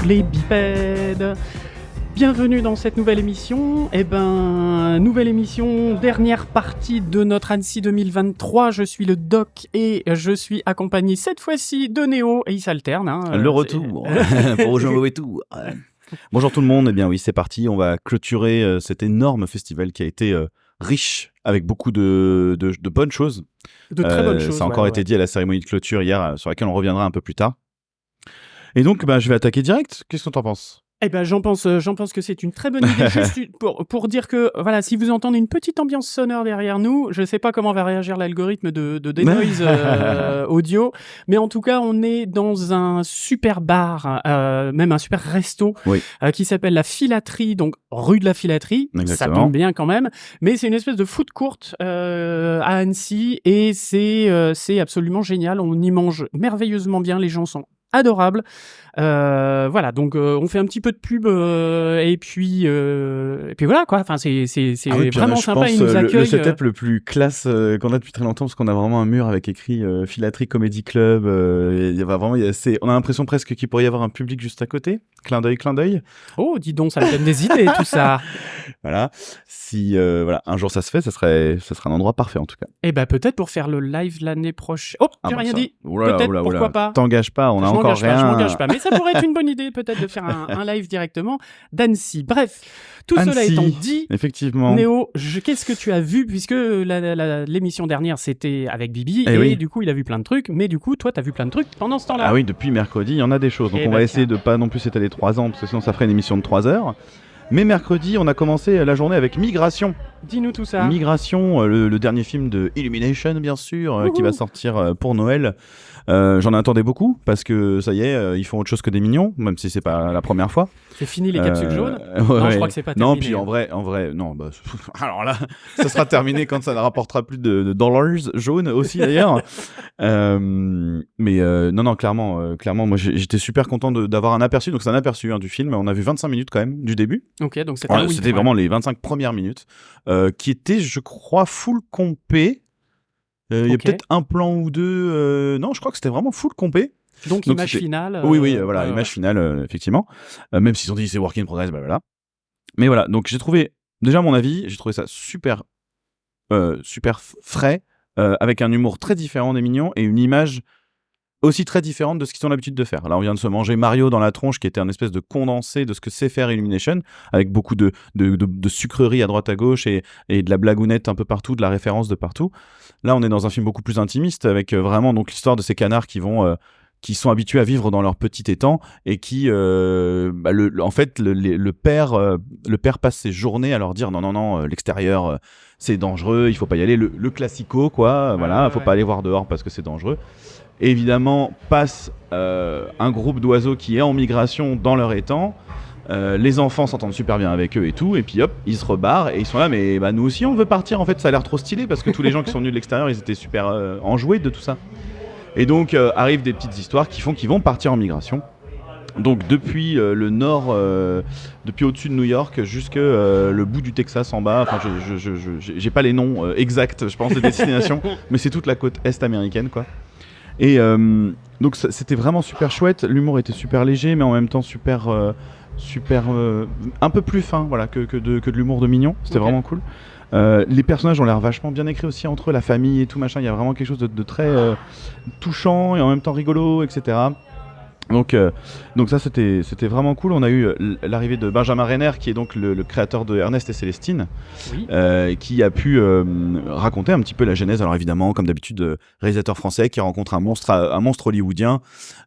les bipèdes. Bienvenue dans cette nouvelle émission. Nouvelle émission, dernière partie de notre Annecy 2023. Je suis le Doc et je suis accompagné cette fois-ci de Néo et il s'alterne. Le retour pour Jean et tout. Bonjour tout le monde. Eh bien oui, c'est parti. On va clôturer cet énorme festival qui a été riche avec beaucoup de bonnes choses. De très bonnes choses. Ça a encore été dit à la cérémonie de clôture hier, sur laquelle on reviendra un peu plus tard. Et donc, je vais attaquer direct. Qu'est-ce que t'en penses ? J'en pense que c'est une très bonne idée. Juste pour dire que, voilà, si vous entendez une petite ambiance sonore derrière nous, je sais pas comment va réagir l'algorithme de Denoise audio, mais en tout cas, on est dans un super bar, même un super resto, oui. Qui s'appelle La Filaterie, donc rue de la Filaterie. Exactement. Ça tombe bien quand même, mais c'est une espèce de food court à Annecy et c'est absolument génial. On y mange merveilleusement bien, les gens sont adorables. Voilà, donc on fait un petit peu de pub et puis voilà quoi. Enfin, c'est vraiment sympa. Ils nous accueillent. Le setup le plus classe qu'on a depuis très longtemps, parce qu'on a vraiment un mur avec écrit Filaterie Comedy Club. On a l'impression presque qu'il pourrait y avoir un public juste à côté. Clin d'œil. Oh, dis donc, ça me donne des idées tout ça. Voilà. Si un jour ça se fait, ça serait un endroit parfait en tout cas. Et peut-être pour faire le live l'année prochaine. Oh, j'ai rien dit. Peut-être, pourquoi pas. T'engages pas, on a encore rien. Je m'engage pas, mais ça pourrait être une bonne idée peut-être de faire un live directement d'Annecy. Bref, tout cela étant dit, effectivement. Néo, qu'est-ce que tu as vu, puisque l'émission dernière c'était avec Bibi et oui. Du coup il a vu plein de trucs, mais du coup toi t'as vu plein de trucs pendant ce temps-là. Ah oui, depuis mercredi il y en a des choses, donc on va essayer de pas non plus s'étaler 3 ans parce que sinon ça ferait une émission de 3 heures. Mais mercredi, on a commencé la journée avec Migration. Dis-nous tout ça. Migration, le dernier film de Illumination, bien sûr, qui va sortir pour Noël. J'en attendais beaucoup, parce que ça y est, ils font autre chose que des mignons, même si c'est pas la première fois. C'est fini les capsules jaunes ? Non, je crois que c'est pas terminé. Non, puis en vrai, non. Alors là, ça sera terminé quand ça ne rapportera plus de dollars jaunes aussi, d'ailleurs. Non, clairement, moi j'étais super content d'avoir un aperçu. Donc c'est un aperçu du film. On a vu 25 minutes quand même, du début. Ok, donc c'était vraiment les 25 premières minutes, qui étaient, je crois, full compé. Il y a peut-être un plan ou deux. Non, je crois que c'était vraiment full compé. Donc image finale. Oui, voilà, image finale, effectivement. Même s'ils ont dit c'est work in progress, voilà. Mais voilà, donc j'ai trouvé, déjà à mon avis, j'ai trouvé ça super frais, avec un humour très différent des Mignons et une image aussi très différente de ce qu'ils ont l'habitude de faire. Là, on vient de se manger Mario dans la tronche, qui était un espèce de condensé de ce que sait faire Illumination, avec beaucoup de sucreries à droite à gauche et de la blagounette un peu partout, de la référence de partout. Là, on est dans un film beaucoup plus intimiste, avec vraiment donc l'histoire de ces canards qui sont habitués à vivre dans leur petit étang et qui, en fait, le père passe ses journées à leur dire non, l'extérieur c'est dangereux, il faut pas y aller, le classico quoi, voilà, faut pas aller voir dehors parce que c'est dangereux. Et évidemment, passe un groupe d'oiseaux qui est en migration dans leur étang. Les enfants s'entendent super bien avec eux et tout, et puis hop, ils se rebarrent et ils sont là, mais nous aussi on veut partir en fait, ça a l'air trop stylé parce que tous les gens qui sont venus de l'extérieur ils étaient super enjoués de tout ça. Et donc arrivent des petites histoires qui font qu'ils vont partir en migration. Donc depuis le nord, depuis au-dessus de New York jusque le bout du Texas en bas. Enfin, j'ai pas les noms exacts, je pense, des destinations, mais c'est toute la côte est américaine, quoi. Et donc c'était vraiment super chouette. L'humour était super léger, mais en même temps super un peu plus fin, voilà, que de l'humour de Mignon. C'était vraiment cool. Les personnages ont l'air vachement bien écrits aussi entre eux, la famille et tout machin. Il y a vraiment quelque chose de très touchant et en même temps rigolo, etc. Donc ça c'était vraiment cool. On a eu l'arrivée de Benjamin Renner, qui est donc le créateur de Ernest et Célestine, oui. Qui a pu raconter un petit peu la genèse. Alors évidemment, comme d'habitude, réalisateur français qui rencontre un monstre hollywoodien,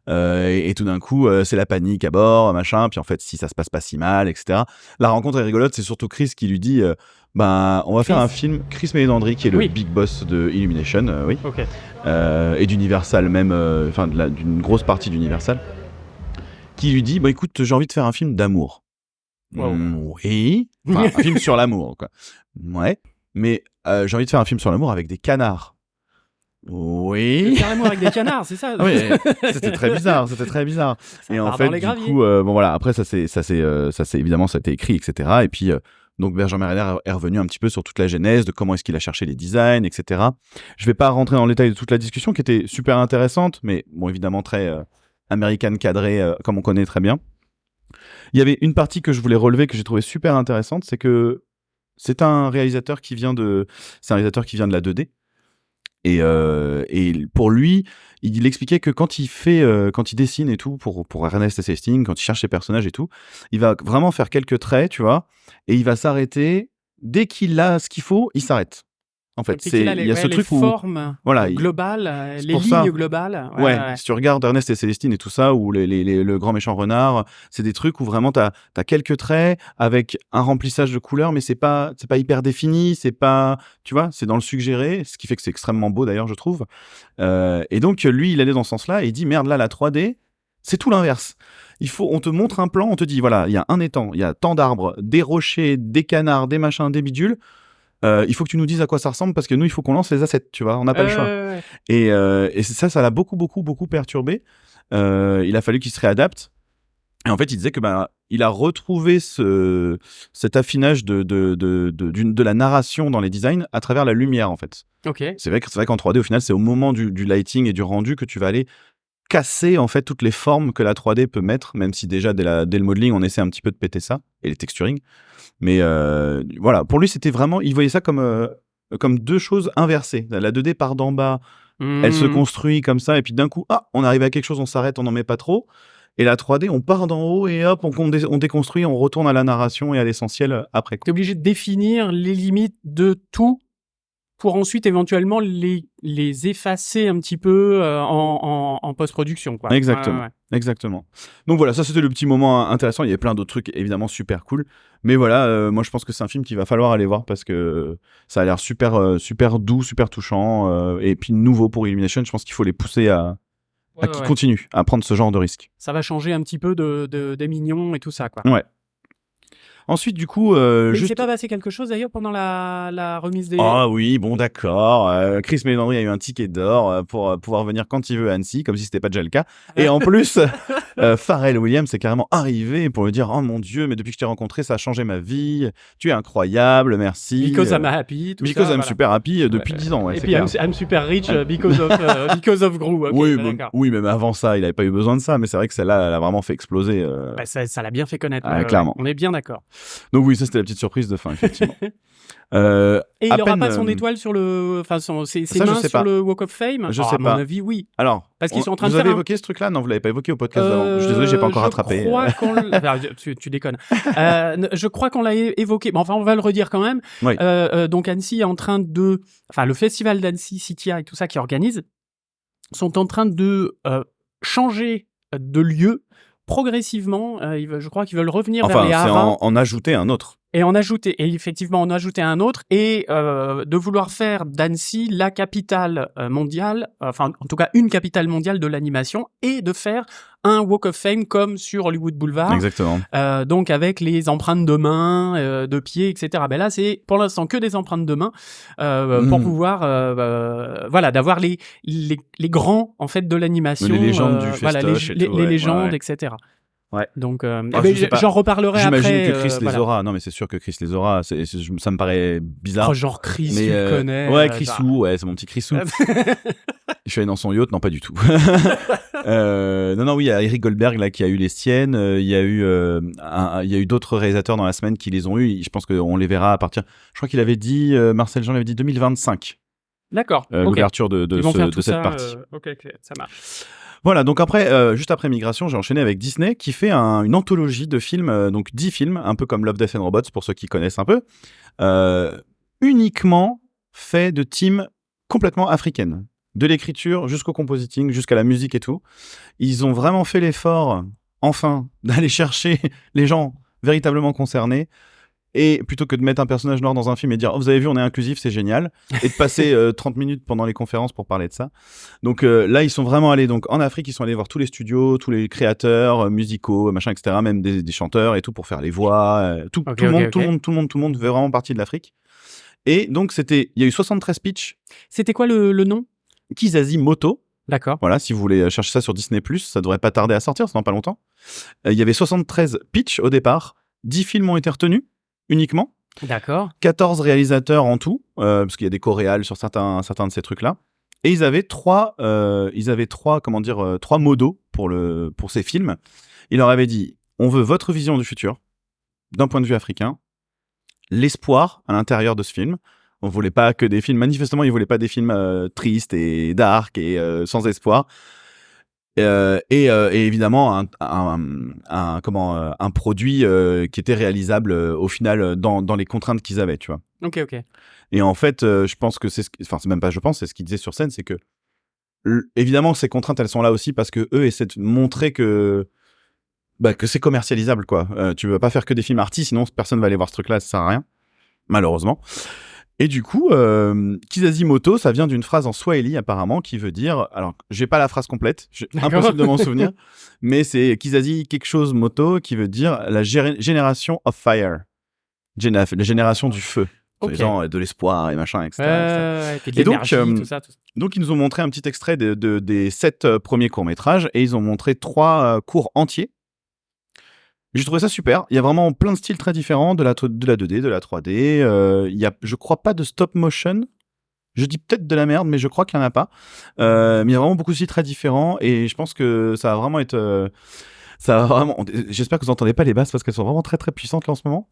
et tout d'un coup c'est la panique à bord, machin. Puis en fait, si ça se passe pas si mal, etc. La rencontre est rigolote. C'est surtout Chris qui lui dit on va faire un film. Chris Meledandri, qui est le big boss de Illumination, oui. Okay. Et d'Universal même, d'une grosse partie d'Universal, qui lui dit écoute, j'ai envie de faire un film d'amour. Wow. Oui, un film sur l'amour, quoi. Ouais, mais j'ai envie de faire un film sur l'amour avec des canards. Oui. Faire l'amour avec des canards, c'est ça. Oui, c'était très bizarre. Ça, et en fait, du coup, voilà, après ça c'est évidemment ça a été écrit, etc. Et puis donc Benjamin Renner est revenu un petit peu sur toute la genèse de comment est-ce qu'il a cherché les designs, etc. Je vais pas rentrer dans le détail de toute la discussion qui était super intéressante, mais bon, évidemment très américaine cadrée, comme on connaît très bien. Il y avait une partie que je voulais relever que j'ai trouvé super intéressante, c'est que c'est un réalisateur qui vient de la 2D. Et pour lui, il expliquait que quand il dessine et tout pour Ernest Sesting, quand il cherche ses personnages et tout, il va vraiment faire quelques traits, tu vois, et il va s'arrêter dès qu'il a ce qu'il faut, il s'arrête. En fait, il y a ce truc où formes globales, les lignes globales. Ouais, si tu regardes Ernest et Célestine et tout ça, ou le grand méchant renard, c'est des trucs où vraiment t'as quelques traits avec un remplissage de couleurs, mais c'est pas hyper défini, c'est pas, tu vois, c'est dans le suggéré, ce qui fait que c'est extrêmement beau d'ailleurs, je trouve. Et donc lui, il allait dans ce sens-là et il dit merde, là la 3D, c'est tout l'inverse. On te montre un plan, on te dit voilà, il y a un étang, il y a tant d'arbres, des rochers, des canards, des machins, des bidules. Il faut que tu nous dises à quoi ça ressemble parce que nous il faut qu'on lance les assets, tu vois, on n'a pas le choix. Et ça l'a beaucoup perturbé. Il a fallu qu'il se réadapte. Et en fait, il disait que il a retrouvé cet affinage de la narration dans les designs à travers la lumière en fait. Ok. C'est vrai qu'en 3D au final, c'est au moment du lighting et du rendu que tu vas aller casser en fait toutes les formes que la 3D peut mettre, même si déjà dès le modeling on essaie un petit peu de péter ça et les texturing. Mais voilà, pour lui c'était vraiment, il voyait ça comme deux choses inversées. La 2D part d'en bas, elle se construit comme ça et puis d'un coup, on arrive à quelque chose, on s'arrête, on n'en met pas trop. Et la 3D, on part d'en haut et hop, on déconstruit, on retourne à la narration et à l'essentiel après. T'es obligé de définir les limites de tout pour ensuite éventuellement les effacer un petit peu en post-production, quoi. Exactement. Exactement. Donc voilà, ça c'était le petit moment intéressant. Il y avait plein d'autres trucs évidemment super cool. Mais voilà, moi je pense que c'est un film qu'il va falloir aller voir parce que ça a l'air super doux, super touchant et puis nouveau pour Illumination. Je pense qu'il faut les pousser à qu'ils continuent à prendre ce genre de risque. Ça va changer un petit peu des mignons et tout ça, quoi. Ouais. Ensuite, du coup... Mais il s'est pas passé quelque chose, d'ailleurs, pendant la remise des... Ah oui, bon, d'accord. Chris Mélandry a eu un ticket d'or pour pouvoir venir quand il veut à Annecy, comme si c'était pas déjà le cas. Et en plus, Pharrell Williams est carrément arrivé pour lui dire « Oh mon Dieu, mais depuis que je t'ai rencontré, ça a changé ma vie. Tu es incroyable, merci. » Because I'm happy, tout because ça. I'm super happy depuis 10 ans. Ouais, et puis I'm super rich because of Gru. Okay, oui, mais avant ça, il n'avait pas eu besoin de ça. Mais c'est vrai que celle-là, elle a vraiment fait exploser. Ça l'a bien fait connaître. Clairement. On est bien d'accord. Donc oui, ça c'était la petite surprise de fin, effectivement. Et il n'aura pas son étoile sur le, ses mains sur le Walk of Fame. Je sais pas. À mon avis, oui. Alors, parce qu'ils sont en train de vous avez évoqué ce truc-là? Non, vous l'avez pas évoqué au podcast d'avant. Je suis désolé, j'ai pas encore rattrapé. Je crois tu déconnes. Je crois qu'on l'a évoqué. Bon, enfin, on va le redire quand même. Oui. Donc Annecy est en train le festival d'Annecy Citia et tout ça qui organise sont en train de changer de lieu progressivement. Je crois qu'ils veulent revenir vers les haras. En ajouter un autre. Et effectivement, en ajouter un autre, et de vouloir faire d'Annecy la capitale mondiale, en tout cas une capitale mondiale de l'animation, et de faire un Walk of Fame comme sur Hollywood Boulevard. Exactement. Donc avec les empreintes de mains, de pieds, etc. Ben là, c'est pour l'instant que des empreintes de mains pour pouvoir, d'avoir les grands en fait de l'animation, les légendes du festoche, les légendes, etc. Ouais. Donc, j'en reparlerai après. J'imagine que Chris les aura. Non, mais c'est sûr que Chris les aura. Ça me paraît bizarre. Genre Chris, tu le connais. Ouais, Chrisou, c'est mon petit Chrisou. Je suis allé dans son yacht, non, pas du tout. Non, oui, il y a Eric Goldberg là qui a eu les siennes. Il y a eu d'autres réalisateurs dans la semaine qui les ont eu. Je pense qu'on les verra à partir. Je crois qu'il avait dit, Marcel Jean l'avait dit 2025. D'accord. L'ouverture de cette partie. Ok, ça marche. Voilà, donc après, juste après Migration, j'ai enchaîné avec Disney qui fait une anthologie de films, donc 10 films, un peu comme Love, Death and Robots pour ceux qui connaissent un peu, uniquement fait de teams complètement africaines. De l'écriture jusqu'au compositing, jusqu'à la musique et tout. Ils ont vraiment fait l'effort, enfin, d'aller chercher les gens véritablement concernés. Et plutôt que de mettre un personnage noir dans un film et dire « Oh, vous avez vu, on est inclusif, c'est génial », et de passer 30 minutes pendant les conférences pour parler de ça. Donc là, ils sont vraiment allés en Afrique, ils sont allés voir tous les studios, tous les créateurs musicaux, machin, etc., même des chanteurs et tout pour faire les voix. Tout le monde fait vraiment partie de l'Afrique. Et donc, il y a eu 73 pitchs. C'était quoi le nom? Kizazi Moto. D'accord. Voilà, si vous voulez chercher ça sur Disney+, ça devrait pas tarder à sortir, c'est dans pas longtemps. Il y avait 73 pitchs au départ, 10 films ont été retenus. Uniquement. D'accord. 14 réalisateurs en tout, parce qu'il y a des co-réals sur certains de ces trucs-là. Et ils avaient trois modos pour ces films. Ils leur avaient dit, on veut votre vision du futur, d'un point de vue africain, l'espoir à l'intérieur de ce film. On voulait pas que des films, manifestement, ils voulaient pas des films tristes et dark et sans espoir. Et évidemment un produit qui était réalisable au final dans les contraintes qu'ils avaient, tu vois. Ok. Et en fait, je pense que c'est même pas je pense, c'est ce qu'ils disaient sur scène, c'est que évidemment ces contraintes elles sont là aussi parce que eux essaient de montrer que c'est commercialisable, quoi. Tu veux pas faire que des films arty, sinon personne va aller voir ce truc-là, ça sert à rien, malheureusement. Et du coup, Kizazi Moto, ça vient d'une phrase en Swahili apparemment qui veut dire, alors j'ai pas la phrase complète, impossible de m'en souvenir, mais c'est Kizazi quelque chose Moto qui veut dire la génération of fire, la génération du feu, de l'espoir et machin, etc. Et donc, tout ça. Donc ils nous ont montré un petit extrait des 7 premiers courts-métrages et ils ont montré 3 courts entiers. J'ai trouvé ça super. Il y a vraiment plein de styles très différents, de la 2D, de la 3D. Il y a, je crois, pas de stop motion. Je dis peut-être de la merde, mais je crois qu'il y en a pas. Mais il y a vraiment beaucoup de styles très différents et je pense que ça va vraiment être... J'espère que vous entendez pas les basses parce qu'elles sont vraiment très très puissantes là en ce moment.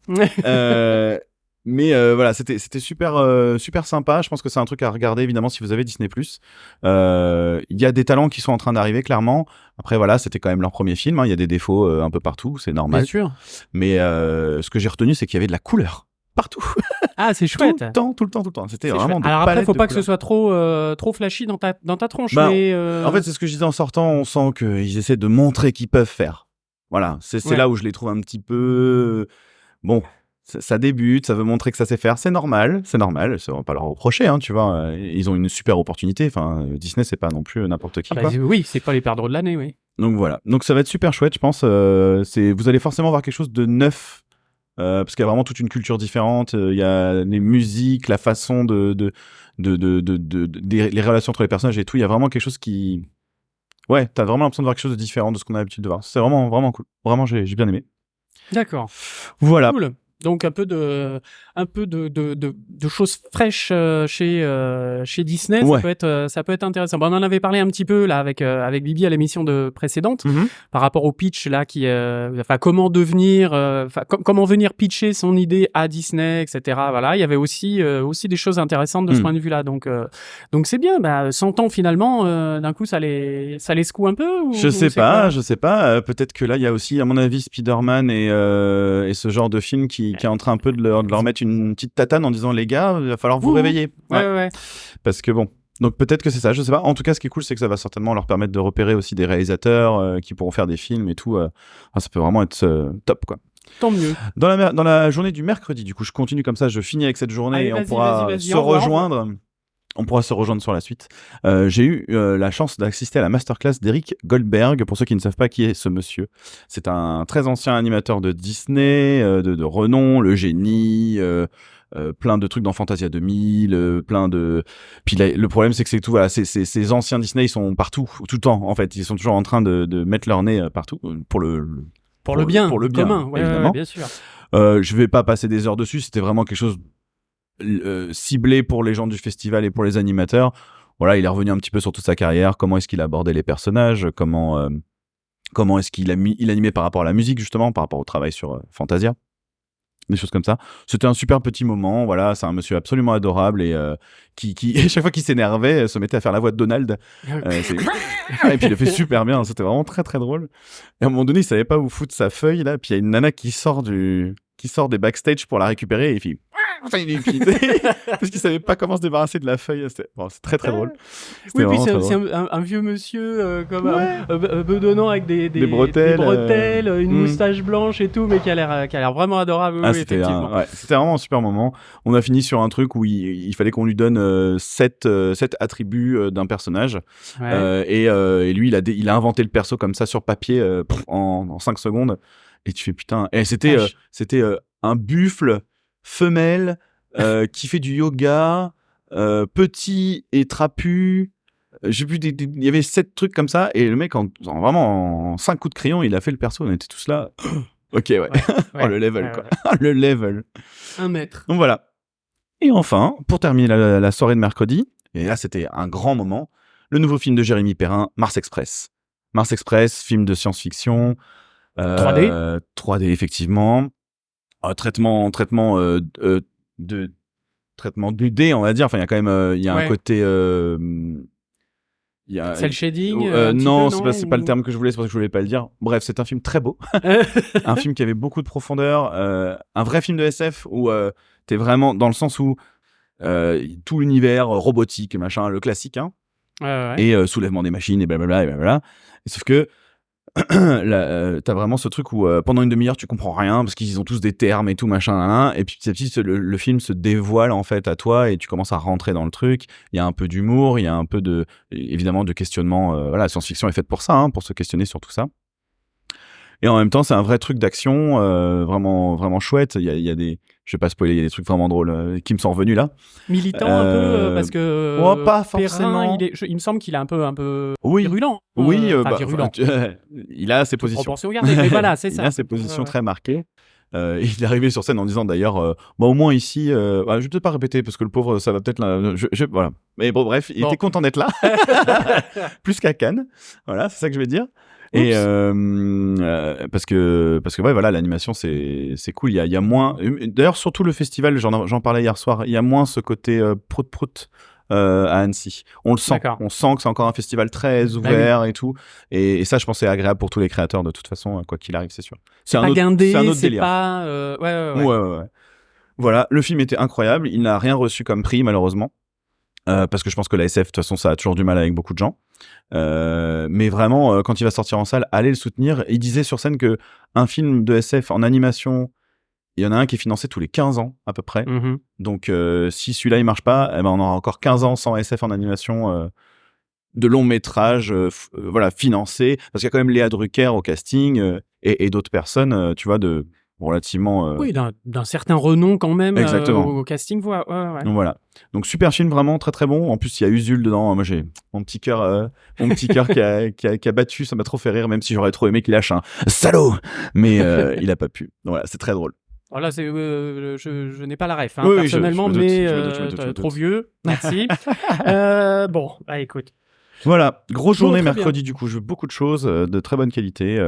Mais voilà, c'était super sympa. Je pense que c'est un truc à regarder évidemment si vous avez Disney+. Il y a des talents qui sont en train d'arriver clairement. Après voilà, c'était quand même leur premier film. Il y a des défauts un peu partout, c'est normal. Bien sûr. Mais ce que j'ai retenu, c'est qu'il y avait de la couleur partout. Ah, c'est chouette. Tout le temps. C'était vraiment chouette. Alors après, faut pas que ce soit trop flashy dans ta tronche. Mais en fait, c'est ce que je disais en sortant. On sent qu'ils essaient de montrer qu'ils peuvent faire. Voilà, c'est là où je les trouve un petit peu... Bon... Ça débute, ça veut montrer que ça sait faire, c'est normal, ça va pas leur reprocher, hein, tu vois, ils ont une super opportunité, enfin, Disney c'est pas non plus n'importe qui, quoi. Oui, c'est pas les perdreaux de l'année, oui. Donc voilà, donc ça va être super chouette, je pense, vous allez forcément voir quelque chose de neuf, parce qu'il y a vraiment toute une culture différente, il y a les musiques, la façon les relations entre les personnages et tout, il y a vraiment quelque chose qui... Ouais, t'as vraiment l'impression de voir quelque chose de différent de ce qu'on a l'habitude de voir, c'est vraiment, vraiment cool, vraiment j'ai bien aimé. D'accord. Voilà. Cool. Donc un peu de choses fraîches chez Disney, ouais. ça peut être intéressant. Bon, on en avait parlé un petit peu là avec Bibi à l'émission précédente par rapport au pitch là comment comment venir pitcher son idée à Disney, etc. Voilà, il y avait aussi des choses intéressantes de ce point de vue là. Donc c'est bien. 100 ans finalement, d'un coup ça les secoue un peu. Ou, je sais pas. Peut-être que là il y a aussi à mon avis Spider-Man et ce genre de film qui est en train un peu de leur mettre une petite tatane en disant les gars, il va falloir vous réveiller. Ouais. Parce que bon, donc peut-être que c'est ça, je sais pas. En tout cas, ce qui est cool, c'est que ça va certainement leur permettre de repérer aussi des réalisateurs qui pourront faire des films et tout. Ça peut vraiment être top, quoi. Tant mieux. Dans la journée du mercredi, du coup, je continue comme ça, je finis avec cette journée et on pourra se rejoindre. On pourra se rejoindre sur la suite. J'ai eu la chance d'assister à la masterclass d'Eric Goldberg. Pour ceux qui ne savent pas qui est ce monsieur, c'est un très ancien animateur de Disney, de renom, le génie, plein de trucs dans Fantasia 2000, plein de... Puis là, le problème, c'est que c'est tout. Voilà, ces anciens Disney, ils sont partout, tout le temps. En fait, ils sont toujours en train de mettre leur nez partout pour le bien commun, évidemment. Bien sûr. Je vais pas passer des heures dessus. C'était vraiment quelque chose ciblé pour les gens du festival et pour les animateurs. Voilà, il est revenu un petit peu sur toute sa carrière, comment est-ce qu'il abordait les personnages, comment est-ce qu'il animait par rapport à la musique, justement, par rapport au travail sur Fantasia, des choses comme ça. C'était un super petit moment, voilà, c'est un monsieur absolument adorable et qui chaque fois qu'il s'énervait, se mettait à faire la voix de Donald. Et puis il le fait super bien, c'était vraiment très très drôle. Et à un moment donné, il savait pas où foutre sa feuille, là, puis il y a une nana qui sort des backstage pour la récupérer et il fait... parce qu'il savait pas comment se débarrasser de la feuille. C'est très très drôle. Oui, puis c'est un vieux monsieur bedonnant avec des bretelles, une moustache blanche et tout, mais qui a l'air vraiment adorable. C'était vraiment un super moment. On a fini sur un truc où il fallait qu'on lui donne 7 attributs d'un personnage. Et lui, il a inventé le perso comme ça sur papier en 5 secondes. Et tu fais putain. Et c'était un buffle femelle qui fait du yoga, petit et trapu. J'ai vu il y avait 7 trucs comme ça et le mec vraiment en 5 coups de crayon il a fait le perso. On était tous là. Ok, ouais. Oh, le level, quoi. Le level. 1 mètre. Donc voilà. Et enfin, pour terminer la soirée de mercredi, et là c'était un grand moment, le nouveau film de Jérémy Perrin, Mars Express. Mars Express, film de science-fiction. 3D. 3D effectivement. Traitement 2D, on va dire. Enfin, il y a quand même il y a un côté il y a cel shading non, peu, c'est pas le terme que je voulais, c'est pour ça que je voulais pas le dire. Bref, c'est un film très beau. Un film qui avait beaucoup de profondeur, un vrai film de SF où t'es vraiment dans le sens où tout l'univers robotique, machin, le classique, hein. Et soulèvement des machines et blablabla et blablabla. Et sauf que t'as vraiment ce truc où pendant une demi-heure tu comprends rien parce qu'ils ont tous des termes et tout machin, et puis petit à petit le film se dévoile en fait à toi et tu commences à rentrer dans le truc. Il y a un peu d'humour, il y a un peu évidemment de questionnement. Voilà, la science-fiction est faite pour ça, hein, pour se questionner sur tout ça. Et en même temps, c'est un vrai truc d'action, vraiment, vraiment chouette. Il y a des, je vais pas spoiler, il y a des trucs vraiment drôles qui me sont revenus là. Militant un peu, parce que oh, pas forcément. Perrin, il me semble qu'il est un peu oui. virulent. Oui, virulent. Il a ses Toute positions. proportion gardée, mais voilà, c'est ça. Il a ses positions très marquées. Il est arrivé sur scène en disant d'ailleurs, au moins ici, je vais peut-être pas répéter parce que le pauvre, ça va peut-être là. Voilà. Mais bon, bref, il était content d'être là, plus qu'à Cannes. Voilà, c'est ça que je vais dire. Et parce que ouais, voilà, l'animation c'est cool. Il y a moins. D'ailleurs, surtout le festival, j'en parlais hier soir. Il y a moins ce côté prout à Annecy. On le sent. D'accord. On sent que c'est encore un festival très ouvert et tout. Et ça, je pense, c'est agréable pour tous les créateurs de toute façon, quoi qu'il arrive, c'est sûr. C'est pas guindé, c'est un autre c'est délire. pas. Ouais. Voilà, le film était incroyable. Il n'a rien reçu comme prix, malheureusement. Parce que je pense que la SF, de toute façon, ça a toujours du mal avec beaucoup de gens. Mais vraiment, quand il va sortir en salle, allez le soutenir. Il disait sur scène que un film de SF en animation, il y en a un qui est financé tous les 15 ans, à peu près. Mm-hmm. Donc, si celui-là, il marche pas, eh ben, on aura encore 15 ans sans SF en animation de long métrage, voilà, financé. Parce qu'il y a quand même Léa Drucker au casting et d'autres personnes, tu vois, de relativement... Oui, d'un certain renom quand même. Exactement. Au casting, ouais. Donc voilà. Donc super film, vraiment très très bon. En plus, il y a Usul dedans. Moi, j'ai mon petit cœur qui a battu. Ça m'a trop fait rire, même si j'aurais trop aimé qu'il lâche un salaud. Mais il a pas pu. Donc voilà, c'est très drôle. Voilà, je n'ai pas la ref, hein, Oui, personnellement, je mais me doute. trop vieux. Merci. Bon, bah écoute. Voilà, grosse journée très mercredi, du coup, je veux beaucoup de choses de très bonne qualité.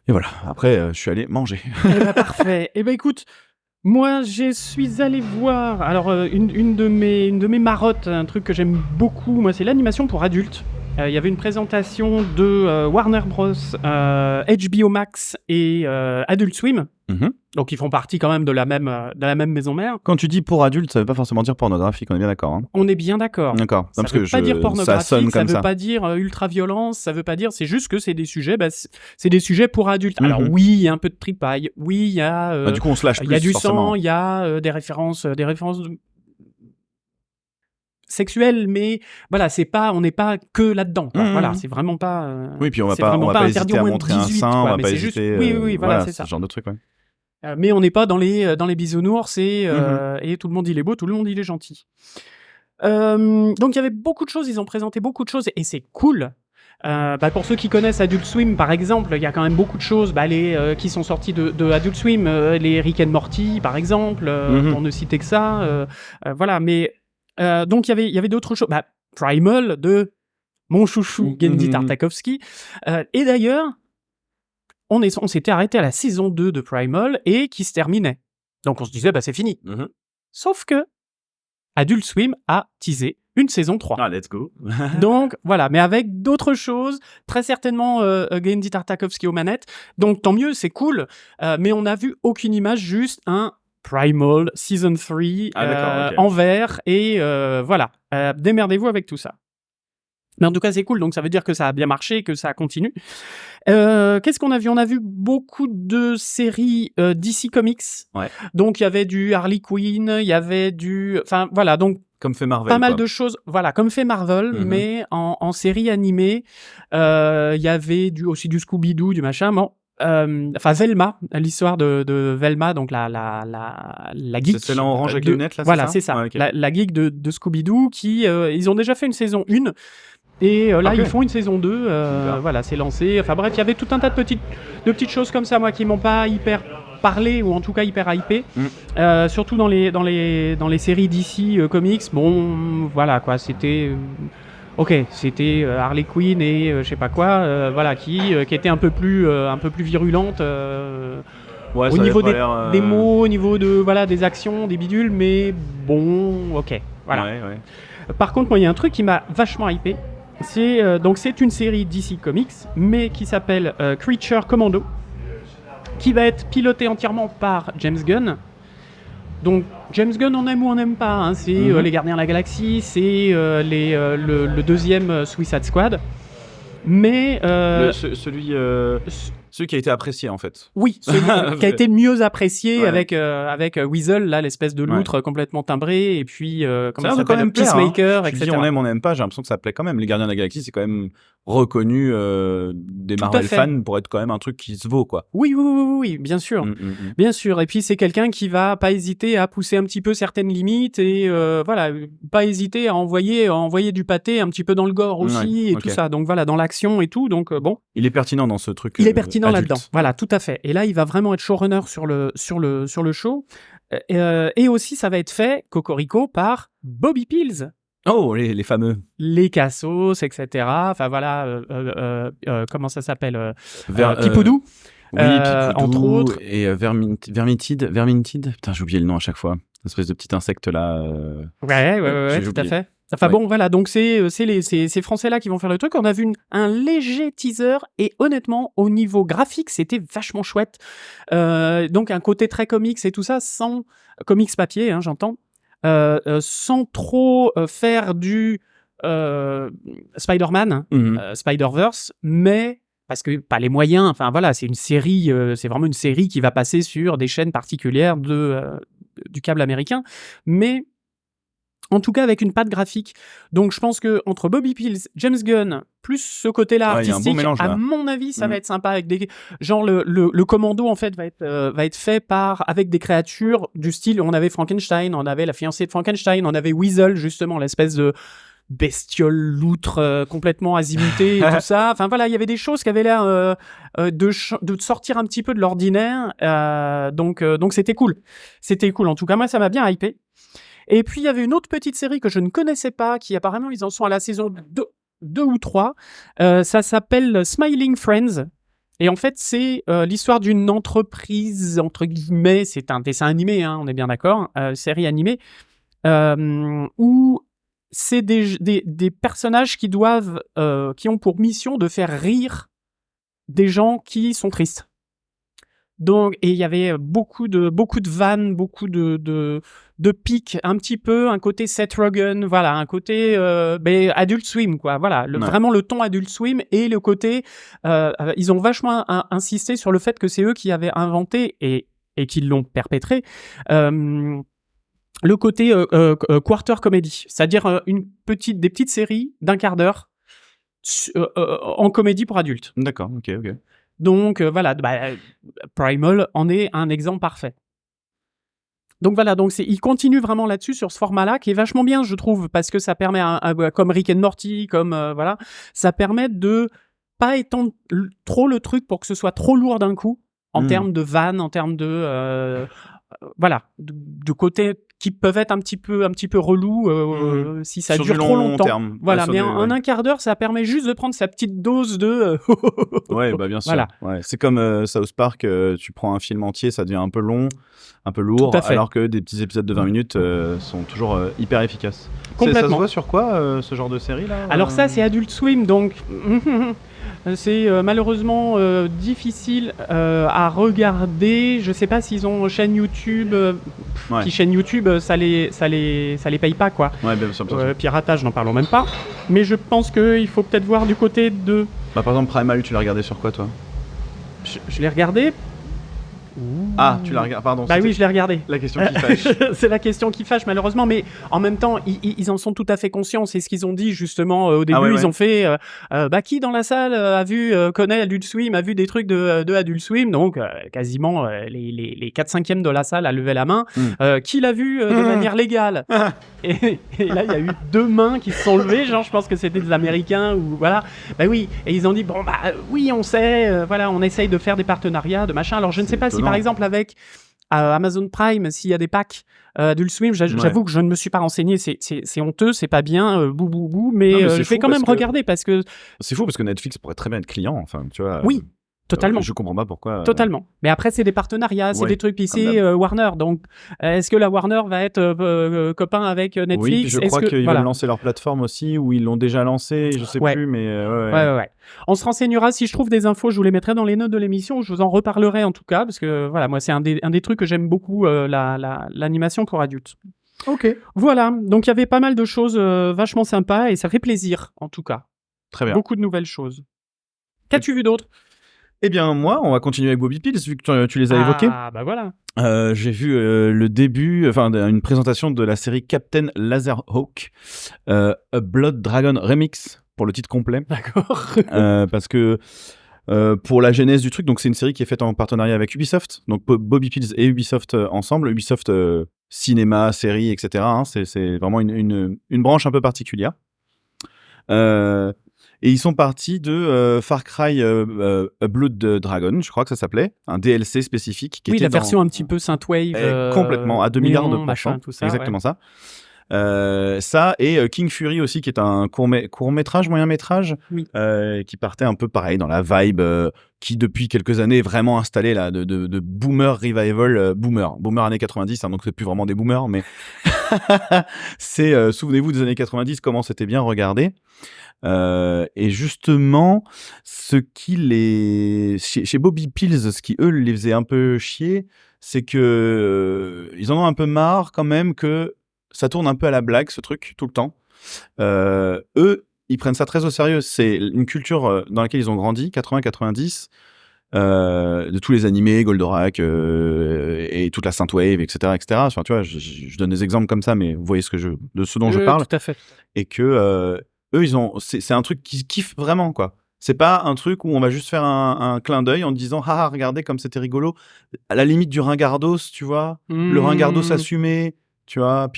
Et voilà, après, je suis allé manger. Eh ben, parfait. Eh ben écoute, moi, je suis allé voir. Alors, une de mes marottes, un truc que j'aime beaucoup, moi, c'est l'animation pour adultes. Il y avait une présentation de Warner Bros, HBO Max et Adult Swim. Mm-hmm. Donc, ils font partie quand même de la même maison mère. Quand tu dis pour adultes, ça veut pas forcément dire pornographique, on est bien d'accord. Hein. On est bien d'accord. D'accord. Ça parce veut que pas dire pornographique, ça sonne comme ça veut pas dire ultra-violence, ça veut pas dire... C'est juste que c'est des sujets, c'est des sujets pour adultes. Alors oui, il y a un peu de tripaille, oui, il y a... du coup, on se lâche plus, il y a du forcément. sang, il y a des références sexuelles, mais voilà, on n'est pas que là-dedans. Voilà, c'est vraiment pas... oui, puis on va pas hésiter à montrer 18, un sein, on va pas hésiter... Oui, voilà, c'est ça. Ce genre de truc, ouais. Mais on n'est pas dans les bisounours et tout le monde il est beau, tout le monde il est gentil. Donc il y avait beaucoup de choses, ils ont présenté beaucoup de choses et c'est cool. Pour ceux qui connaissent Adult Swim par exemple, il y a quand même beaucoup de choses qui sont sorties de Adult Swim, les Rick and Morty par exemple, pour ne citer que ça. Voilà, mais donc il y avait d'autres choses. Primal de mon chouchou Genndy Tartakovsky. Et d'ailleurs, on s'était arrêté à la saison 2 de Primal et qui se terminait. Donc on se disait, c'est fini. Sauf que Adult Swim a teasé une saison 3. Ah, let's go. Donc voilà, mais avec d'autres choses, très certainement Genndy Tartakovsky aux manettes. Donc tant mieux, c'est cool. Mais on n'a vu aucune image, juste un Primal Season 3 en vert. Et voilà, démerdez-vous avec tout ça. Mais en tout cas, c'est cool, donc ça veut dire que ça a bien marché, que ça continue. Qu'est-ce qu'on a vu ? On a vu beaucoup de séries DC Comics. Ouais. Donc, il y avait du Harley Quinn, il y avait du... Enfin, voilà, donc... Comme fait Marvel. Pas mal de choses, voilà, comme fait Marvel, mais en série animée. Il y avait aussi du Scooby-Doo, du machin, bon... Velma, l'histoire de Velma, donc la geek. C'est celle en orange avec les lunettes, là, voilà, c'est ça. Ouais, okay. La geek de Scooby-Doo, qui... ils ont déjà fait une saison 1... Et là, ils font une saison 2, voilà, c'est lancé. Enfin bref, il y avait tout un tas de petites choses comme ça, moi, qui m'ont pas hyper parlé, ou en tout cas hyper hypé. Surtout dans les séries DC Comics, bon, voilà, quoi, c'était... ok, c'était Harley Quinn et je sais pas quoi, voilà, qui était un peu plus virulente Ouais, au ça avait niveau pas l'air. des mots, au niveau de voilà des actions, des bidules, mais bon, ok, voilà. Ouais, ouais. Par contre, moi, il y a un truc qui m'a vachement hypé. C'est une série DC Comics, mais qui s'appelle Creature Commando, qui va être pilotée entièrement par James Gunn. Donc James Gunn, on aime ou on n'aime pas, hein. C'est les Gardiens de la Galaxie, c'est le deuxième Suicide Squad. Mais Celui qui a été apprécié en fait. oui, celui qui a été le mieux apprécié Ouais. avec Weasel, là, l'espèce de loutre complètement timbré, et puis comment ça Ça quand s'appelle, même plaire, Peacemaker, Tu etc. dis on aime, on n'aime pas, j'ai l'impression que ça plaît quand même. Les Gardiens de la Galaxie, c'est quand même reconnu des Tout à Marvel fait. fans pour être quand même un truc qui se vaut, quoi. Oui, bien sûr. Bien sûr, et puis c'est quelqu'un qui va pas hésiter à pousser un petit peu certaines limites et voilà, pas hésiter à envoyer du pâté un petit peu dans le gore aussi, Ouais, et ok. tout ça. Donc voilà, dans l'action et tout. Donc bon, Il est pertinent dans ce truc. il est pertinent adulte. là-dedans. Voilà, tout à fait. Et là, il va vraiment être showrunner sur le show. Et aussi, ça va être fait, cocorico, par Bobby Pills. Oh, les fameux. Les Cassos, etc. Enfin voilà, comment ça s'appelle, Ver- Pipoudou. Oui, Pipoudou, entre autres. Et Vermintide. Putain, j'ai oublié le nom à chaque fois. Une espèce de petit insecte là. Ouais, j'ai tout à oublié. fait. Enfin Ouais. bon, voilà, donc c'est ces Français-là qui vont faire le truc. On a vu un léger teaser et honnêtement, au niveau graphique, c'était vachement chouette. Donc un côté très comics et tout ça, sans comics papier, hein, j'entends, sans trop faire du Spider-Man, Spider-Verse, mais parce que pas les moyens. Enfin voilà, c'est une série, c'est vraiment une série qui va passer sur des chaînes particulières du câble américain, mais en tout cas avec une patte graphique. Donc je pense que entre Bobby Pills, James Gunn, plus ce côté-là Ouais, il y a un artistique, bon mélange, à là. mon avis, ça va être sympa avec des genre le commando en fait va être fait avec des créatures du style, on avait Frankenstein, on avait la fiancée de Frankenstein, on avait Weasel justement, l'espèce de bestiole loutre complètement azimutée et tout ça. Enfin voilà, il y avait des choses qui avaient l'air de sortir un petit peu de l'ordinaire. Donc c'était cool. C'était cool. En tout cas, moi, ça m'a bien hypé. Et puis, il y avait une autre petite série que je ne connaissais pas, qui apparemment, ils en sont à la saison 2 ou 3. Ça s'appelle Smiling Friends. Et en fait, c'est l'histoire d'une entreprise, entre guillemets, c'est un dessin animé, hein, on est bien d'accord, série animée, où c'est des personnages qui ont pour mission de faire rire des gens qui sont tristes. Donc, et il y avait beaucoup de vannes, beaucoup de pics, un petit peu un côté Seth Rogen, voilà, un côté Adult Swim, quoi. Voilà, vraiment le ton Adult Swim et le côté, ils ont vachement insisté sur le fait que c'est eux qui avaient inventé et qui l'ont perpétré. Le côté quarter comedy, c'est-à-dire des petites séries d'un quart d'heure en comédie pour adultes. D'accord, ok. Donc voilà, Primal en est un exemple parfait. Donc voilà, il continue vraiment là-dessus, sur ce format-là, qui est vachement bien, je trouve, parce que ça permet, comme Rick and Morty, voilà, ça permet de pas étendre trop le truc pour que ce soit trop lourd d'un coup, en termes de vannes, en termes de de côtés qui peuvent être un petit peu relous si ça sur dure trop longtemps. Terme. Voilà, mais en un quart d'heure, ça permet juste de prendre sa petite dose de. Ouais, bien sûr. Voilà. Ouais. C'est comme South Park, tu prends un film entier, ça devient un peu long, un peu lourd, alors que des petits épisodes de 20 minutes sont toujours hyper efficaces. Complètement. Ça se voit sur quoi, ce genre de série là Alors ça, c'est Adult Swim, donc c'est malheureusement difficile à regarder. Je sais pas s'ils ont chaîne YouTube. Qui chaîne YouTube, ça les paye pas, quoi. Ouais, bien sûr. Piratage, n'en parlons même pas. Mais je pense qu'il faut peut-être voir du côté de. Par exemple, Primal, tu l'as regardé sur quoi, toi? Je l'ai regardé. Ah, tu l'as regardé, pardon. Bah oui, je l'ai regardé. La question qui fâche. C'est la question qui fâche, malheureusement, mais en même temps, ils en sont tout à fait conscients. C'est ce qu'ils ont dit, justement, au début. Ils ont fait, qui dans la salle connaît Adult Swim, a vu des trucs de Adult Swim, donc quasiment les 4/5 de la salle a levé la main. Qui l'a vu de manière légale? Et là, il y a eu 2 mains qui se sont levées, genre, je pense que c'était des Américains, ou voilà. Bah oui, et ils ont dit, oui, on sait, voilà, on essaye de faire des partenariats, de machin. Alors, je ne sais pas si, par exemple, avec à Amazon Prime s'il y a des packs Adult Swim. J'avoue que je ne me suis pas renseigné, c'est honteux, c'est pas bien, bou bou bou, mais Non, mais je vais quand même regarder parce que c'est fou parce que Netflix pourrait très bien être client, enfin, tu vois. oui, totalement. Je comprends pas pourquoi. Totalement. Mais après, c'est des partenariats, c'est des trucs. Puis c'est Warner. Donc, est-ce que la Warner va être copain avec Netflix? Oui, puis je crois qu'ils veulent lancer leur plateforme aussi, ou ils l'ont déjà lancé, je sais plus, mais ouais. On se renseignera. Si je trouve des infos, je vous les mettrai dans les notes de l'émission. Je vous en reparlerai en tout cas, parce que voilà, moi, c'est un des trucs que j'aime beaucoup, l'animation pour adultes. Ok. Voilà. Donc, il y avait pas mal de choses vachement sympas et ça fait plaisir, en tout cas. Très bien. Beaucoup de nouvelles choses. Qu'as-tu vu d'autre? Eh bien, moi, on va continuer avec Bobby Pills, vu que tu les as évoqués. Ah, bah voilà. J'ai vu le début, une présentation de la série Captain Laserhawk, A Blood Dragon Remix, pour le titre complet. D'accord. Parce que pour la genèse du truc, donc c'est une série qui est faite en partenariat avec Ubisoft, donc Bobby Pills et Ubisoft ensemble. Ubisoft cinéma, série, etc. Hein, c'est vraiment une branche un peu particulière. Et ils sont partis de Far Cry Blood Dragon, je crois que ça s'appelait, un DLC spécifique. Qui était la version un petit peu synthwave. Complètement, à 2 milliards de machin, tout ça. Exactement ça. Ça et King Fury aussi, qui est un court-métrage, moyen-métrage, qui partait un peu pareil dans la vibe qui depuis quelques années est vraiment installée là, de boomer revival, boomer années 90, hein, donc c'est plus vraiment des boomers, mais c'est souvenez-vous des années 90, comment c'était bien regardé. Et justement, ce qui chez Bobby Pills, ce qui eux les faisait un peu chier, c'est que ils en ont un peu marre quand même que ça tourne un peu à la blague, ce truc, tout le temps. Eux, ils prennent ça très au sérieux. C'est une culture dans laquelle ils ont grandi, 80-90, de tous les animés, Goldorak et toute la synthwave, etc., etc. Enfin, tu vois, je donne des exemples comme ça, mais vous voyez de ce dont je parle. Tout à fait. Et que eux, c'est un truc qu'ils kiffent vraiment, quoi. C'est pas un truc où on va juste faire un clin d'œil en disant « Ah, regardez comme c'était rigolo ». À la limite du ringardos, tu vois. Le ringardos assumé, tu vois.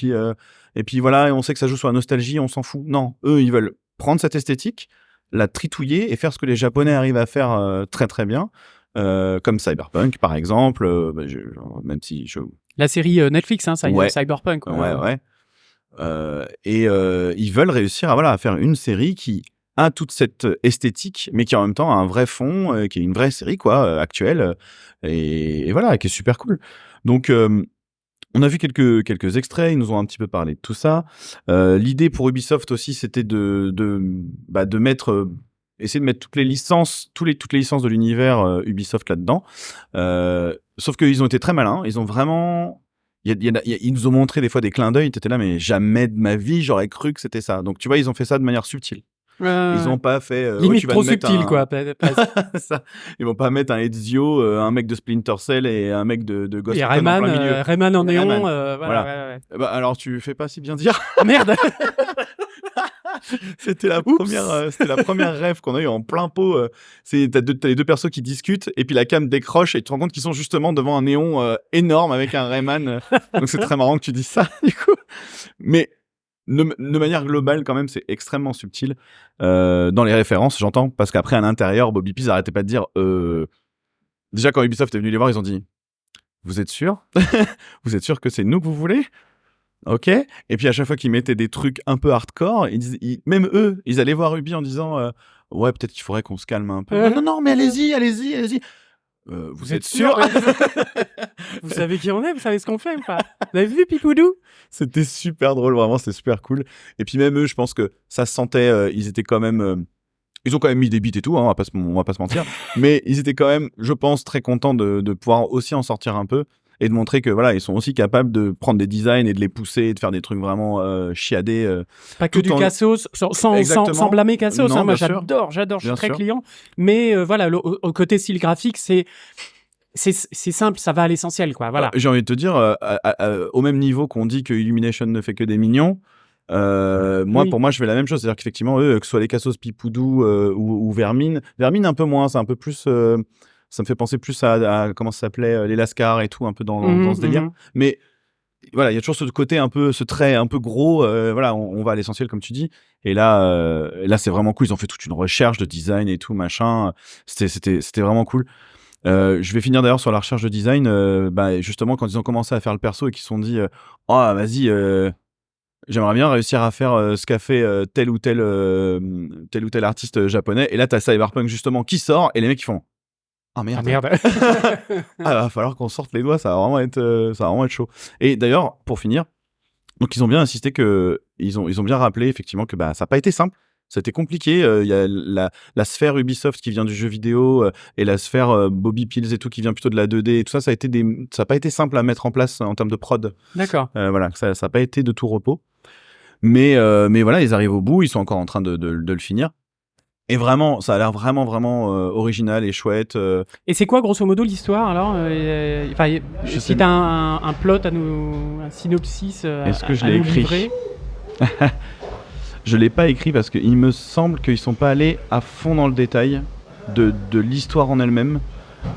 Et puis voilà, et on sait que ça joue sur la nostalgie, on s'en fout. Non, eux, ils veulent prendre cette esthétique, la tritouiller et faire ce que les Japonais arrivent à faire très très bien. Comme Cyberpunk, par exemple. Même si La série Netflix, hein, Cyberpunk. Ouais. Et ils veulent réussir à faire une série qui a toute cette esthétique, mais qui en même temps a un vrai fond, qui est une vraie série actuelle, et voilà, qui est super cool. Donc on a vu quelques extraits, ils nous ont un petit peu parlé de tout ça. L'idée pour Ubisoft aussi, c'était de mettre essayer de mettre toutes les licences de l'univers Ubisoft là-dedans. Sauf qu'ils ont été très malins, ils ont vraiment ils nous ont montré des fois des clins d'œil, t'étais là, mais jamais de ma vie j'aurais cru que c'était ça. Donc tu vois, ils ont fait ça de manière subtile. Ils ont pas fait limite trop subtil, quoi. Ça. Ils vont pas mettre un Ezio, un mec de Splinter Cell et un mec de Ghost Recon en plein milieu. Rayman en néon. Voilà. Ouais. Alors tu fais pas si bien dire. Ah, merde. C'était la première rêve qu'on a eu en plein pot. T'as les deux persos qui discutent et puis la cam décroche et tu te rends compte qu'ils sont justement devant un néon énorme avec un Rayman. Donc c'est très marrant que tu dises ça, du coup. Mais de manière globale, quand même, c'est extrêmement subtil. Dans les références, j'entends, parce qu'après, à l'intérieur, Bobby Pills arrêtait pas de dire... Déjà, quand Ubisoft est venu les voir, ils ont dit « Vous êtes sûr ? Vous êtes sûr que c'est nous que vous voulez ? Ok ?» Et puis, à chaque fois qu'ils mettaient des trucs un peu hardcore, même eux, ils allaient voir Ubi en disant « Ouais, peut-être qu'il faudrait qu'on se calme un peu. » Non, mais allez-y. Vous êtes sûr ? Vous savez qui on est ? Vous savez ce qu'on fait ou pas ? Vous avez vu Pipoudou ? C'était super drôle, vraiment, c'était super cool. Et puis même eux, je pense que ça se sentait, ils étaient quand même... ils ont quand même mis des beats et tout, hein, on va pas se mentir. Mais ils étaient quand même, je pense, très contents de pouvoir aussi en sortir un peu et de montrer que voilà, ils sont aussi capables de prendre des designs et de les pousser et de faire des trucs vraiment chiadés. Pas que du Cassos, sans blâmer Cassos. Non, hein, moi j'adore, je suis très client. Mais voilà, au côté style graphique, c'est simple, ça va à l'essentiel, quoi. Voilà. J'ai envie de te dire, au même niveau qu'on dit que Illumination ne fait que des mignons, pour moi, je fais la même chose. C'est-à-dire qu'effectivement, eux, que ce soit les Cassos, Pipoudou ou Vermine un peu moins, c'est un peu plus... ça me fait penser plus à comment ça s'appelait, les Lascars et tout, un peu dans ce délire. Mais voilà, il y a toujours ce côté un peu, ce trait un peu gros. Voilà, on va à l'essentiel, comme tu dis. Et là, c'est vraiment cool. Ils ont fait toute une recherche de design et tout, machin. C'était vraiment cool. Je vais finir d'ailleurs sur la recherche de design. Justement, quand ils ont commencé à faire le perso et qu'ils se sont dit « Oh, vas-y, j'aimerais bien réussir à faire ce qu'a fait tel ou tel artiste japonais. » Et là, t'as Cyberpunk justement qui sort et les mecs ils font « Ah merde, va falloir qu'on sorte les doigts, ça va vraiment être chaud. » Et d'ailleurs, pour finir, donc ils ont bien insisté ils ont bien rappelé effectivement que ça n'a pas été simple. Ça a été compliqué. Il y a la sphère Ubisoft qui vient du jeu vidéo et la sphère Bobby Pills et tout qui vient plutôt de la 2D. Et tout ça, ça n'a pas été simple à mettre en place en termes de prod. D'accord. Voilà, ça n'a pas été de tout repos. Mais voilà, ils arrivent au bout. Ils sont encore en train de le finir. Et vraiment, ça a l'air vraiment original et chouette. Et c'est quoi, grosso modo, l'histoire, alors si t'as un plot à nous... un synopsis Est-ce que je l'ai écrit? Je l'ai pas écrit parce qu'il me semble qu'ils sont pas allés à fond dans le détail de l'histoire en elle-même.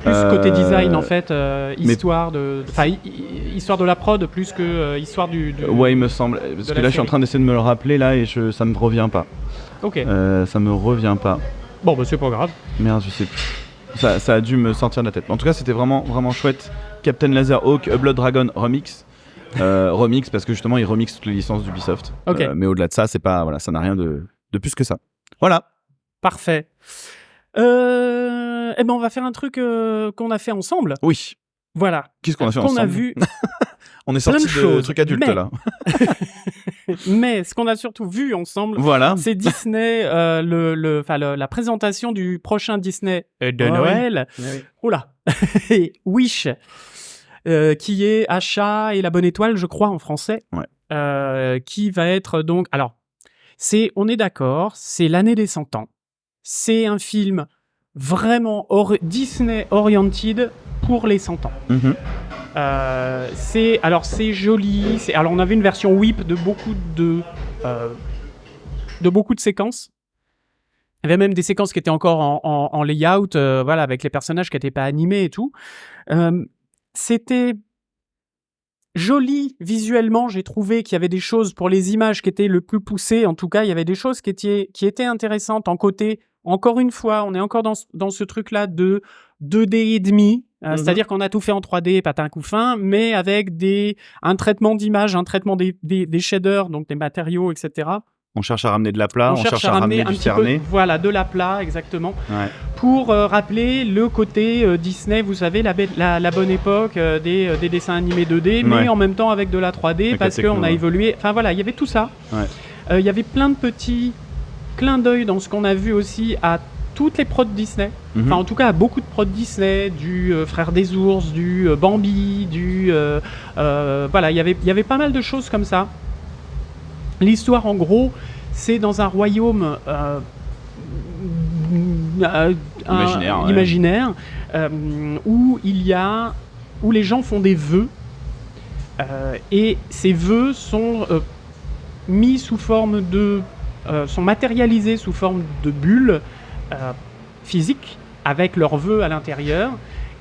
Plus côté design, en fait, histoire de la prod, plus que histoire du... Ouais, il me semble. Parce que là, je suis en train d'essayer de me le rappeler, là, et ça me revient pas. Ok. Ça me revient pas. Bon, c'est pas grave. Merde, je sais plus. Ça a dû me sortir de la tête. En tout cas, c'était vraiment chouette. Captain Laserhawk, A Blood Dragon Remix. Remix parce que justement, ils remixent toutes les licences d'Ubisoft. Okay. Mais au-delà de ça, c'est pas, voilà, ça n'a rien de plus que ça. Voilà. Parfait. On va faire un truc qu'on a fait ensemble. Oui. Voilà. Qu'est-ce qu'on a fait ensemble? On a vu. On est sorti de trucs adultes là. Mais ce qu'on a surtout vu ensemble, voilà, c'est Disney, la présentation du prochain Disney de Noël. Oui. Oula. Wish, qui est Achat et la bonne étoile, je crois en français. Ouais. Qui va être donc. Alors, on est d'accord, c'est l'année des 100 ans. C'est un film vraiment Disney oriented pour les 100 ans. Mm-hmm. C'est joli. Alors, on avait une version whip de beaucoup de séquences. Il y avait même des séquences qui étaient encore en layout, avec les personnages qui n'étaient pas animés et tout. C'était joli visuellement. J'ai trouvé qu'il y avait des choses pour les images qui étaient le plus poussées. En tout cas, il y avait des choses qui étaient intéressantes en côté. Encore une fois, on est encore dans ce truc-là de 2D et demi. C'est-à-dire qu'on a tout fait en 3D, patin coup fin, mais avec un traitement d'image, un traitement des shaders, donc des matériaux, etc. On cherche à ramener de l'aplat, on cherche à ramener du cerné. Voilà, de l'aplat, exactement. Ouais. Pour rappeler le côté Disney, vous savez, la bonne époque des dessins animés 2D, mais en même temps avec de la 3D, parce qu'on a évolué. Enfin voilà, il y avait tout ça. Ouais. Il y avait plein de petits clins d'œil dans ce qu'on a vu aussi à toutes les prods Disney. Enfin, en tout cas, à beaucoup de prods Disney, du Frère des Ours, du Bambi, voilà, il y avait pas mal de choses comme ça. L'histoire, en gros, c'est dans un royaume imaginaire où les gens font des vœux et ces vœux sont mis sous forme sont matérialisés sous forme de bulles physiques avec leurs vœux à l'intérieur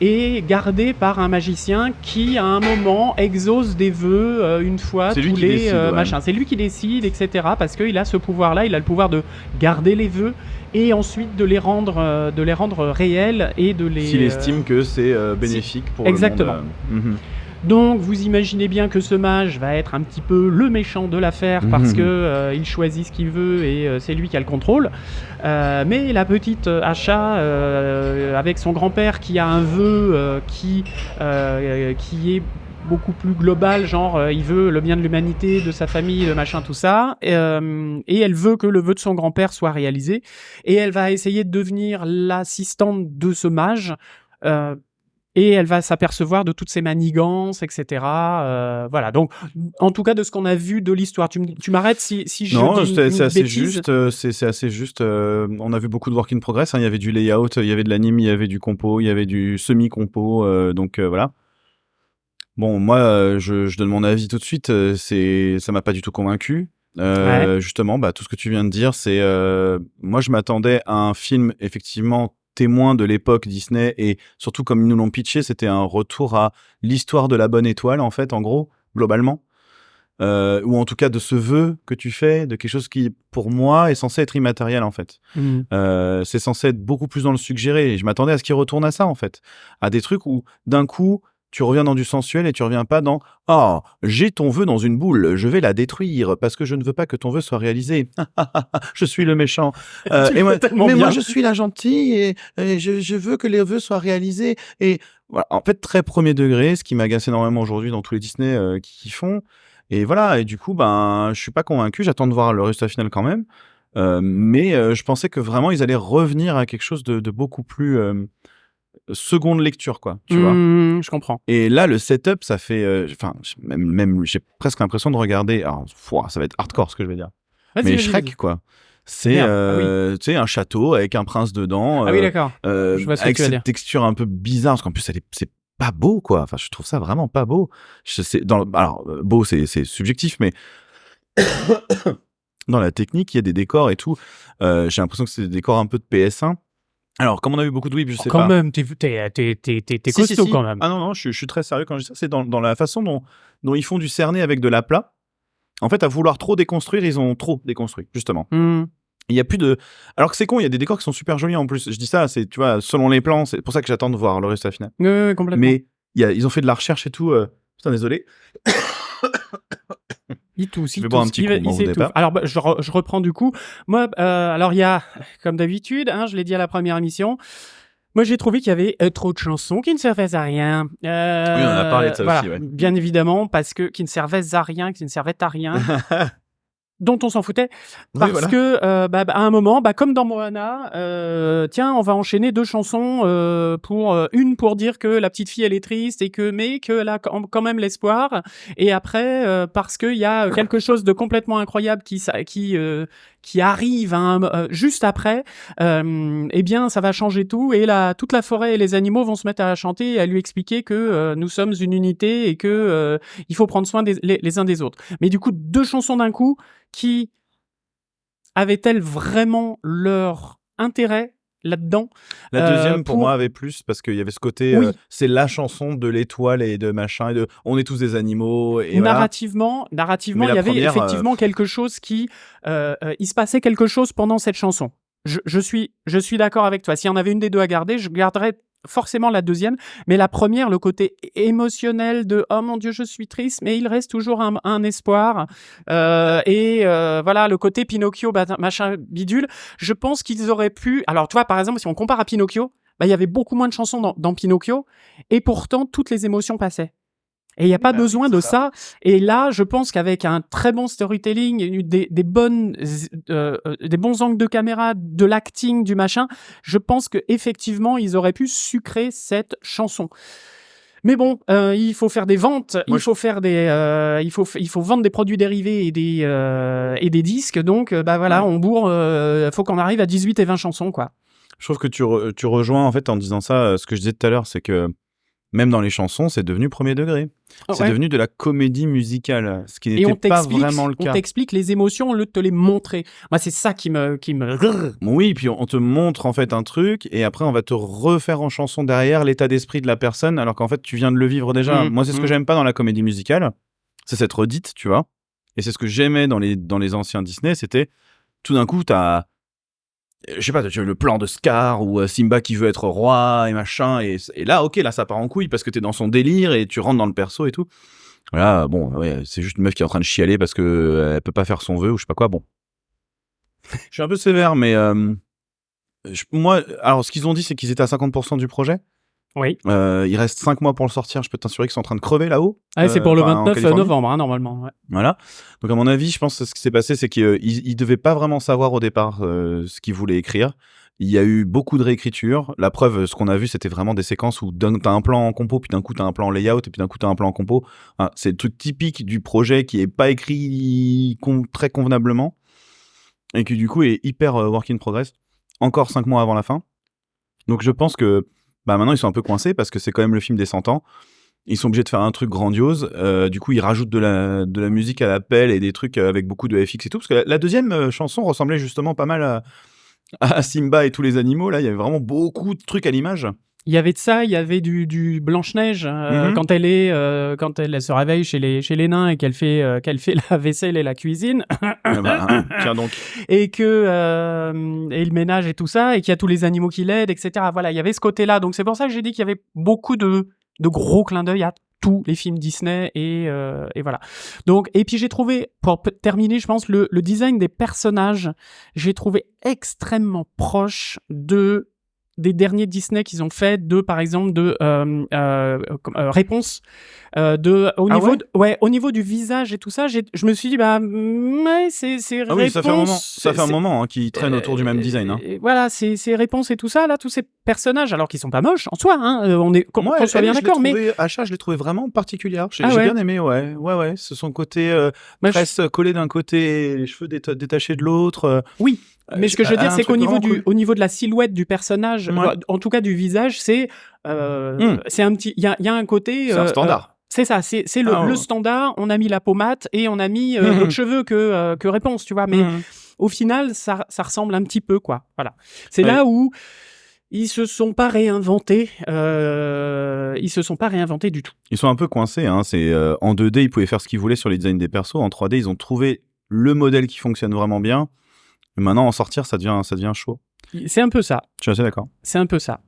et gardés par un magicien qui, à un moment, exauce des vœux une fois tous les machins. C'est lui qui décide, etc. Parce qu'il a ce pouvoir-là, il a le pouvoir de garder les vœux et ensuite de les rendre réels et de les... S'il estime que c'est bénéfique pour exactement. Le monde. Donc, vous imaginez bien que ce mage va être un petit peu le méchant de l'affaire parce que il choisit ce qu'il veut et c'est lui qui a le contrôle. Mais la petite Achat, avec son grand-père qui a un vœu qui est beaucoup plus global, genre il veut le bien de l'humanité, de sa famille, de machin, tout ça, et elle veut que le vœu de son grand-père soit réalisé, et elle va essayer de devenir l'assistante de ce mage. Et elle va s'apercevoir de toutes ces manigances, etc. Voilà. Donc, en tout cas, de ce qu'on a vu de l'histoire, tu m'arrêtes si je dis c'est assez bêtise. Juste. C'est assez juste. On a vu beaucoup de work in progress. Il y avait du layout, il y avait de l'anime, il y avait du compo, il y avait du semi-compo. Donc voilà. Bon, moi, je donne mon avis tout de suite. Ça m'a pas du tout convaincu. Justement, tout ce que tu viens de dire, c'est moi, je m'attendais à un film effectivement témoin de l'époque Disney, et surtout comme ils nous l'ont pitché, c'était un retour à l'histoire de la bonne étoile, en fait, en gros, globalement. ou en tout cas de ce vœu que tu fais, de quelque chose qui, pour moi, est censé être immatériel, en fait. C'est censé être beaucoup plus dans le suggéré. Et je m'attendais à ce qu'il retourne à ça, en fait. À des trucs où, d'un coup, tu reviens dans du sensuel et tu reviens pas dans « Oh, j'ai ton vœu dans une boule, je vais la détruire parce que je ne veux pas que ton vœu soit réalisé. Je suis le méchant. Tu le fais tellement bien. Moi, je suis la gentille et je veux que les vœux soient réalisés. » Et voilà, en fait, très premier degré, ce qui m'agace énormément aujourd'hui dans tous les Disney qui font. Et voilà, et du coup, ben, je suis pas convaincu. J'attends de voir le résultat final quand même. Mais je pensais que vraiment, ils allaient revenir à quelque chose de beaucoup plus seconde lecture, quoi, tu vois. Je comprends. Et là, le setup, ça fait... Enfin, même j'ai presque l'impression de regarder... Alors, ça va être hardcore, ce que je vais dire. Mais Shrek, quoi. C'est tu sais, un château avec un prince dedans. Ah oui, d'accord. Je vois ce que avec tu veux dire. cette texture un peu bizarre, parce qu'en plus, c'est pas beau, quoi. Enfin, je trouve ça vraiment pas beau. Alors, beau, c'est subjectif, mais dans la technique, il y a des décors et tout. J'ai l'impression que c'est des décors un peu de PS1. Alors, comme on a eu beaucoup de whips, je sais Quand pas. même, t'es costaud Si. quand même. Ah non, je suis très sérieux quand je dis ça. C'est dans la façon dont ils font du cerné avec de l'aplat. En fait, à vouloir trop déconstruire, ils ont trop déconstruit, justement. Il y a plus de... Alors que c'est con, il y a des décors qui sont super jolis en plus. Je dis ça, c'est, tu vois, selon les plans, c'est pour ça que j'attends de voir le résultat final. Oui, complètement. Mais ils ont fait de la recherche et tout. Putain, désolé. Il tousse, Je vais boire un petit coup, il s'étouffe. Alors, je reprends du coup. Moi, alors il y a, comme d'habitude, je l'ai dit à la première émission, moi j'ai trouvé qu'il y avait trop de chansons qui ne servaient à rien. Oui, on a parlé de ça aussi, ouais. Bien évidemment, parce que qui ne servaient à rien. Dont on s'en foutait, parce que à un moment, comme dans Moana, tiens, on va enchaîner 2 chansons une pour dire que la petite fille elle est triste mais qu'elle a quand même l'espoir, et après parce qu'il y a quelque chose de complètement incroyable qui arrive juste après, eh bien ça va changer tout, et toute la forêt et les animaux vont se mettre à chanter et à lui expliquer que nous sommes une unité et que il faut prendre soin les uns des autres. Mais du coup, 2 chansons d'un coup, qui avaient-elles vraiment leur intérêt là-dedans? La deuxième, pour moi, avait plus, parce qu'il y avait ce côté, c'est la chanson de l'étoile et de machin, et de on est tous des animaux. Et narrativement, il y avait effectivement quelque chose il se passait quelque chose pendant cette chanson. Je suis d'accord avec toi. S'il y en avait une des deux à garder, je garderais forcément la deuxième, mais la première, le côté émotionnel de « Oh mon Dieu, je suis triste, mais il reste toujours un espoir. » Voilà, le côté Pinocchio, machin bidule. Je pense qu'ils auraient pu... Alors, tu vois, par exemple, si on compare à Pinocchio, il y avait beaucoup moins de chansons dans Pinocchio, et pourtant, toutes les émotions passaient. Et il n'y a pas besoin de ça. Et là, je pense qu'avec un très bon storytelling, des bons angles de caméra, de l'acting, du machin, je pense qu'effectivement, ils auraient pu sucrer cette chanson. Mais bon, il faut faire des ventes, il faut vendre des produits dérivés et des disques. Donc, on bourre, faut qu'on arrive à 18 et 20 chansons, quoi. Je trouve que tu rejoins, en fait, en disant ça, ce que je disais tout à l'heure, c'est que même dans les chansons, c'est devenu premier degré. C'est devenu de la comédie musicale, ce qui n'était pas vraiment le cas. On t'explique les émotions au lieu de te les montrer. Moi, c'est ça qui me... Oui, puis on te montre en fait un truc, et après on va te refaire en chanson derrière l'état d'esprit de la personne, alors qu'en fait tu viens de le vivre déjà. Moi, c'est ce que j'aime pas dans la comédie musicale, c'est cette redite, tu vois. Et c'est ce que j'aimais dans les anciens Disney, c'était tout d'un coup t'as... Je sais pas, tu as le plan de Scar ou Simba qui veut être roi et machin, et là, là, ça part en couille parce que t'es dans son délire et tu rentres dans le perso et tout. Là, bon, ouais, c'est juste une meuf qui est en train de chialer parce que elle peut pas faire son vœu ou je sais pas quoi. Bon, je suis un peu sévère, mais moi, alors ce qu'ils ont dit, c'est qu'ils étaient à 50% du projet. Oui. Il reste 5 mois pour le sortir. Je peux t'assurer qu'ils sont en train de crever là-haut. C'est pour le 29 novembre, normalement. Ouais. Voilà. Donc, à mon avis, je pense que ce qui s'est passé, c'est qu'ils devaient pas vraiment savoir au départ ce qu'ils voulaient écrire. Il y a eu beaucoup de réécriture. La preuve, ce qu'on a vu, c'était vraiment des séquences où t'as un plan en compo, puis d'un coup t'as un plan en layout, et puis d'un coup t'as un plan en compo. C'est le truc typique du projet qui est pas écrit très convenablement, et qui du coup est hyper work in progress. Encore 5 mois avant la fin. Donc je pense que maintenant ils sont un peu coincés parce que c'est quand même le film des 100 ans. Ils sont obligés de faire un truc grandiose. Du coup, ils rajoutent de la musique à l'appel et des trucs avec beaucoup de FX et tout. Parce que la deuxième chanson ressemblait justement pas mal à Simba et tous les animaux. Là, il y avait vraiment beaucoup de trucs à l'image. Il y avait de ça, il y avait du Blanche-Neige quand elle se réveille chez les nains et qu'elle fait la vaisselle et la cuisine Tiens donc. et le ménage et tout ça et qu'il y a tous les animaux qui l'aident, etc. Voilà, il y avait ce côté-là. Donc c'est pour ça que j'ai dit qu'il y avait beaucoup de gros clins d'œil à tous les films Disney et voilà. Donc et puis j'ai trouvé, pour terminer, je pense le design des personnages, j'ai trouvé extrêmement proche des derniers Disney qu'ils ont fait, par exemple Réponse, au niveau du visage et tout ça, je me suis dit c'est Ah oui, Réponse, ça fait un moment qu'ils traînent autour du même design. Voilà, c'est Réponse et tout ça là, tous ces personnages, alors qu'ils sont pas moches en soi, qu'on soit bien d'accord, mais Achat, je l'ai trouvé vraiment particulière. J'ai bien aimé, ouais. Ce son côté tresse collée d'un côté, les cheveux détachés de l'autre. Oui. Mais ce que je veux dire, c'est qu'au niveau niveau de la silhouette du personnage, en tout cas du visage, c'est un petit, il y a un côté. C'est un standard. C'est ça, c'est le standard. On a mis la pommade et on a mis d'autres cheveux que Réponse, tu vois. Mais au final, ça ressemble un petit peu, quoi. Voilà. C'est là où ils se sont pas réinventés. Ils se sont pas réinventés du tout. Ils sont un peu coincés. Hein. C'est en 2D, ils pouvaient faire ce qu'ils voulaient sur les designs des persos. En 3D, ils ont trouvé le modèle qui fonctionne vraiment bien. Mais maintenant, en sortir, ça devient chaud. C'est un peu ça. Je suis assez d'accord. C'est un peu ça.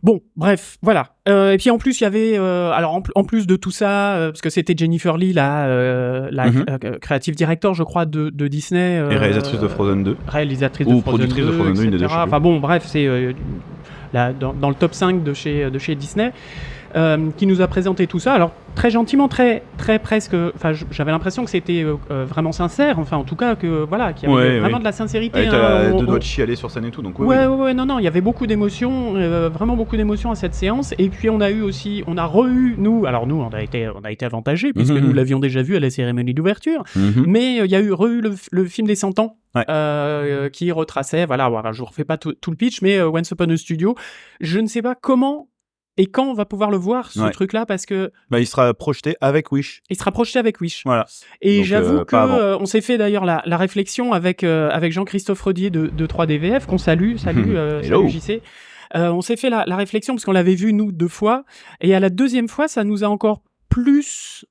Bon, bref, voilà. Et puis en plus, il y avait, alors en plus de tout ça, parce que c'était Jennifer Lee, la creative director, je crois, de Disney. Et réalisatrice de Frozen 2. Réalisatrice de Frozen 2, productrice de Frozen 2, une des deux. Enfin bon, bref, c'est dans le top 5 de chez Disney. Qui nous a présenté tout ça, alors très gentiment, très presque, enfin j'avais l'impression que c'était vraiment sincère, enfin en tout cas que voilà, qu'il y avait vraiment de la sincérité. T'as deux doigts de chialer sur scène et tout, donc non, il y avait beaucoup d'émotions, vraiment beaucoup d'émotions à cette séance, et puis on a re-eu, nous, on a été avantagés, puisque nous l'avions déjà vu à la cérémonie d'ouverture, mais il y a re-eu le film des 100 ans, qui retraçait, voilà, je ne refais pas tout le pitch, mais Once Upon a Studio, je ne sais pas comment et quand on va pouvoir le voir, ce truc-là, parce que... il sera projeté avec Wish. Il sera projeté avec Wish. Voilà. Et donc, j'avoue qu'on s'est fait d'ailleurs la réflexion avec Jean-Christophe Rodier de 3DVF, qu'on salue, salut JC. On s'est fait la réflexion, parce qu'on l'avait vu, nous, 2 fois. Et à la 2e fois, ça nous a encore plus...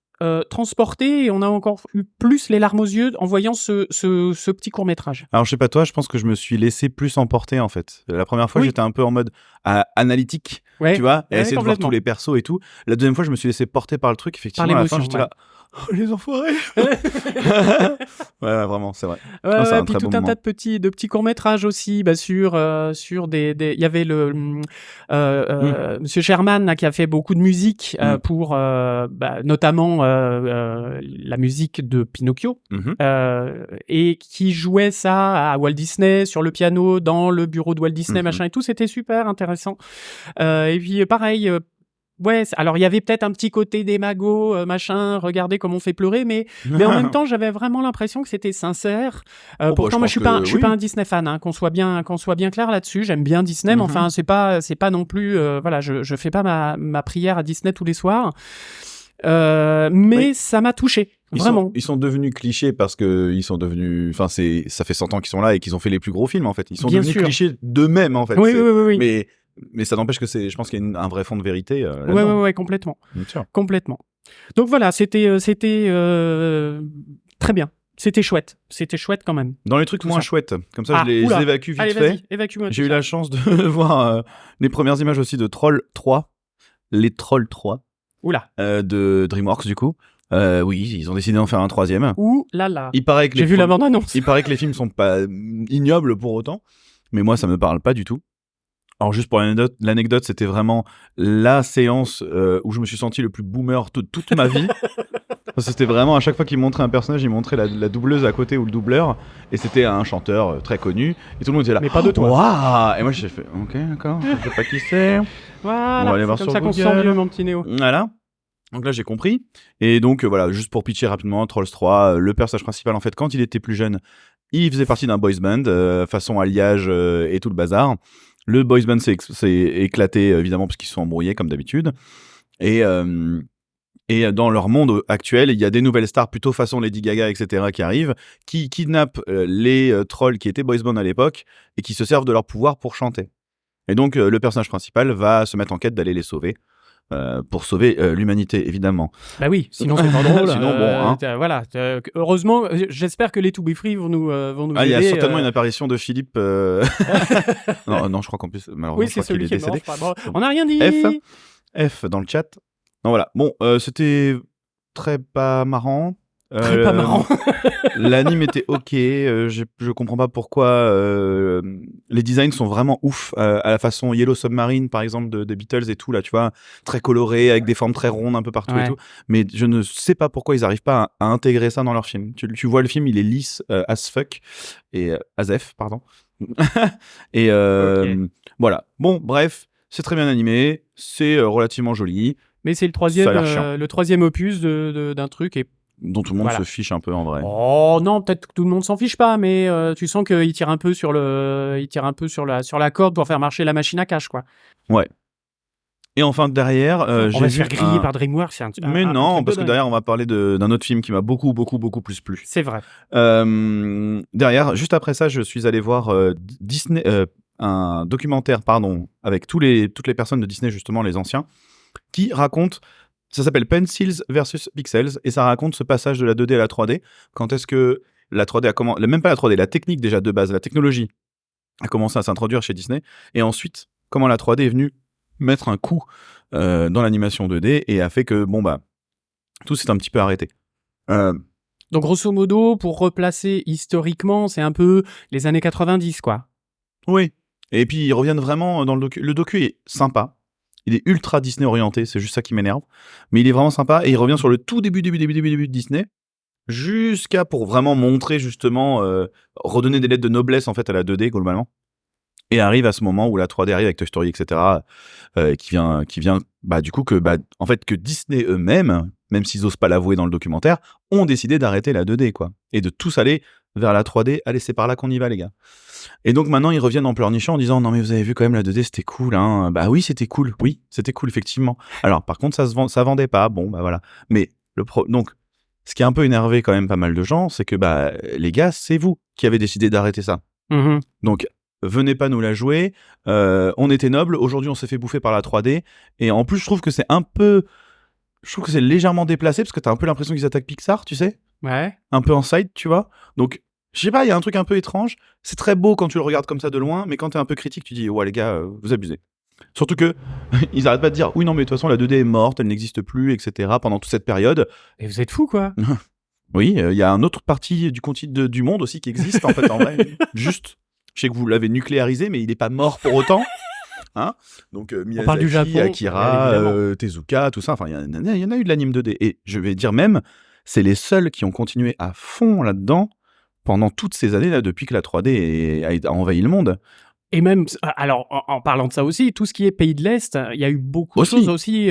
transporté, et on a encore eu plus les larmes aux yeux en voyant ce petit court-métrage. Alors je sais pas toi, je pense que je me suis laissé plus emporter en fait. La première fois j'étais un peu en mode analytique, tu vois, et essayer de voir tous les persos et tout. La 2e fois je me suis laissé porter par le truc, effectivement à la fin j'étais là, oh, les enfoirés. Ouais, vraiment, c'est vrai. C'est un puis tout un tas de petits courts-métrages aussi, sur des il y avait Monsieur Sherman là, qui a fait beaucoup de musique pour notamment la musique de Pinocchio, et qui jouait ça à Walt Disney sur le piano dans le bureau de Walt Disney, machin et tout, c'était super intéressant. Et puis pareil, alors il y avait peut-être un petit côté démago, machin, regardez comme on fait pleurer, mais en même temps j'avais vraiment l'impression que c'était sincère. Pourtant moi je suis pas un Disney fan, hein, qu'on soit bien clair là-dessus. J'aime bien Disney, mais enfin c'est pas non plus, voilà, je fais pas ma prière à Disney tous les soirs. Mais ça m'a touché. Vraiment. Ils sont devenus clichés parce que ils sont devenus, enfin ça fait 100 ans qu'ils sont là et qu'ils ont fait les plus gros films en fait. Ils sont devenus clichés d'eux-mêmes en fait. Oui. Mais ça n'empêche que je pense qu'il y a un vrai fond de vérité. Ouais, complètement. Complètement. Donc voilà, c'était très bien. C'était chouette quand même. Dans les trucs moins chouettes, comme ça je les évacue vite fait. Évacue-moi. J'ai eu la chance de voir les premières images aussi de Troll 3, les Trolls 3. De DreamWorks du coup. Oui, ils ont décidé d'en faire un 3e. Ouh là là. J'ai vu la bande-annonce. Il paraît que les films sont pas ignobles pour autant, mais moi ça me parle pas du tout. Alors juste pour l'anecdote, c'était vraiment la séance où je me suis senti le plus boomer de toute ma vie. C'était vraiment, à chaque fois qu'il montrait un personnage, il montrait la doubleuse à côté ou le doubleur, et c'était un chanteur très connu, et tout le monde était là. Mais pas de toi. Waouh. Et moi j'ai fait, ok, d'accord, je sais pas qui c'est. Voilà, on va aller voir c'est sur comme ça Google. qu'on sent vieux, mon petit Néo. Voilà. Donc là j'ai compris. Et donc voilà, juste pour pitcher rapidement, Trolls 3, le personnage principal en fait, quand il était plus jeune, il faisait partie d'un boys band, façon alliage et tout le bazar. Le boys band s'est éclaté évidemment parce qu'ils se sont embrouillés comme d'habitude. Et dans leur monde actuel, il y a des nouvelles stars plutôt façon Lady Gaga, etc. qui arrivent, qui kidnappent les trolls qui étaient boys band à l'époque et qui se servent de leur pouvoir pour chanter. Et donc, le personnage principal va se mettre en quête d'aller les sauver. Pour sauver l'humanité, évidemment. Bah oui, sinon c'est pas drôle. Sinon, bon, hein. Voilà. Heureusement, j'espère que les To Be Free vont nous Il y aider. a certainement une apparition de Philippe. non, je crois qu'en plus, malheureusement, Oui, je c'est crois qu'il celui est qui est mort. décédé. Bon, on n'a rien dit. F dans le chat. Non, voilà. Bon, c'était très pas marrant. Très pas marrant. L'anime était ok. Je comprends pas pourquoi les designs sont vraiment ouf à la façon Yellow Submarine par exemple des Beatles et tout là, tu vois, très coloré avec des formes très rondes un peu partout et tout. Mais je ne sais pas pourquoi ils arrivent pas à intégrer ça dans leur film. Tu vois le film, il est lisse as fuck et as f pardon. Et voilà. Bon, bref, c'est très bien animé, c'est relativement joli. Mais c'est le troisième opus d'un truc dont tout le monde se fiche un peu en vrai. Oh non, peut-être que tout le monde s'en fiche pas, mais tu sens qu'il tire un peu sur la corde pour faire marcher la machine à cash, quoi. Ouais. Et enfin derrière, on va se faire griller par DreamWorks. Mais non, parce que derrière on va parler d'un autre film qui m'a beaucoup plus plu. C'est vrai. Derrière, juste après ça, je suis allé voir Disney, un documentaire, avec toutes les personnes de Disney justement, les anciens, qui raconte. Ça s'appelle Pencils versus Pixels et ça raconte ce passage de la 2D à la 3D. Quand est-ce que la 3D a commencé, même pas la 3D, la technique déjà de base, la technologie a commencé à s'introduire chez Disney et ensuite comment la 3D est venue mettre un coup dans l'animation 2D et a fait que tout s'est un petit peu arrêté. Donc grosso modo, pour replacer historiquement, c'est un peu les années 90 quoi. Oui. Et puis ils reviennent vraiment dans le docu. Le docu est sympa. Il est ultra Disney orienté, c'est juste ça qui m'énerve. Mais il est vraiment sympa et il revient sur le tout début de Disney jusqu'à pour vraiment montrer justement, redonner des lettres de noblesse en fait à la 2D globalement. Et arrive à ce moment où la 3D arrive avec Toy Story, etc. Qui vient du coup que en fait que Disney eux-mêmes, même s'ils osent pas l'avouer dans le documentaire, ont décidé d'arrêter la 2D quoi et de tous aller vers la 3D. Allez, c'est par là qu'on y va les gars. Et donc maintenant ils reviennent en pleurnichant en disant non mais vous avez vu quand même la 2D c'était cool hein. Bah oui c'était cool effectivement. Alors par contre ça vendait pas, bon voilà. Mais donc ce qui a un peu énervé quand même pas mal de gens, c'est que les gars c'est vous qui avez décidé d'arrêter ça. Donc venez pas nous la jouer, on était nobles, aujourd'hui on s'est fait bouffer par la 3D et en plus je trouve que c'est légèrement déplacé parce que t'as un peu l'impression qu'ils attaquent Pixar, tu sais. Ouais. Un peu en side, tu vois. Donc je sais pas, il y a un truc un peu étrange. C'est très beau quand tu le regardes comme ça de loin, mais quand t'es un peu critique, tu dis ouais les gars, vous abusez. Surtout que ils arrêtent pas de dire oui non mais de toute façon la 2D est morte, elle n'existe plus, etc. pendant toute cette période. Et vous êtes fous quoi. Oui, il y a une autre partie du monde aussi qui existe en fait en vrai. Juste, je sais que vous l'avez nucléarisé, mais il est pas mort pour autant. Hein, donc Miyazaki, on parle du Japon, Akira, Tezuka, tout ça. Enfin, il y en a eu de l'anime 2D. Et je vais dire même, c'est les seuls qui ont continué à fond là-dedans pendant toutes ces années-là, depuis que la 3D a envahi le monde. Et même, alors, en parlant de ça aussi, tout ce qui est pays de l'Est, il y a eu beaucoup de choses aussi,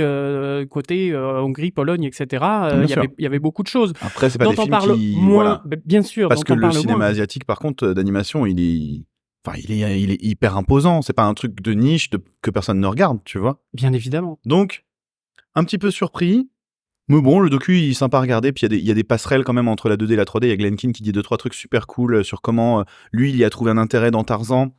côté Hongrie, Pologne, etc. Il y avait beaucoup de choses. Après, c'est pas des films qui... moins, bien sûr. Parce que le cinéma asiatique, par contre, d'animation, il est hyper imposant. C'est pas un truc de niche que personne ne regarde, tu vois. Bien évidemment. Donc, un petit peu surpris. Mais bon, le docu, il est sympa à regarder. Puis il y a des passerelles quand même entre la 2D et la 3D. Il y a Glenn Keane qui dit 2-3 trucs super cool sur comment lui, il y a trouvé un intérêt dans Tarzan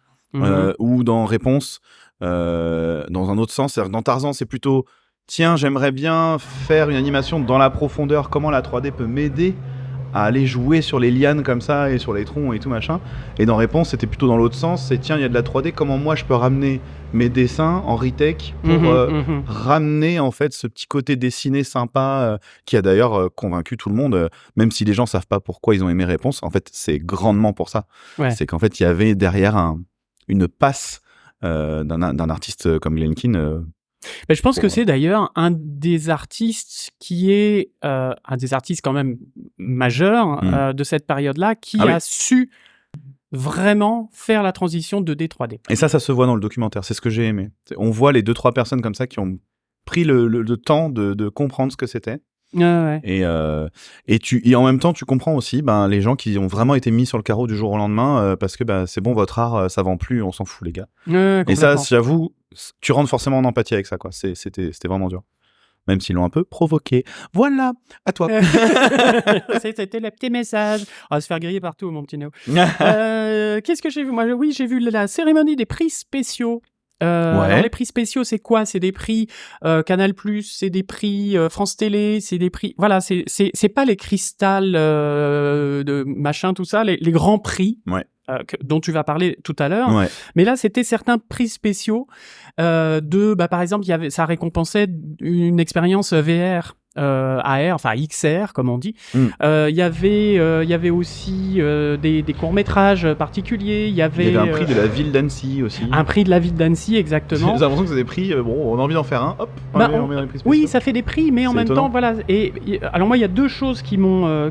ou dans Réponse. Dans un autre sens. C'est-à-dire que dans Tarzan, c'est plutôt tiens, j'aimerais bien faire une animation dans la profondeur. Comment la 3D peut m'aider à aller jouer sur les lianes comme ça et sur les troncs et tout machin. Et dans Réponse, c'était plutôt dans l'autre sens. C'est tiens, il y a de la 3D. Comment moi, je peux ramener mes dessins en retech pour ramener en fait ce petit côté dessiné sympa qui a d'ailleurs convaincu tout le monde, même si les gens savent pas pourquoi ils ont aimé Réponse. En fait, c'est grandement pour ça. Ouais. C'est qu'en fait, il y avait derrière une passe d'un artiste comme Glenn Keane. Je pense que c'est d'ailleurs un des artistes qui est un des artistes quand même majeurs de cette période-là qui a su vraiment faire la transition 2D 3D. Et ça se voit dans le documentaire, c'est ce que j'ai aimé. On voit les 2-3 personnes comme ça qui ont pris le temps de comprendre ce que c'était. Ouais. Et en même temps tu comprends aussi les gens qui ont vraiment été mis sur le carreau du jour au lendemain parce que c'est bon, votre art ça vend plus, on s'en fout les gars. Et ça, j'avoue, tu rentres forcément en empathie avec ça quoi. C'était vraiment dur, même s'ils l'ont un peu provoqué. Voilà, à toi. C'était le petit message. On va se faire griller partout, mon petit Néo. Qu'est-ce que j'ai vu? Moi, oui, j'ai vu la cérémonie des prix spéciaux Alors les prix spéciaux, c'est quoi? C'est des prix Canal+, c'est des prix France Télé, c'est des prix... Voilà, c'est pas les Cristal de machin, tout ça, les grands prix dont tu vas parler tout à l'heure. Mais là, c'était certains prix spéciaux par exemple, ça récompensait une expérience VR. AR, enfin XR comme on dit. Il y avait aussi des courts-métrages particuliers. Il y avait un prix de la ville d'Annecy aussi. Un prix de la ville d'Annecy, exactement. J'ai l'impression que c'est des prix, on a envie d'en faire un, hop, on met dans les prix spéciaux. Oui, ça fait des prix, mais en même temps, voilà. Alors moi, il y a 2 choses qui m'ont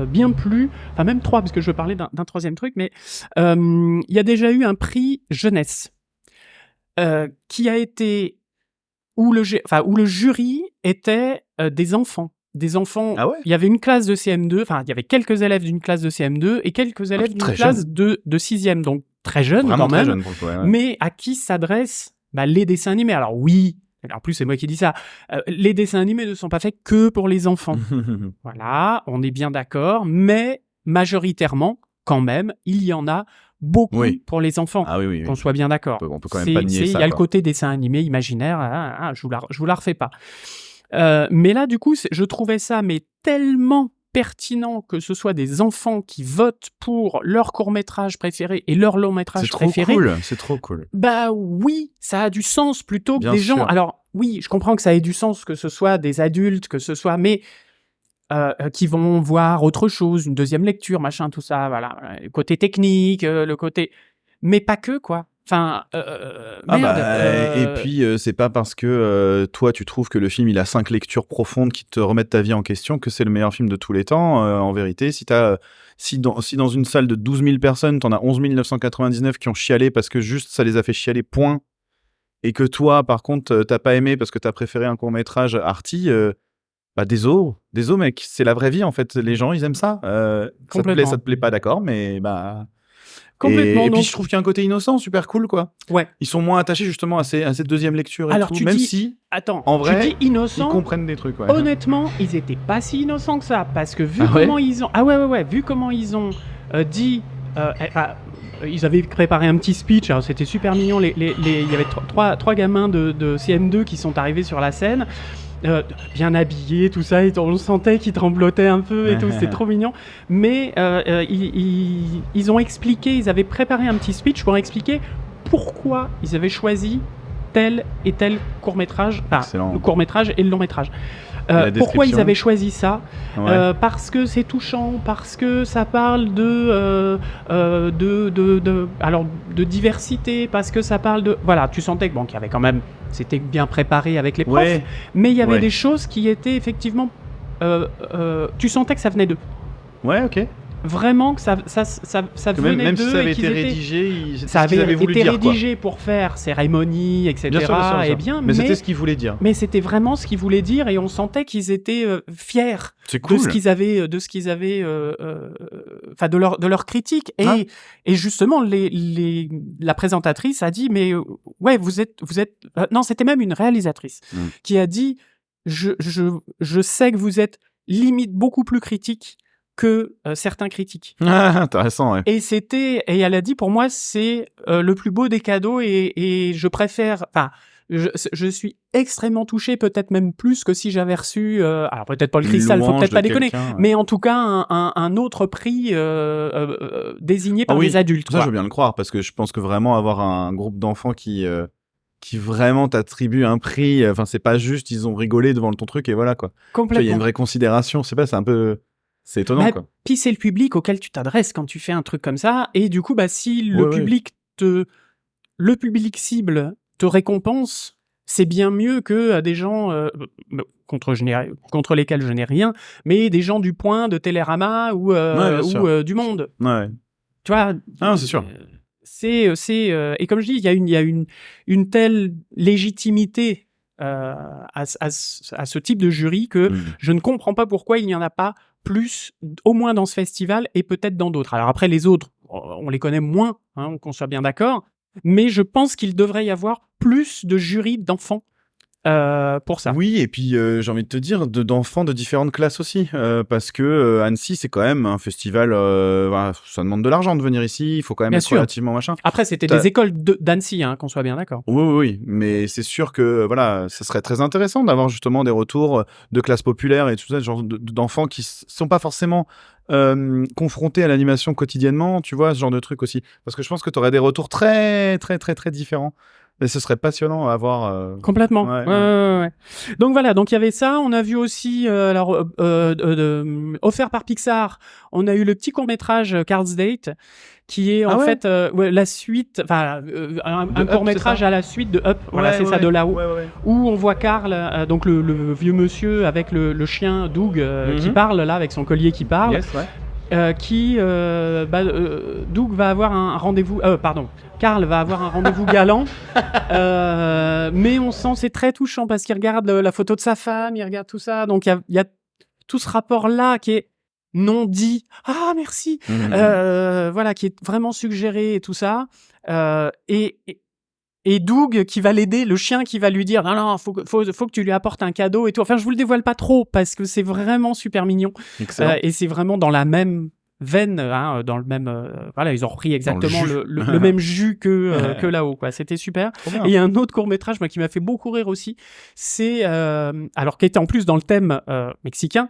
bien plu, enfin même 3, parce que je veux parler d'un troisième truc, mais il y a déjà eu un prix jeunesse qui a été où le jury était des enfants. Ah ouais? Il y avait une classe de CM2, enfin, il y avait quelques élèves d'une classe de CM2 et quelques élèves d'une classe de 6e, donc très jeunes quand même. Très jeune pour le coup, mais à qui s'adressent les dessins animés? Alors oui, en plus c'est moi qui dis ça, les dessins animés ne sont pas faits que pour les enfants. Voilà, on est bien d'accord, mais majoritairement, quand même, il y en a beaucoup pour les enfants, qu'on soit bien d'accord. On peut quand même pas nier ça. Il y a le côté dessin animé imaginaire, je vous la refais pas. Mais là, du coup, je trouvais ça tellement pertinent que ce soit des enfants qui votent pour leur court-métrage préféré et leur long-métrage préféré. C'est trop cool. Bah oui, ça a du sens plutôt que bien des sûr. gens... Alors oui, je comprends que ça ait du sens, que ce soit des adultes, que ce soit... Mais... qui vont voir autre chose, une deuxième lecture, machin, tout ça, voilà. Le côté technique, le côté... Mais pas que, quoi. Enfin, Et puis, c'est pas parce que toi, tu trouves que le film, il a 5 lectures profondes qui te remettent ta vie en question que c'est le meilleur film de tous les temps. En vérité, si dans une salle de 12 000 personnes, t'en as 11 999 qui ont chialé parce que juste ça les a fait chialer, point, et que toi, par contre, t'as pas aimé parce que t'as préféré un court-métrage arty... désolé mec, c'est la vraie vie en fait, les gens ils aiment ça. Ça te plaît pas, d'accord, mais complètement. Et puis je trouve qu'il y a un côté innocent, super cool quoi. Ouais. Ils sont moins attachés justement à cette deuxième lecture et alors, tout, même si en vrai, tu dis innocent, ils comprennent des trucs. Honnêtement, ils étaient pas si innocents que ça, parce que vu comment ils ont, vu comment ils ont dit, ils avaient préparé un petit speech, alors c'était super mignon. Il y avait trois gamins de CM2 qui sont arrivés sur la scène. Bien habillés, tout ça, et on sentait qu'ils tremblotaient un peu et tout, c'était trop mignon. Mais ils ont expliqué, ils avaient préparé un petit speech pour expliquer pourquoi ils avaient choisi tel et tel court-métrage, le court-métrage et le long-métrage. Pourquoi ils avaient choisi ça? Parce que c'est touchant, parce que ça parle de diversité, parce que ça parle de... Voilà, tu sentais qu'il y avait quand même... C'était bien préparé avec les profs, mais il y avait des choses qui étaient effectivement... tu sentais que ça venait d'eux. Ouais, ok. Vraiment que ça venait même d'eux. Si ça avait été rédigé, ça avait été rédigé pour faire cérémonie, etc. Bien sûr. Mais c'était ce qu'ils voulaient dire. Mais c'était vraiment ce qu'ils voulaient dire, et on sentait qu'ils étaient fiers cool. de ce qu'ils avaient, de leur critique. Et justement, la présentatrice a dit, mais ouais, vous êtes. Non, c'était même une réalisatrice qui a dit, je sais que vous êtes limite beaucoup plus critique que certains critiques. Intéressant, ouais. Et elle a dit, pour moi, c'est le plus beau des cadeaux, et je préfère... Enfin, je suis extrêmement touché, peut-être même plus que si j'avais reçu... alors, peut-être pas le Cristal, faut peut-être pas déconner, mais en tout cas, un autre prix désigné par des adultes. Ça, je veux bien le croire, parce que je pense que vraiment avoir un groupe d'enfants qui vraiment t'attribue un prix, c'est pas juste, ils ont rigolé devant ton truc, et voilà, quoi. Complètement. Il y a une vraie considération, c'est un peu... C'est étonnant, quoi. Puis c'est le public auquel tu t'adresses quand tu fais un truc comme ça, et du coup, si le public cible te récompense, c'est bien mieux que des gens contre lesquels je n'ai rien, mais des gens du Point, de Télérama ou du Monde. Ouais. Tu vois. Ah, c'est sûr. Et comme je dis, il y a une telle légitimité à ce type de jury que je ne comprends pas pourquoi il n'y en a pas plus, au moins dans ce festival, et peut-être dans d'autres. Alors après, les autres, on les connaît moins, qu'on soit bien d'accord, mais je pense qu'il devrait y avoir plus de jurys d'enfants pour ça. Oui, et puis j'ai envie de te dire, d'enfants de différentes classes aussi, parce que Annecy, c'est quand même un festival, voilà, ça demande de l'argent de venir ici, il faut quand même Bien être sûr. relativement machin. Après, c'était des écoles d'Annecy, qu'on soit bien d'accord. Oui, oui, oui, mais c'est sûr que voilà, ça serait très intéressant d'avoir justement des retours de classes populaires et tout ça, genre d'enfants qui sont pas forcément confrontés à l'animation quotidiennement, tu vois, ce genre de truc aussi. Parce que je pense que tu aurais des retours très, très, très, très différents. Et ce serait passionnant à avoir. Complètement. Ouais. Ouais. Donc voilà, donc il y avait ça. On a vu aussi, offert par Pixar, on a eu le petit court-métrage Cars Date, qui est en fait la suite, enfin un court-métrage à la suite de Up, voilà, c'est ça, de là-haut, où on voit Carl, donc le vieux monsieur avec le chien Doug qui parle là, avec son collier qui parle. Yes, ouais. Doug va avoir un rendez-vous, Carl va avoir un rendez-vous galant, mais on sent, c'est très touchant parce qu'il regarde la photo de sa femme, il regarde tout ça, donc il y a tout ce rapport-là qui est non dit, ah merci, voilà, qui est vraiment suggéré et tout ça, et Doug qui va l'aider, le chien qui va lui dire non, faut que tu lui apportes un cadeau et tout. Enfin, je vous le dévoile pas trop parce que c'est vraiment super mignon. Et c'est vraiment dans la même veine, dans le même. Voilà, ils ont repris exactement le même jus que là-haut, quoi. C'était super. Et il y a un autre court-métrage qui m'a fait beaucoup rire aussi. C'est. Alors, qui était en plus dans le thème mexicain.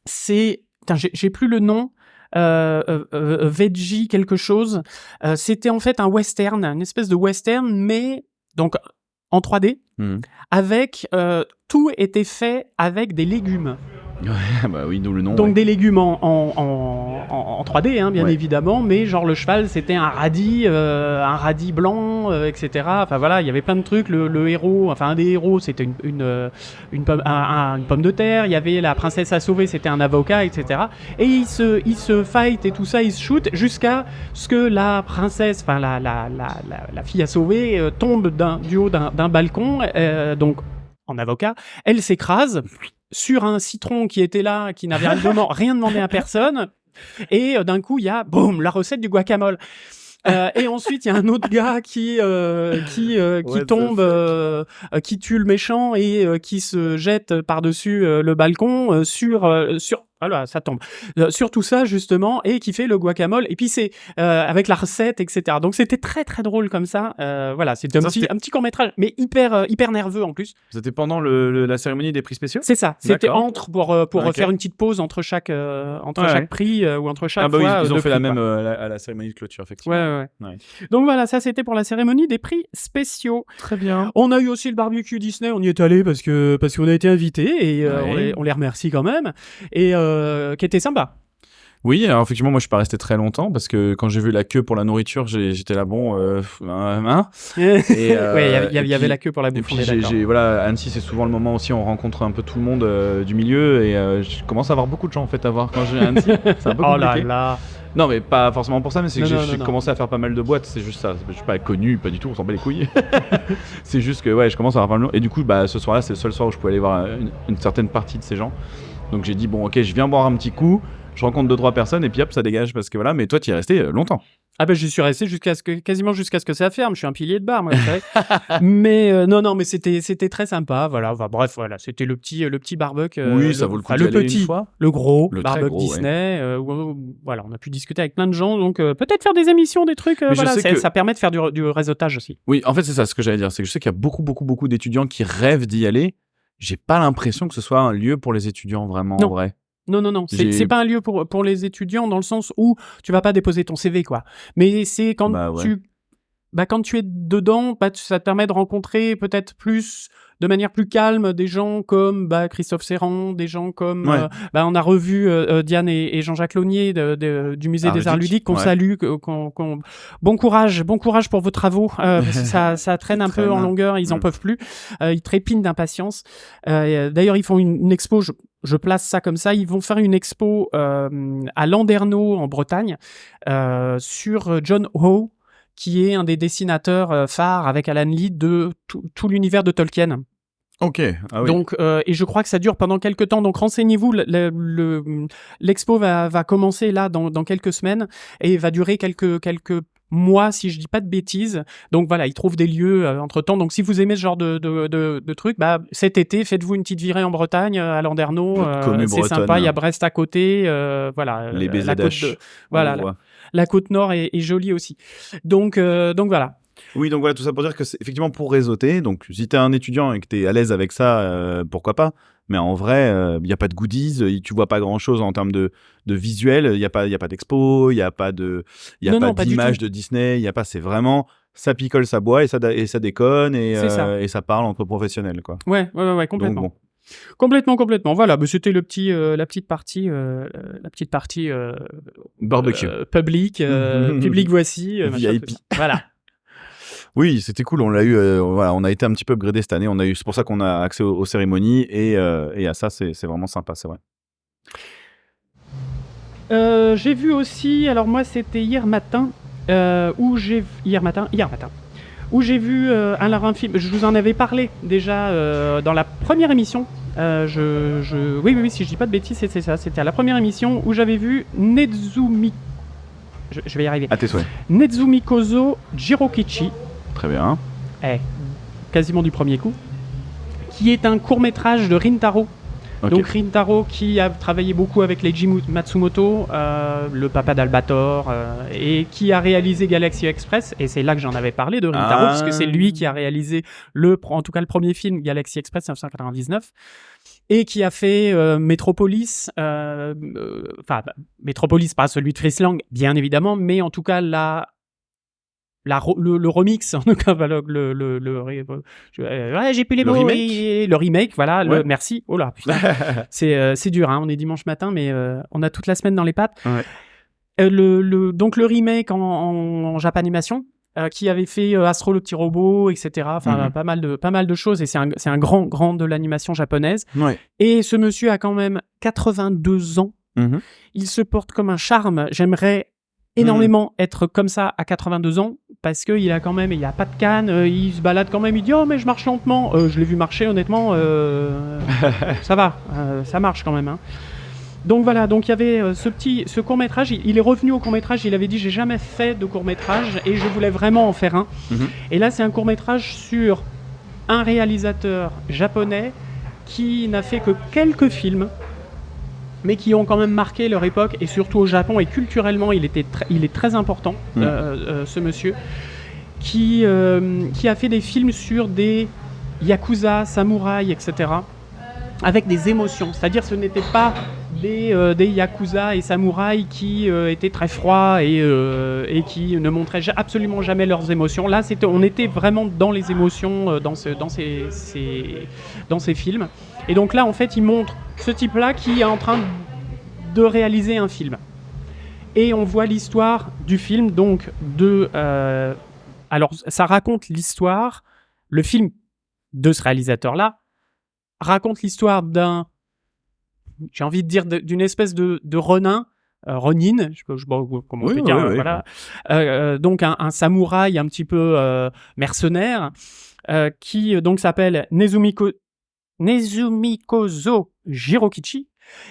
C'est. J'ai plus le nom. Veggie quelque chose. C'était en fait un western, une espèce de western, mais donc en 3D, avec tout était fait avec des légumes. Ouais, bah oui, d'où le nom. Donc des légumes en 3D, bien évidemment, mais genre le cheval c'était un radis blanc, etc. Enfin voilà, il y avait plein de trucs. Le héros, enfin un des héros, c'était une pomme de terre. Il y avait la princesse à sauver, c'était un avocat, etc. Et ils se fight et tout ça, ils se shoot jusqu'à ce que la princesse, enfin la fille à sauver, tombe du haut d'un balcon, donc en avocat, elle s'écrase sur un citron qui était là, qui n'avait rien demandé à personne, et d'un coup il y a boum la recette du guacamole. Et ensuite il y a un autre gars qui tombe, qui tue le méchant et qui se jette par-dessus le balcon sur voilà, ça tombe sur tout ça justement, et qui fait le guacamole, et puis c'est avec la recette, etc. Donc c'était très très drôle comme ça. Voilà, c'était un petit court-métrage, mais hyper nerveux en plus. C'était pendant la cérémonie des prix spéciaux. C'est ça. C'était pour faire une petite pause entre chaque prix ou entre chaque fois. Ils ont fait la même à la cérémonie de clôture, effectivement. Ouais. Donc voilà, ça c'était pour la cérémonie des prix spéciaux. Très bien. On a eu aussi le barbecue Disney, on y est allé parce qu'on a été invités, et on les remercie quand même, et qui était sympa. Oui, alors effectivement, moi je suis pas resté très longtemps parce que quand j'ai vu la queue pour la nourriture, j'étais là, bon, il y avait la queue pour la bouffe. Et puis voilà, Annecy, c'est souvent le moment aussi où on rencontre un peu tout le monde du milieu, et je commence à avoir beaucoup de gens en fait à voir quand je vais à Annecy. C'est un peu compliqué. Là. Non, mais pas forcément pour ça, mais c'est que j'ai commencé à faire pas mal de boîtes, c'est juste ça. Je suis pas connu, pas du tout, on s'en bat les couilles. C'est juste que je commence à avoir pas mal de gens. Et du coup, ce soir-là, c'est le seul soir où je pouvais aller voir une certaine partie de ces gens. Donc j'ai dit, bon, ok, je viens boire un petit coup, je rencontre 2-3 personnes, et puis hop, ça dégage, parce que voilà. Mais toi, tu y es resté longtemps. Ah ben j'y suis resté quasiment jusqu'à ce que ça ferme. Je suis un pilier de bar, moi, vous savez. Mais non, mais c'était très sympa. Voilà, bref, voilà, c'était le petit barbecue. Oui, ça vaut le coup d'y aller une fois. Le gros, le barbecue Disney. Voilà, on a pu discuter avec plein de gens, donc peut-être faire des émissions, des trucs. Voilà, ça permet de faire du réseautage aussi. Oui, en fait, c'est ça ce que j'allais dire, c'est que je sais qu'il y a beaucoup d'étudiants qui rêvent d'y aller. J'ai pas l'impression que ce soit un lieu pour les étudiants vraiment, en vrai. Non. C'est pas un lieu pour les étudiants dans le sens où tu vas pas déposer ton CV, quoi. Mais c'est quand quand tu es dedans, ça te permet de rencontrer peut-être de manière plus calme des gens comme Christophe Serrand, des gens comme on a revu Diane et Jean-Jacques Launier du musée des Arts Ludiques, qu'on salue, bon courage pour vos travaux, parce que ça traîne un peu en longueur, ils en peuvent plus, ils trépignent d'impatience. D'ailleurs ils font une expo, je place ça comme ça, ils vont faire une expo à Landerneau en Bretagne sur John Howe, qui est un des dessinateurs phares avec Alan Lee de tout l'univers de Tolkien. Ok. Ah oui. Donc, et je crois que ça dure pendant quelques temps. Donc, renseignez-vous. L'expo va commencer là dans quelques semaines et va durer quelques mois, si je dis pas de bêtises. Donc voilà, ils trouvent des lieux entre-temps. Donc si vous aimez ce genre de trucs, bah, cet été, faites-vous une petite virée en Bretagne, à Landerneau. Notre commune C'est bretonne. sympa, il y a Brest à côté. Voilà, Les la côte BZH. voilà, la côte nord est jolie aussi. Donc voilà. Oui, donc voilà, tout ça pour dire que c'est effectivement pour réseauter. Donc si t'es un étudiant et que t'es à l'aise avec ça, pourquoi pas. Mais en vrai, il n'y a pas de goodies, tu vois pas grand-chose en termes de visuel, il n'y a pas d'expo, il n'y a pas d'image de Disney, il y a pas, c'est vraiment, ça picole, ça boit et ça déconne et ça parle entre professionnels, quoi. Ouais, complètement. Donc, bon. Complètement. Voilà, c'était la petite partie barbecue. public voici. VIP. Voilà. Oui, c'était cool. On l'a eu. Voilà, on a été un petit peu upgradé cette année. C'est pour ça qu'on a accès aux cérémonies et à ça, c'est vraiment sympa, c'est vrai. J'ai vu aussi. Alors moi, c'était hier matin où j'ai vu un film. Je vous en avais parlé déjà dans la première émission. Oui, si je dis pas de bêtises, c'est ça. C'était à la première émission où j'avais vu Nezumi. Je vais y arriver. À tes souhaits. Nezumikozo Jirokichi. Très bien. Quasiment du premier coup. Qui est un court-métrage de Rintaro. Okay. Donc Rintaro qui a travaillé beaucoup avec Leiji Matsumoto, le papa d'Albator, et qui a réalisé Galaxy Express. Et c'est là que j'en avais parlé de Rintaro, parce que c'est lui qui a réalisé en tout cas le premier film Galaxy Express 1999. Et qui a fait Metropolis, Metropolis, pas celui de Friesland, bien évidemment, mais en tout cas le remix, en tout cas, j'ai plus les mots. Le remake, voilà, ouais. Merci. Oh là, putain. c'est dur, hein, on est dimanche matin, mais on a toute la semaine dans les pattes. Ouais. Donc le remake en Japanimation, qui avait fait Astro le petit robot, etc. Enfin, pas mal de choses, et c'est un grand de l'animation japonaise. Ouais. Et ce monsieur a quand même 82 ans. Il se porte comme un charme. J'aimerais énormément être comme ça à 82 ans, parce qu'il a quand même, il a pas de canne, il se balade quand même, il dit oh mais je marche lentement, je l'ai vu marcher honnêtement, ça va, ça marche quand même, hein. Donc voilà, donc il y avait ce court-métrage, il est revenu au court-métrage, il avait dit j'ai jamais fait de court-métrage et je voulais vraiment en faire un. Et là c'est un court-métrage sur un réalisateur japonais qui n'a fait que quelques films, mais qui ont quand même marqué leur époque, et surtout au Japon, et culturellement il est très important, ce monsieur, qui a fait des films sur des yakuza, samouraïs, etc., avec des émotions. C'est-à-dire ce n'étaient pas des yakuza et samouraïs qui étaient très froids et qui ne montraient absolument jamais leurs émotions. Là, on était vraiment dans les émotions dans ces films. Et donc là, en fait, il montre ce type-là qui est en train de réaliser un film. Et on voit l'histoire du film, donc alors, ça raconte l'histoire, le film de ce réalisateur-là raconte l'histoire j'ai envie de dire d'une espèce de Ronin, Ronin, je sais pas comment on peut dire, voilà. Donc un samouraï un petit peu mercenaire, qui donc s'appelle Nezumikozo Jirokichi,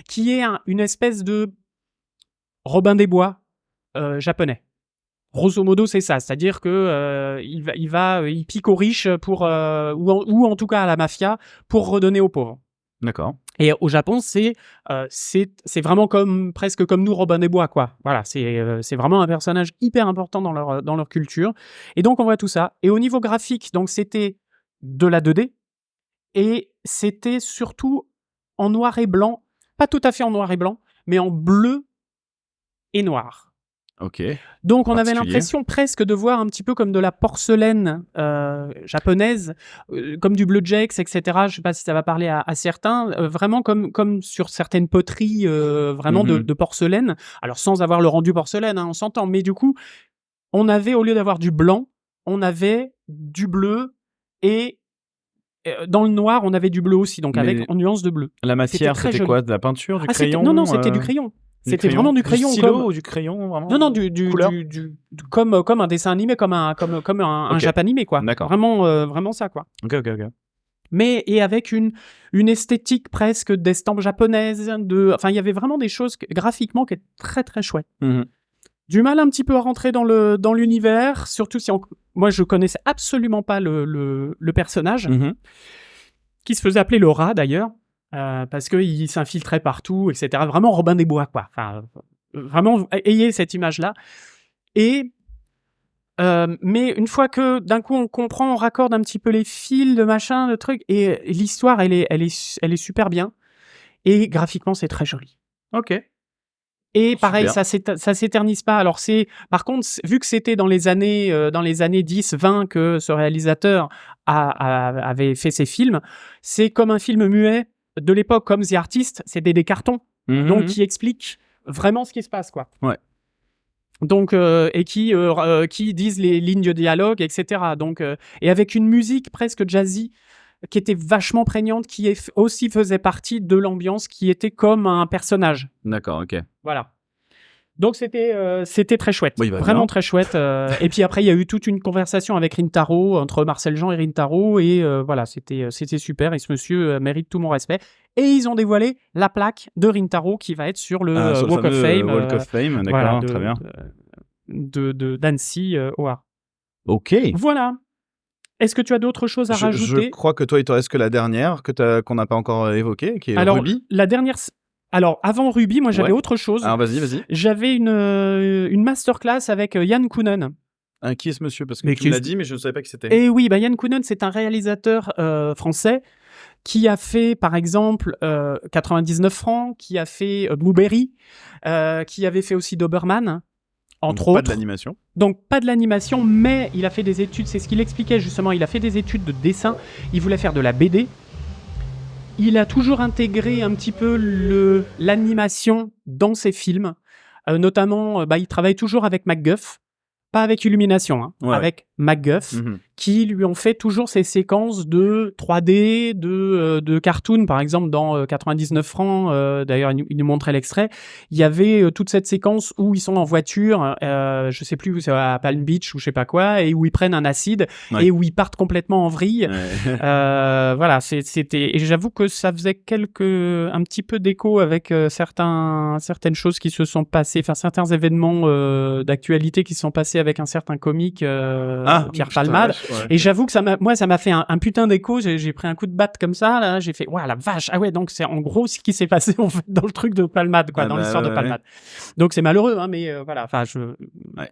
qui est une espèce de Robin des Bois japonais. Grosso modo, c'est ça, c'est-à-dire que il pique aux riches ou en tout cas à la mafia pour redonner aux pauvres. D'accord. Et au Japon, c'est vraiment presque comme nous, Robin des Bois, quoi. Voilà, c'est vraiment un personnage hyper important dans leur culture. Et donc on voit tout ça. Et au niveau graphique, donc c'était de la 2D. Et c'était surtout en noir et blanc, pas tout à fait en noir et blanc, mais en bleu et noir. Ok. Donc on avait l'impression presque de voir un petit peu comme de la porcelaine japonaise, comme du Blue Jacks, etc. Je ne sais pas si ça va parler à certains, vraiment comme sur certaines poteries vraiment de porcelaine. Alors sans avoir le rendu porcelaine, hein, on s'entend, mais du coup, on avait, au lieu d'avoir du blanc, on avait du bleu, et dans le noir, on avait du bleu aussi, donc en nuance de bleu. La matière, c'était quoi? De la peinture, du crayon? Non, c'était du crayon. C'était vraiment du crayon. Du stylo ou du crayon, vraiment? Non, comme un dessin animé, comme un Japanimé, quoi. D'accord. Vraiment ça, quoi. Ok. Mais, et avec une esthétique presque d'estampes japonaises, enfin, il y avait vraiment des choses graphiquement qui étaient très, très chouettes. du mal un petit peu à rentrer dans l'univers, surtout si moi je connaissais absolument pas le personnage, qui se faisait appeler le rat d'ailleurs, parce qu'il s'infiltrait partout, etc. Vraiment Robin des Bois, quoi. Enfin, vraiment, ayez cette image-là. Et mais une fois que d'un coup on comprend, on raccorde un petit peu les fils, de machin, de trucs, et l'histoire elle est super bien, et graphiquement c'est très joli. Ok. Et pareil, Super. ça s'éternise pas. Alors par contre, vu que c'était dans les années 10-20 que ce réalisateur avait fait ses films, c'est comme un film muet de l'époque, comme The Artist, c'était des cartons, donc qui expliquent vraiment ce qui se passe, quoi. Ouais. Donc et qui disent les lignes de dialogue, etc. Donc et avec une musique presque jazzy qui était vachement prégnante, qui aussi faisait partie de l'ambiance, qui était comme un personnage. D'accord, ok. Voilà. Donc c'était très chouette, Oui, bah, vraiment bien. très chouette. Et puis après il y a eu toute une conversation avec Rintaro, entre Marcel Jean et Rintaro, et voilà, c'était super. Et ce monsieur mérite tout mon respect. Et ils ont dévoilé la plaque de Rintaro qui va être sur le Sur le Walk of fameux Fame. Walk of Fame, d'accord, Voilà, très bien. d'Annecy au Havre. Ok. Voilà. Est-ce que tu as d'autres choses à Je rajouter? crois que toi, il te reste que la dernière qu'on n'a pas encore évoquée, qui est Alors, Ruby. Alors, avant Ruby, moi j'avais Ouais. autre chose. Alors vas-y. J'avais une masterclass avec Yann Kounen. Qui est ce monsieur? Parce que Mais tu me l'as dit, mais je ne savais pas qui c'était. Et oui, Yann Kounen, c'est un réalisateur français qui a fait, par exemple, 99 francs, qui a fait Blueberry, qui avait fait aussi Doberman, entre Donc, autres. pas de l'animation. Donc, pas de l'animation, mais il a fait des études, c'est ce qu'il expliquait justement, il a fait des études de dessin, il voulait faire de la BD. Il a toujours intégré un petit peu l'animation dans ses films, notamment, il travaille toujours avec MacGuff, pas avec Illumination, hein, Ouais. avec MacGuff, qui lui ont fait toujours ces séquences de 3D, de cartoon, par exemple dans 99 francs, d'ailleurs il nous montrait l'extrait, il y avait toute cette séquence où ils sont en voiture, je sais plus où c'est, à Palm Beach ou je sais pas quoi, et où ils prennent un acide, et où ils partent complètement en vrille. Ouais. Voilà, c'était, et j'avoue que ça faisait un petit peu d'écho avec certaines choses qui se sont passées, enfin certains événements d'actualité qui se sont passés avec un certain comique, Pierre Palmade. Ouais. Et j'avoue que ça m'a fait un putain d'écho. J'ai pris un coup de batte comme ça, là. J'ai fait, ouais, la vache. Ah ouais, donc c'est en gros ce qui s'est passé, en fait, dans le truc de Palmade, quoi, dans l'histoire de Palmade. Donc c'est malheureux, hein, mais voilà. Enfin, Ouais.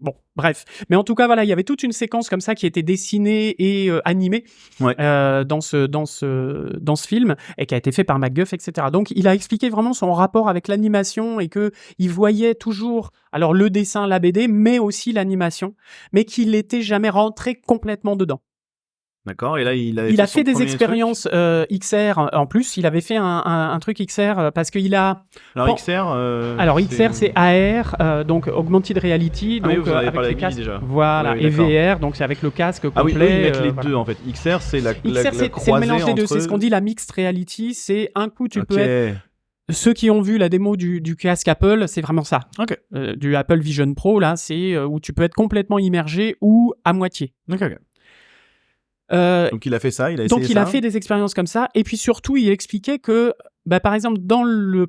Bon, bref. Mais en tout cas, voilà, il y avait toute une séquence comme ça qui était dessinée et animée dans ce film, et qui a été fait par MacGuff, etc. Donc, il a expliqué vraiment son rapport avec l'animation, et que il voyait toujours, alors le dessin, la BD, mais aussi l'animation, mais qu'il n'était jamais rentré complètement dedans. D'accord, et là, il a fait des expériences XR en plus. Il avait fait un truc XR parce qu'il a. Alors, XR. Alors, XR, c'est AR, donc Augmented Reality. Donc, oui, vous en avez avec parlé les avec casques. Guy, déjà. Voilà, Oui, et VR, donc c'est avec le casque complet. Ah oui, ils mettent les voilà. deux, en fait. XR, c'est la XR, c'est le mélange des deux. C'est ce qu'on dit la Mixed Reality. C'est un coup, tu peux être. Ceux qui ont vu la démo du casque Apple, c'est vraiment ça. Ok. Du Apple Vision Pro, là, c'est où tu peux être complètement immergé ou à moitié. Ok. Donc il a fait ça, il a essayé ça. Donc il a fait des expériences comme ça, et puis surtout il expliquait que, par exemple,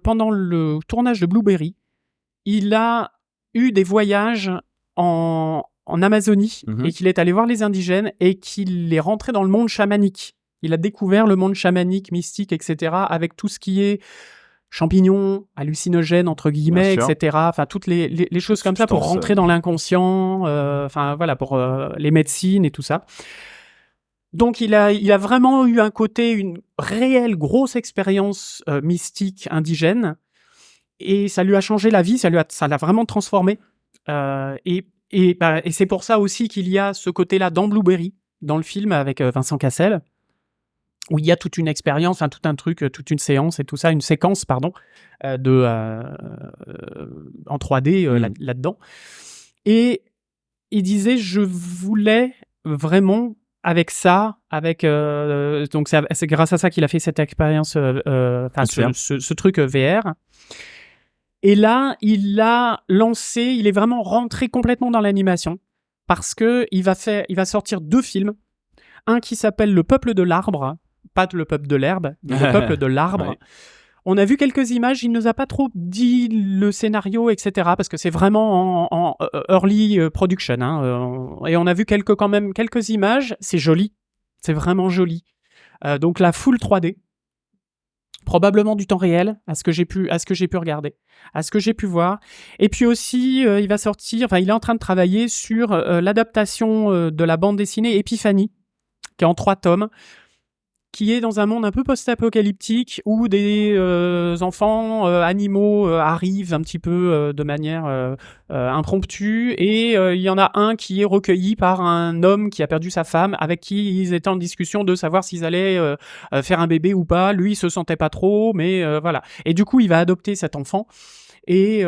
pendant le tournage de Blueberry, il a eu des voyages en Amazonie, et qu'il est allé voir les indigènes, et qu'il est rentré dans le monde chamanique. Il a découvert le monde chamanique, mystique, etc., avec tout ce qui est champignons, hallucinogènes, entre guillemets, etc. Enfin, toutes les choses comme ça pour rentrer dans l'inconscient, enfin voilà, pour les médecines et tout ça. Donc il a vraiment eu un côté, une réelle grosse expérience mystique indigène, et ça lui a changé la vie, ça l'a vraiment transformé. Et c'est pour ça aussi qu'il y a ce côté-là dans Blueberry, dans le film avec Vincent Cassel, où il y a toute une expérience, enfin tout un truc, toute une séance et tout ça, une séquence, pardon, en 3D là-dedans. Et il disait, je voulais vraiment avec ça, donc c'est grâce à ça qu'il a fait cette expérience, ce truc VR. Et là, il est vraiment rentré complètement dans l'animation, parce que il va sortir 2 films, un qui s'appelle Le Peuple de l'Arbre, pas le peuple de l'herbe, mais Le Peuple de l'Arbre. On a vu quelques images, il nous a pas trop dit le scénario, etc. Parce que c'est vraiment en early production. Et on a vu quand même quelques images. C'est joli, c'est vraiment joli. Donc la full 3D, probablement du temps réel, à ce que j'ai pu regarder, à ce que j'ai pu voir. Et puis aussi, il est en train de travailler sur l'adaptation de la bande dessinée Épiphanie, qui est en 3 tomes, qui est dans un monde un peu post-apocalyptique où des enfants animaux arrivent un petit peu de manière impromptue, et il y en a un qui est recueilli par un homme qui a perdu sa femme, avec qui ils étaient en discussion de savoir s'ils allaient faire un bébé ou pas. Lui, il se sentait pas trop, mais voilà. Et du coup, il va adopter cet enfant et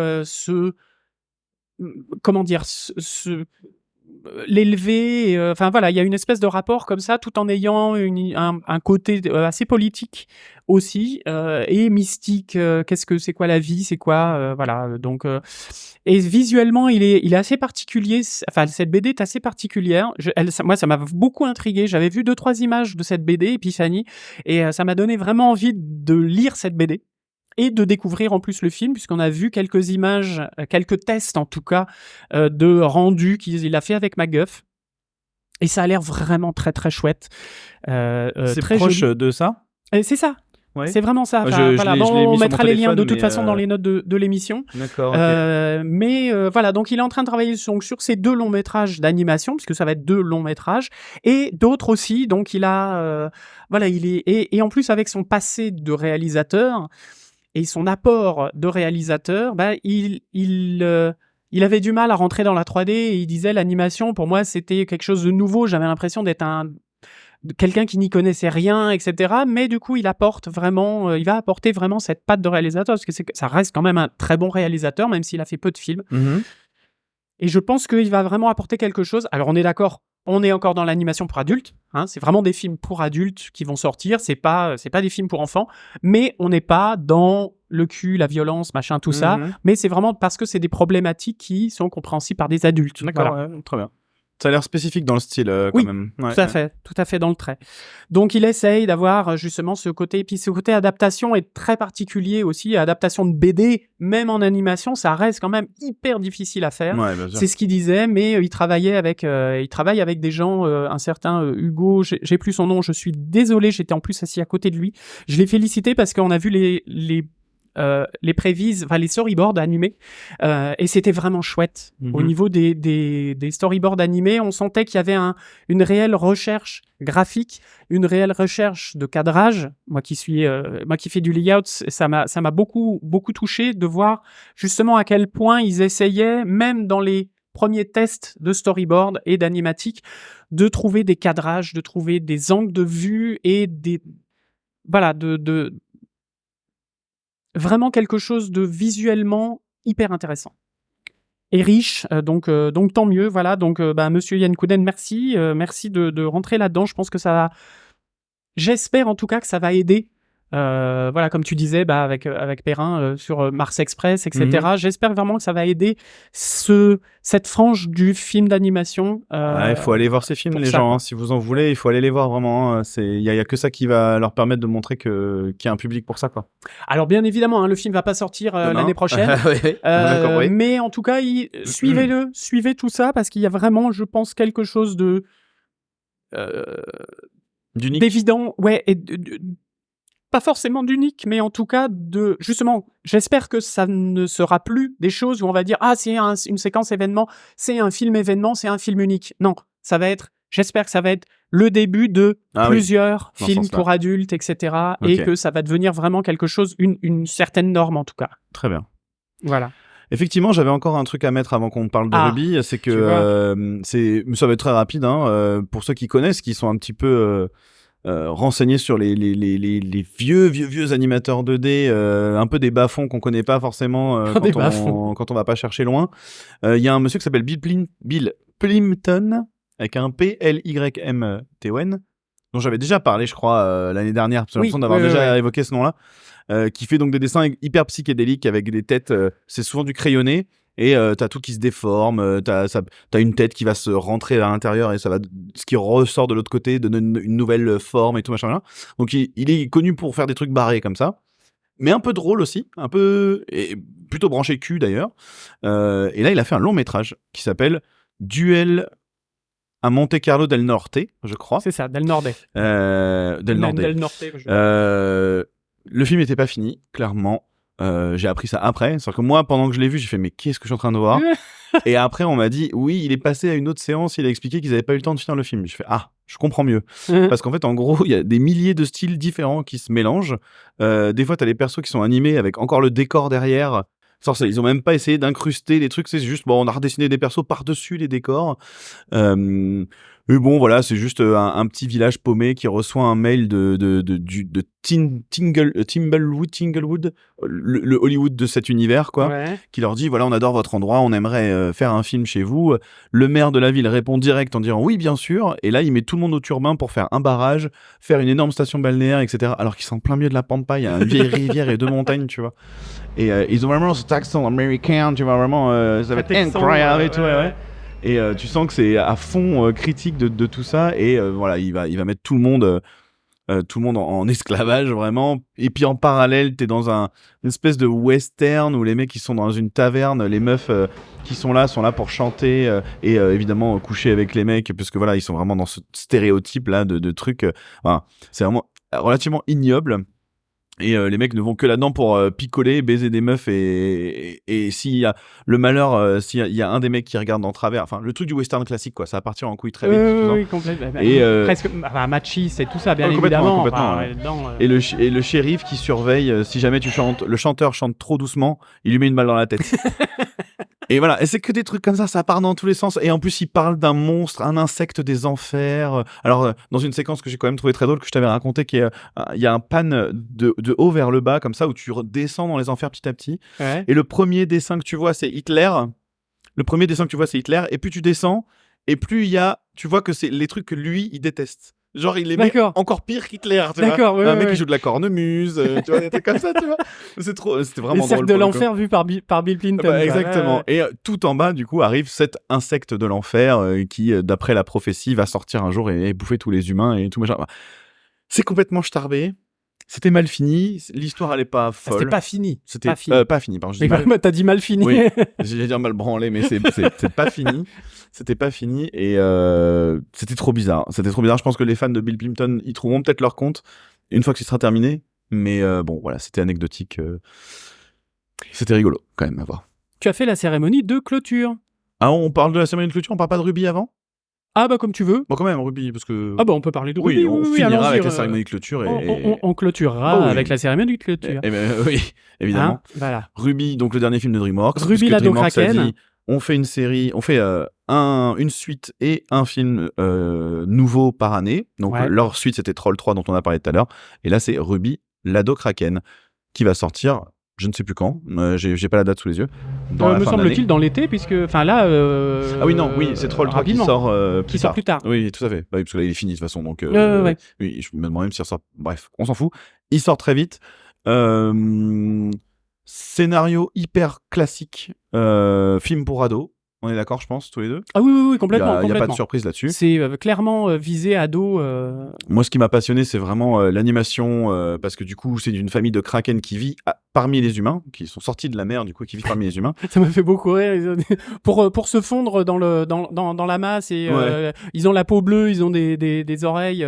l'élever, enfin voilà, il y a une espèce de rapport comme ça, tout en ayant un côté assez politique aussi, et mystique. C'est quoi la vie, c'est quoi, voilà. Donc et visuellement, il est assez particulier. Enfin, cette BD est assez particulière. Moi, ça m'a beaucoup intrigué. J'avais vu 2-3 images de cette BD Épiphanie, et ça m'a donné vraiment envie de lire cette BD. Et de découvrir en plus le film, puisqu'on a vu quelques images, quelques tests en tout cas, de rendu qu'il a fait avec MacGuff. Et ça a l'air vraiment très très chouette. C'est très proche joli. de ça. C'est ça. Ouais. C'est vraiment ça. Voilà. On mettra les liens de toute façon dans les notes de l'émission. D'accord. Okay. Mais voilà, donc il est en train de travailler sur ces 2 longs métrages d'animation, puisque ça va être 2 longs métrages, et d'autres aussi. Donc il a, et en plus avec son passé de réalisateur et son apport de réalisateur, il avait du mal à rentrer dans la 3D, et il disait l'animation pour moi c'était quelque chose de nouveau, j'avais l'impression d'être quelqu'un qui n'y connaissait rien, etc. Mais du coup il va apporter vraiment cette patte de réalisateur, parce que ça reste quand même un très bon réalisateur, même s'il a fait peu de films. Et je pense qu'il va vraiment apporter quelque chose. Alors on est d'accord, on est encore dans l'animation pour adultes, c'est vraiment des films pour adultes qui vont sortir, c'est pas des films pour enfants, mais on n'est pas dans le cul, la violence, machin, tout ça, mais c'est vraiment parce que c'est des problématiques qui sont compréhensibles par des adultes. D'accord, voilà. ouais, très bien. Ça a l'air spécifique dans le style, oui, quand même. Ouais, tout à fait dans le trait. Donc il essaye d'avoir justement ce côté, et puis ce côté adaptation est très particulier aussi, adaptation de BD, même en animation, ça reste quand même hyper difficile à faire. Ouais, bien sûr. C'est ce qu'il disait, mais il travaille avec des gens, un certain Hugo, j'ai plus son nom, je suis désolé, j'étais en plus assis à côté de lui. Je l'ai félicité parce qu'on a vu les prévises, enfin les storyboards animés, et c'était vraiment chouette. Au niveau des storyboards animés, on sentait qu'il y avait une réelle recherche graphique, une réelle recherche de cadrage. Moi qui fais du layout, ça m'a beaucoup touché de voir justement à quel point ils essayaient, même dans les premiers tests de storyboard et d'animatique, de trouver des cadrages, de trouver des angles de vue et vraiment quelque chose de visuellement hyper intéressant et riche, donc tant mieux. Voilà, donc monsieur Yann Kounen, merci de rentrer là-dedans. Je pense que j'espère en tout cas que ça va aider. Voilà, comme tu disais, avec Perrin sur Mars Express, etc. J'espère vraiment que ça va aider cette frange du film d'animation. Il faut aller voir ces films, les gens. Si vous en voulez, il faut aller les voir vraiment. Il y a que ça qui va leur permettre de montrer qu'il y a un public pour ça, quoi. Alors bien évidemment, le film va pas sortir l'année prochaine. Oui. Mais en tout cas, suivez-le, suivez tout ça, parce qu'il y a vraiment, je pense, quelque chose de d'unique, d'évident, ouais, et pas forcément d'unique, mais en tout cas justement, j'espère que ça ne sera plus des choses où on va dire c'est une séquence événement, c'est un film événement, c'est un film unique. Non, j'espère que ça va être le début de plusieurs films pour adultes, etc. Okay. Et que ça va devenir vraiment quelque chose, une certaine norme en tout cas. Très bien. Voilà. Effectivement, j'avais encore un truc à mettre avant qu'on parle de Ruby, c'est que ça va être très rapide, pour ceux qui connaissent, qui sont un petit peu renseignés sur les vieux animateurs 2D, un peu des bas-fonds qu'on connaît pas forcément quand on va pas chercher loin. Il y a un monsieur qui s'appelle Bill Plympton, avec un Plymton, dont j'avais déjà parlé, je crois, l'année dernière, parce que j'ai l'impression d'avoir déjà évoqué ce nom-là, qui fait donc des dessins hyper psychédéliques avec des têtes, c'est souvent du crayonné, et t'as tout qui se déforme, t'as une tête qui va se rentrer à l'intérieur, et ce qui ressort de l'autre côté donne une nouvelle forme et tout machin là. Donc il est connu pour faire des trucs barrés comme ça, mais un peu drôle aussi, un peu et plutôt branché cul d'ailleurs. Et là, il a fait un long métrage qui s'appelle Duel à Monte Carlo del Norte, je crois. C'est ça, Del Norde. Del Norde. Del Norte. Le film n'était pas fini, clairement. J'ai appris ça après. C'est-à-dire que moi, pendant que je l'ai vu, j'ai fait mais qu'est-ce que je suis en train de voir? Et après, on m'a dit oui, il est passé à une autre séance. Il a expliqué qu'ils n'avaient pas eu le temps de finir le film. Je fais je comprends mieux. Parce qu'en fait, en gros, il y a des milliers de styles différents qui se mélangent. Des fois, t'as les persos qui sont animés avec encore le décor derrière. Ils ont même pas essayé d'incruster les trucs. C'est juste on a redessiné des persos par-dessus les décors. Mais bon, voilà, c'est juste un petit village paumé qui reçoit un mail de Tinglewood, le Hollywood de cet univers, quoi, qui leur dit voilà, on adore votre endroit, on aimerait faire un film chez vous. Le maire de la ville répond direct en disant oui, bien sûr. Et là, il met tout le monde au turbin pour faire un barrage, faire une énorme station balnéaire, etc. Alors qu'ils sont en plein milieu de la pampa, il y a une vieille rivière et 2 montagnes, tu vois. Et ils ont vraiment ce accent américain, tu vois, vraiment, ça va être incroyable et tout, ouais. Et tu sens que c'est à fond critique de tout ça. Et voilà, il va mettre tout le monde en esclavage, vraiment. Et puis en parallèle, t'es dans une espèce de western où les mecs qui sont dans une taverne, les meufs qui sont là pour chanter et évidemment coucher avec les mecs, parce que voilà, ils sont vraiment dans ce stéréotype là de trucs. Voilà, c'est vraiment relativement ignoble. Et les mecs ne vont que là-dedans pour picoler, baiser des meufs et s'il y a le malheur, s'il y a un des mecs qui regarde en travers, enfin le truc du western classique quoi, ça va partir en couille très vite. Oui, complètement. Et presque machiste et tout ça, bien évidemment. Complètement. Et le shérif qui surveille, si jamais le chanteur chante trop doucement, il lui met une balle dans la tête. Et voilà, et c'est que des trucs comme ça part dans tous les sens. Et en plus, il parle d'un monstre, un insecte des enfers. Alors, dans une séquence que j'ai quand même trouvé très drôle, que je t'avais raconté, il y a un pan de haut vers le bas, comme ça, où tu descends dans les enfers petit à petit. Ouais. Et le premier dessin que tu vois, c'est Hitler. Et plus tu descends, et plus il y a, tu vois que c'est les trucs que lui, il déteste. Genre, il les met encore pire qu'Hitler, tu vois. Un mec qui joue de la cornemuse, tu vois, des trucs comme ça, tu vois. C'était vraiment drôle. Les cercles de l'enfer vus par Bill Clinton. Exactement. Et tout en bas, du coup, arrive cet insecte de l'enfer qui, d'après la prophétie, va sortir un jour et bouffer tous les humains et tout machin. C'est complètement starbé. C'était mal fini. L'histoire, elle est pas folle. C'était pas fini. Pas fini, pardon. T'as dit mal fini. Oui. J'allais dire mal branlé, mais c'est pas fini. C'était pas fini et c'était trop bizarre. Je pense que les fans de Bill Clinton y trouveront peut-être leur compte une fois que ce sera terminé. Mais bon, voilà, c'était anecdotique. C'était rigolo quand même à voir. Tu as fait la cérémonie de clôture. Ah, on parle de la cérémonie de clôture, on parle pas de Ruby avant ? Ah bah comme tu veux. Bon quand même Ruby parce que. Ah bah on peut parler de Ruby. Oui, on finira avec la cérémonie de clôture on clôturera avec la cérémonie de clôture. Oui, évidemment. Voilà. Ruby, donc le dernier film de DreamWorks. Ruby l'ado Kraken. On fait une série, on fait une suite et un film nouveau par année. Donc leur suite c'était Troll 3 dont on a parlé tout à l'heure. Et là c'est Ruby l'ado Kraken qui va sortir. Je ne sais plus quand, j'ai pas la date sous les yeux. Me semble-t-il dans l'été, puisque. Enfin là. Ah oui, non, oui, c'est Troll 3 qui sort plus tard. Oui, tout à fait. Bah, oui, parce que là, il est fini de toute façon. Donc, oui, je me demande même s'il ressort. Bref, on s'en fout. Il sort très vite. Scénario hyper classique. Film pour ados. On est d'accord, je pense, tous les deux. Ah oui, complètement. Il n'y a pas de surprise là-dessus. C'est clairement visé ado. Moi, ce qui m'a passionné, c'est vraiment l'animation, parce que du coup, c'est d'une famille de kraken qui vit parmi les humains, qui sont sortis de la mer, du coup, qui vivent parmi les humains. Ça m'a fait beaucoup rire. Pour se fondre dans la masse, et ils ont la peau bleue, ils ont des oreilles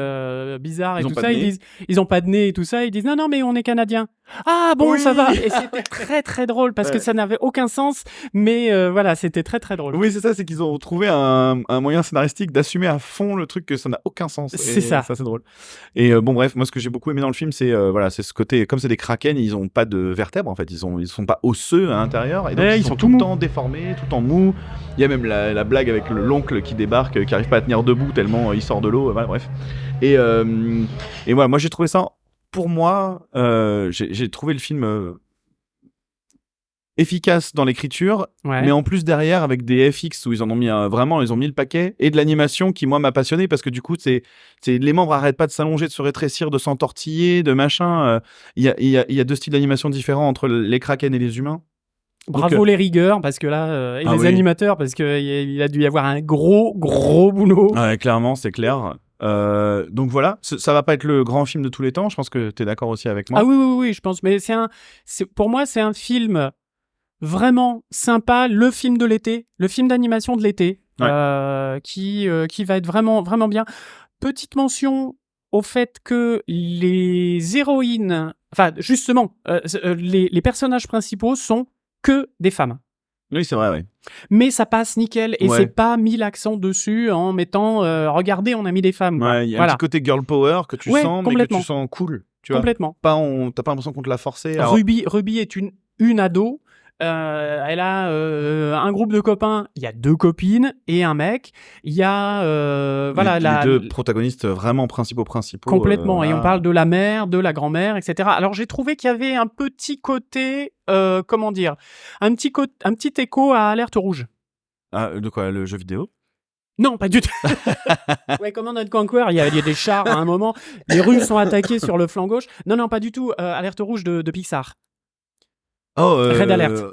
bizarres et tout ça. Ils ont pas de nez et tout ça. Ils disent non, mais on est Canadiens. Ah bon, ça va. Et c'était très très drôle parce que ça n'avait aucun sens, mais voilà, c'était très très drôle. Oui, c'est ça, c'est qu'ils ont trouvé un moyen scénaristique d'assumer à fond le truc que ça n'a aucun sens. C'est ça. Ça, c'est drôle. Et bon, bref, moi, ce que j'ai beaucoup aimé dans le film, c'est c'est ce côté, comme c'est des kraken, ils ont pas de vertèbres en fait, ils sont pas osseux à l'intérieur, et donc ils sont tout le temps déformés, tout le temps mous. Il y a même la blague avec l'oncle qui débarque, qui arrive pas à tenir debout tellement il sort de l'eau. Voilà, bref. Et voilà, moi j'ai trouvé ça. Pour moi, j'ai trouvé le film efficace dans l'écriture, mais en plus derrière avec des FX où ils en ont mis vraiment, ils ont mis le paquet, et de l'animation qui moi m'a passionné parce que du coup c'est les membres arrêtent pas de s'allonger, de se rétrécir, de s'entortiller, de machin. Il y a deux styles d'animation différents entre les kraken et les humains. Bravo les rigueurs parce que là et les animateurs parce que il a dû y avoir un gros boulot. Ouais, clairement, c'est clair. Donc voilà, ça va pas être le grand film de tous les temps. Je pense que t'es d'accord aussi avec moi. Ah oui, je pense. Mais pour moi, c'est un film vraiment sympa, le film de l'été, le film d'animation de l'été, qui va être vraiment, vraiment bien. Petite mention au fait que les héroïnes, enfin justement, les personnages principaux sont que des femmes. Oui, c'est vrai, ouais. Mais ça passe nickel et Ouais. c'est pas mis l'accent dessus en mettant regardez, on a mis des femmes. Quoi. Ouais, il y a un Voilà. petit côté girl power que tu sens, mais que complètement. tu sens cool. Tu vois. Complètement. T'as pas l'impression qu'on te l'a forcé. Alors... Ruby est une ado. Elle a un groupe de copains. Il y a 2 copines et un mec. Il y a voilà les 2 protagonistes vraiment principaux. Complètement. Et on parle de la mère, de la grand-mère, etc. Alors j'ai trouvé qu'il y avait un petit côté, comment dire, un petit écho à Alerte Rouge. Ah, de quoi, le jeu vidéo? Non, pas du tout. Ouais, Command & Conquer, il y a des chars à un moment. Les Russes sont attaqués sur le flanc gauche. Non, pas du tout. Alerte Rouge de Pixar. Oh, Red Alert.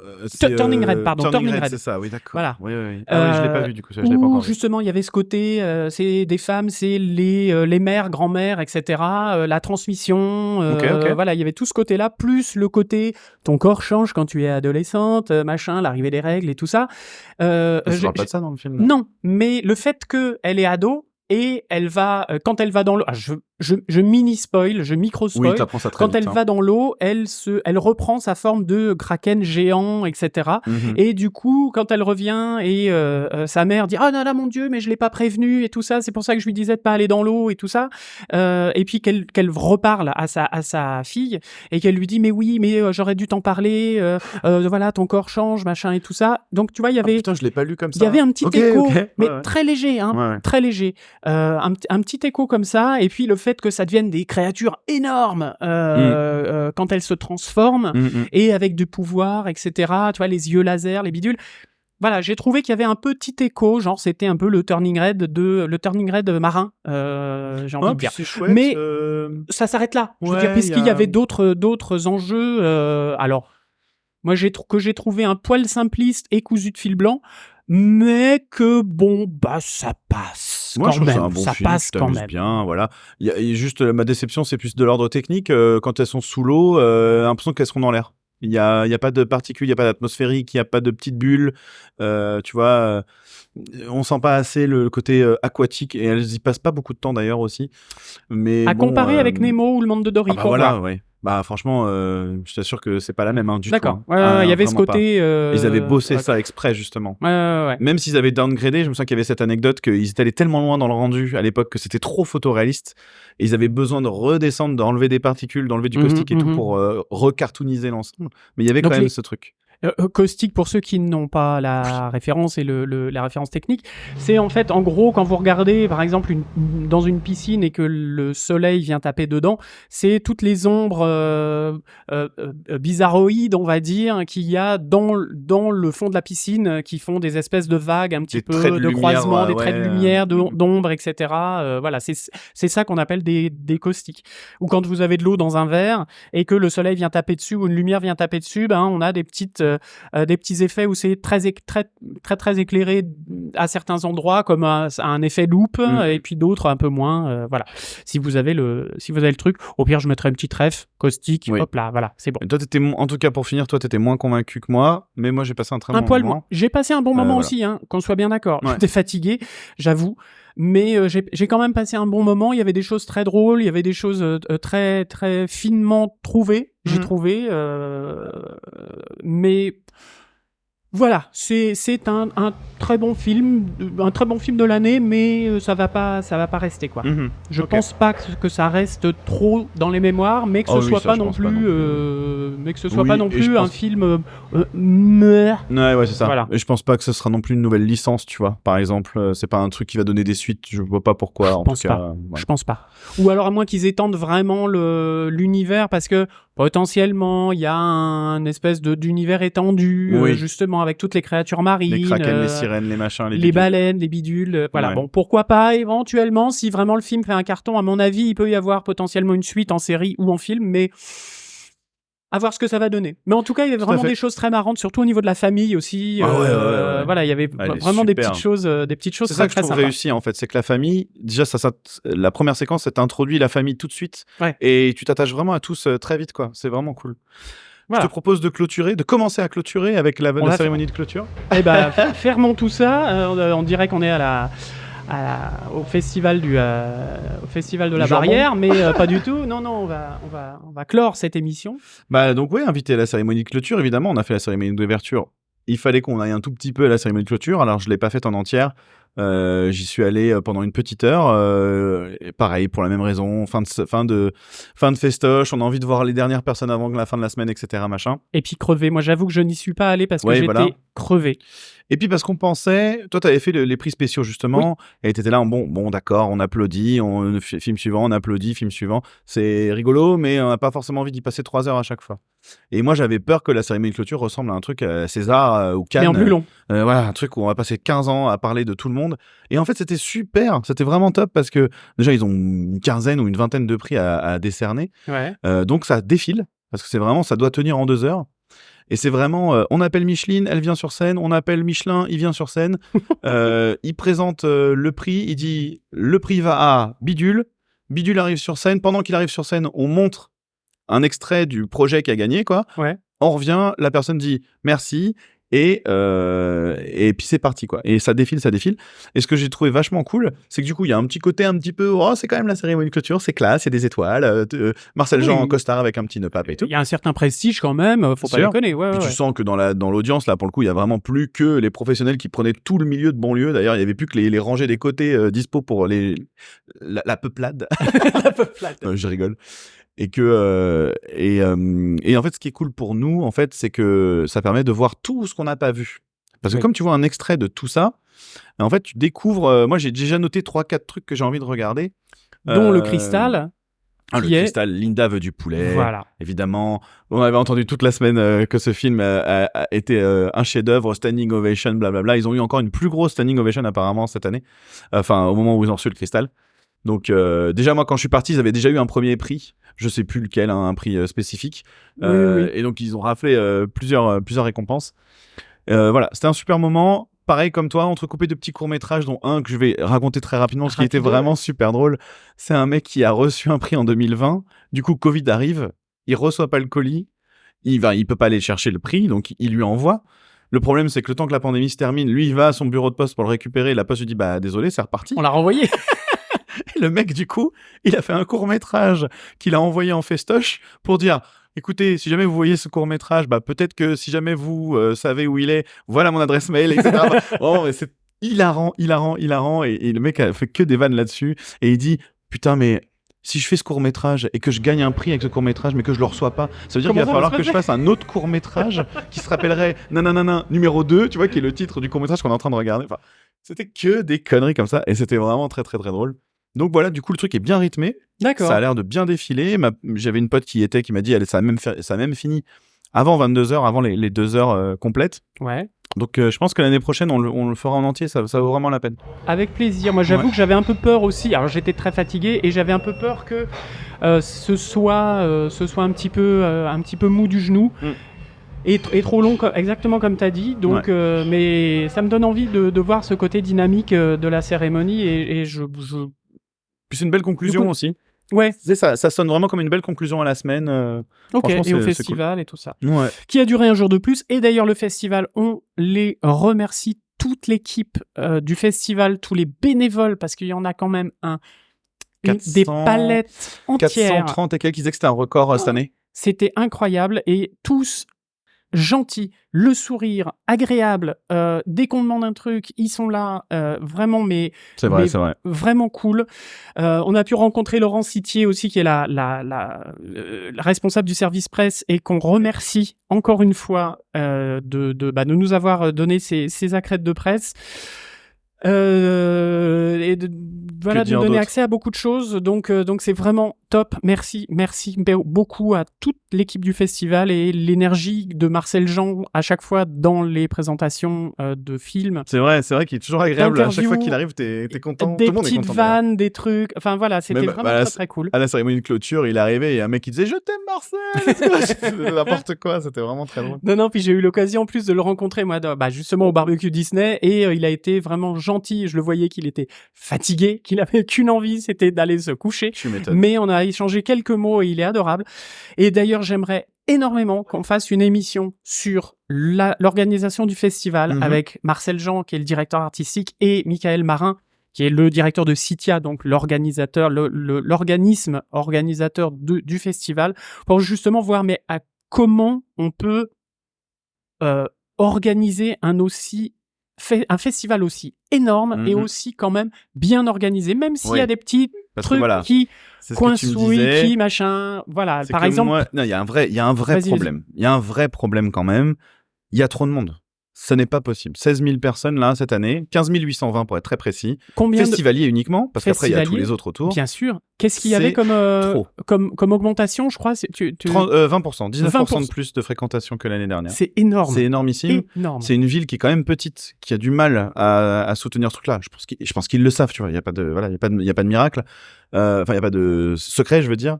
Turning Red, pardon. Turning Red. C'est ça, oui, d'accord. Voilà. Oui. Ah oui, je l'ai pas vu du coup, je l'ai pas encore vu. Justement, il y avait ce côté, c'est des femmes, c'est les mères, grand-mères, etc. La transmission, Ok. voilà, il y avait tout ce côté-là, plus le côté ton corps change quand tu es adolescente, machin, l'arrivée des règles et tout ça. Je parle pas de ça dans le film. Non, mais le fait qu'elle est ado et elle va, quand elle va dans l'eau, je mini-spoil, je micro-spoil. Oui, t'apprends ça très Quand vite, elle va dans l'eau, elle reprend sa forme de kraken géant, etc. Et du coup, quand elle revient et sa mère dit « Ah là, mon Dieu, mais je l'ai pas prévenu et tout ça, c'est pour ça que je lui disais de pas aller dans l'eau et tout ça. » Et puis qu'elle reparle à sa fille et qu'elle lui dit « Mais oui, mais j'aurais dû t'en parler, voilà, ton corps change, machin et tout ça. » Donc tu vois, il y avait... putain, je l'ai pas lu comme ça. Il y avait un petit écho, mais ouais. très léger, hein, très léger. Un petit écho comme ça, et puis le fait que ça devienne des créatures énormes quand elles se transforment, et avec du pouvoir, etc. Tu vois, les yeux laser, les bidules. Voilà, j'ai trouvé qu'il y avait un petit écho, genre c'était un peu le Turning Red marin, j'ai envie de dire. C'est chouette, mais ça s'arrête là, je veux dire, puisqu'il y avait d'autres enjeux. Alors, moi j'ai trouvé un poil simpliste et cousu de fil blanc, mais que bon, ça passe. Moi, quand je trouve même, ça un bon ça film, passe tu quand t'amuses même. bien, voilà. Il y a juste ma déception, c'est plus de l'ordre technique. Quand elles sont sous l'eau, l'impression qu'elles seront dans l'air. Il y a pas de particules, il y a pas d'atmosphérique, il y a pas de petites bulles. Tu vois, on sent pas assez le côté aquatique et elles y passent pas beaucoup de temps d'ailleurs aussi. Mais à bon, comparer avec Nemo ou le monde de Dory. Ah bah voilà, ouais. Bah franchement, je t'assure que c'est pas la même du tout. D'accord. Hein. Il y avait ce côté. Ils avaient bossé ça exprès justement. Ouais. Même s'ils avaient downgradé, je me souviens qu'il y avait cette anecdote qu'ils étaient allés tellement loin dans le rendu à l'époque que c'était trop photoréaliste. Et ils avaient besoin de redescendre, d'enlever des particules, d'enlever du caustique et tout pour recartooniser l'ensemble. Mais il y avait quand même ce truc. Caustique, pour ceux qui n'ont pas la référence et la référence technique, c'est en fait, en gros, quand vous regardez, par exemple, dans une piscine et que le soleil vient taper dedans, c'est toutes les ombres bizarroïdes, on va dire, qu'il y a dans le fond de la piscine, qui font des espèces de vagues, un petit peu de croisement, des traits de lumière, d'ombre, etc. Voilà, c'est ça qu'on appelle des caustiques. Ou quand vous avez de l'eau dans un verre et que le soleil vient taper dessus ou une lumière vient taper dessus, on a des petits effets où c'est très éclairé à certains endroits, comme un effet loupe, et puis d'autres un peu moins. Voilà. Si vous avez le truc, au pire je mettrai une petite ref caustique. Oui. Hop là, voilà, c'est bon. Et toi, en tout cas pour finir, toi t'étais moins convaincu que moi, mais moi j'ai passé un très bon moment. Moins. J'ai passé un bon moment aussi, qu'on soit bien d'accord. J'étais fatigué, j'avoue. Mais j'ai quand même passé un bon moment. Il y avait des choses très drôles, il y avait des choses très très finement trouvées, j'ai trouvé. Mais voilà, c'est un très bon film de l'année, mais ça va pas rester quoi. Je pense pas que ça reste trop dans les mémoires, mais que ce soit pas non plus, un film. Ouais, c'est ça. Voilà. Et je pense pas que ce sera non plus une nouvelle licence, tu vois. Par exemple, c'est pas un truc qui va donner des suites. Je vois pas pourquoi. Je pense pas. Ou alors à moins qu'ils étendent vraiment l'univers, parce que potentiellement il y a un espèce d'univers étendu, justement avec toutes les créatures marines, les kraken, les sirènes, les machins, les baleines, les bidules, voilà. Bon, pourquoi pas éventuellement, si vraiment le film fait un carton, à mon avis, il peut y avoir potentiellement une suite en série ou en film, mais À voir ce que ça va donner. Mais en tout cas, il y avait Tout à vraiment fait. des choses très marrantes, surtout au niveau de la famille aussi. Ah ouais. Voilà, il y avait Elle est vraiment des super. petites choses C'est ça très que je très trouve sympas. réussi en fait, c'est que la famille, déjà la première séquence, ça t'introduit la famille tout de suite, Ouais. et tu t'attaches vraiment à tous très vite quoi. C'est vraiment cool. Voilà. Je te propose de commencer à clôturer avec la va cérémonie de clôture. Eh ben, fermons tout ça. On dirait qu'on est au festival de la Jambon. barrière, mais pas du tout. Non, on va clore cette émission. Bah donc ouais, invité à la cérémonie de clôture, évidemment, on a fait la cérémonie d'ouverture. Il fallait qu'on aille un tout petit peu à la cérémonie de clôture, alors je l'ai pas faite en entière. J'y suis allé pendant une petite heure, et pareil pour la même raison, fin de festoche, on a envie de voir les dernières personnes avant la fin de la semaine, etc. machin. Et puis crevé. Moi, j'avoue que je n'y suis pas allé parce que Ouais, j'étais voilà. crevé. Et puis parce qu'on pensait, toi t'avais fait les prix spéciaux justement, et t'étais là, bon d'accord, on applaudit, film suivant, on applaudit, film suivant, c'est rigolo, mais on n'a pas forcément envie d'y passer 3 heures à chaque fois. Et moi j'avais peur que la cérémonie de clôture ressemble à un truc César ou Cannes. Mais en plus long. Voilà, un truc où on va passer 15 ans à parler de tout le monde. Et en fait c'était super, c'était vraiment top parce que déjà ils ont une quinzaine ou une vingtaine de prix à décerner. Ouais. Donc ça défile, parce que c'est vraiment, ça doit tenir en 2 heures. Et c'est vraiment, on appelle Micheline, elle vient sur scène, on appelle Michelin, il vient sur scène, il présente le prix, il dit le prix va à Bidule, Bidule arrive sur scène, pendant qu'il arrive sur scène, on montre un extrait du projet qui a gagné, quoi. Ouais. On revient, la personne dit merci, et puis c'est parti, quoi. Et ça défile. Et ce que j'ai trouvé vachement cool, c'est que du coup, il y a un petit côté un petit peu, oh, c'est quand même la cérémonie de clôture, c'est classe, il y a des étoiles, Marcel Jean en costard avec un petit nœud pape et tout. Il y a un certain prestige quand même, faut pas Sûr. déconner. Ouais, Puis ouais. tu sens que dans l'audience, là, pour le coup, il y a vraiment plus que les professionnels qui prenaient tout le milieu de banlieue. D'ailleurs, il y avait plus que les rangées des côtés dispo pour la peuplade. La peuplade. Je rigole. Et en fait, ce qui est cool pour nous, en fait, c'est que ça permet de voir tout ce qu'on n'a pas vu. Parce que comme tu vois un extrait de tout ça, en fait, tu découvres. Moi, j'ai déjà noté 3-4 trucs que j'ai envie de regarder. Dont le cristal. Le cristal, Linda veut du poulet. Voilà. Évidemment, on avait entendu toute la semaine que ce film a été un chef-d'œuvre, standing ovation, blablabla. Ils ont eu encore une plus grosse standing ovation apparemment cette année. Enfin, au moment où ils ont reçu le cristal. Donc déjà moi quand je suis parti, ils avaient déjà eu un premier prix, je sais plus lequel, hein, un prix spécifique. Oui. Et donc ils ont raflé plusieurs récompenses. Voilà, c'était un super moment. Pareil comme toi, entrecoupé de petits courts-métrages, dont un que je vais raconter très rapidement, parce qu'il était vraiment super drôle. C'est un mec qui a reçu un prix en 2020. Du coup, Covid arrive, il reçoit pas le colis, il peut pas aller chercher le prix, donc il lui envoie. Le problème, c'est que le temps que la pandémie se termine, lui, il va à son bureau de poste pour le récupérer. La poste lui dit, bah désolé, c'est reparti. On l'a renvoyé. Et le mec, du coup, il a fait un court-métrage qu'il a envoyé en festoche pour dire, écoutez, si jamais vous voyez ce court-métrage, bah, peut-être que si jamais vous savez où il est, voilà mon adresse mail, etc. Oh, mais c'est hilarant. Et le mec a fait que des vannes là-dessus. Et il dit, putain, mais si je fais ce court-métrage et que je gagne un prix avec ce court-métrage, mais que je le reçois pas, ça veut dire qu'il va falloir que je fasse un autre court-métrage qui se rappellerait Nananana numéro 2, tu vois, qui est le titre du court-métrage qu'on est en train de regarder. Enfin, c'était que des conneries comme ça. Et c'était vraiment très, très, très drôle. Donc voilà, du coup, le truc est bien rythmé. D'accord. Ça a l'air de bien défiler. J'avais une pote qui m'a dit, ça a même fini avant 22h, avant les 2 heures complètes. Ouais. Donc je pense que l'année prochaine, on le fera en entier, ça vaut vraiment la peine. Avec plaisir. Moi, j'avoue que j'avais un peu peur aussi. Alors, j'étais très fatigué et j'avais un peu peur que ce soit un petit peu mou du genou. Et trop long, exactement comme tu as dit. Donc, mais ça me donne envie de voir ce côté dynamique de la cérémonie et je... Puis c'est une belle conclusion aussi. Ouais. Ça sonne vraiment comme une belle conclusion à la semaine. Ok, et au festival cool. Et tout ça. Ouais. Qui a duré un jour de plus. Et d'ailleurs, le festival, on les remercie, toute l'équipe du festival, tous les bénévoles, parce qu'il y en a quand même des palettes entières. 430 et quelques, ils disaient que c'était un record cette année. C'était incroyable et tous gentils, le sourire agréable. Dès qu'on demande un truc, ils sont là, vraiment, c'est vrai. Vraiment cool. On a pu rencontrer Laurence Citier aussi, qui est la responsable du service presse et qu'on remercie encore une fois de nous avoir donné ces accrètes de presse. Et voilà, de dire nous donner d'autre? accès à beaucoup de choses. Donc c'est vraiment top. Merci beaucoup à toute l'équipe du festival et l'énergie de Marcel Jean à chaque fois dans les présentations de films. C'est vrai qu'il est toujours agréable. À chaque fois D'interviews, qu'il arrive, t'es content. Des Tout le monde est petites content. d'ailleurs. vannes, des trucs. Enfin voilà, c'était Même vraiment à très très cool. à la cérémonie de clôture, il est arrivé et un mec qui disait « Je t'aime Marcel !» C'était n'importe quoi, c'était vraiment très drôle. Non, puis j'ai eu l'occasion en plus de le rencontrer, moi, justement au barbecue Disney, et il a été vraiment gentil. Je le voyais qu'il était fatigué, qu'il avait qu'une envie, c'était d'aller se coucher. Tu m'étonnes. Mais on a échangé quelques mots et il est adorable. Et d'ailleurs, j'aimerais énormément qu'on fasse une émission sur l'organisation du festival avec Marcel Jean, qui est le directeur artistique, et Michael Marin, qui est le directeur de Citia, donc l'organisateur, l'organisme organisateur du festival, pour justement voir comment on peut organiser un festival aussi énorme et aussi quand même bien organisé, même s'il y a des petits trucs qui coincouillent, qui machin, voilà. Par exemple, il y a un vrai problème. Il y a un vrai problème quand même. Il y a trop de monde. Ce n'est pas possible. 16 000 personnes là cette année, 15 820 pour être très précis. Combien festivaliers uniquement, parce qu'après il y a tous les autres autour. Bien sûr. Qu'est-ce qu'il y avait comme augmentation, je crois 20%, 19% de plus de fréquentation que l'année dernière. C'est énorme. C'est énormissime. C'est une ville qui est quand même petite, qui a du mal à soutenir ce truc-là. Je pense qu'ils le savent, tu vois. Il y a pas de miracle. Enfin, il y a pas de secret, je veux dire.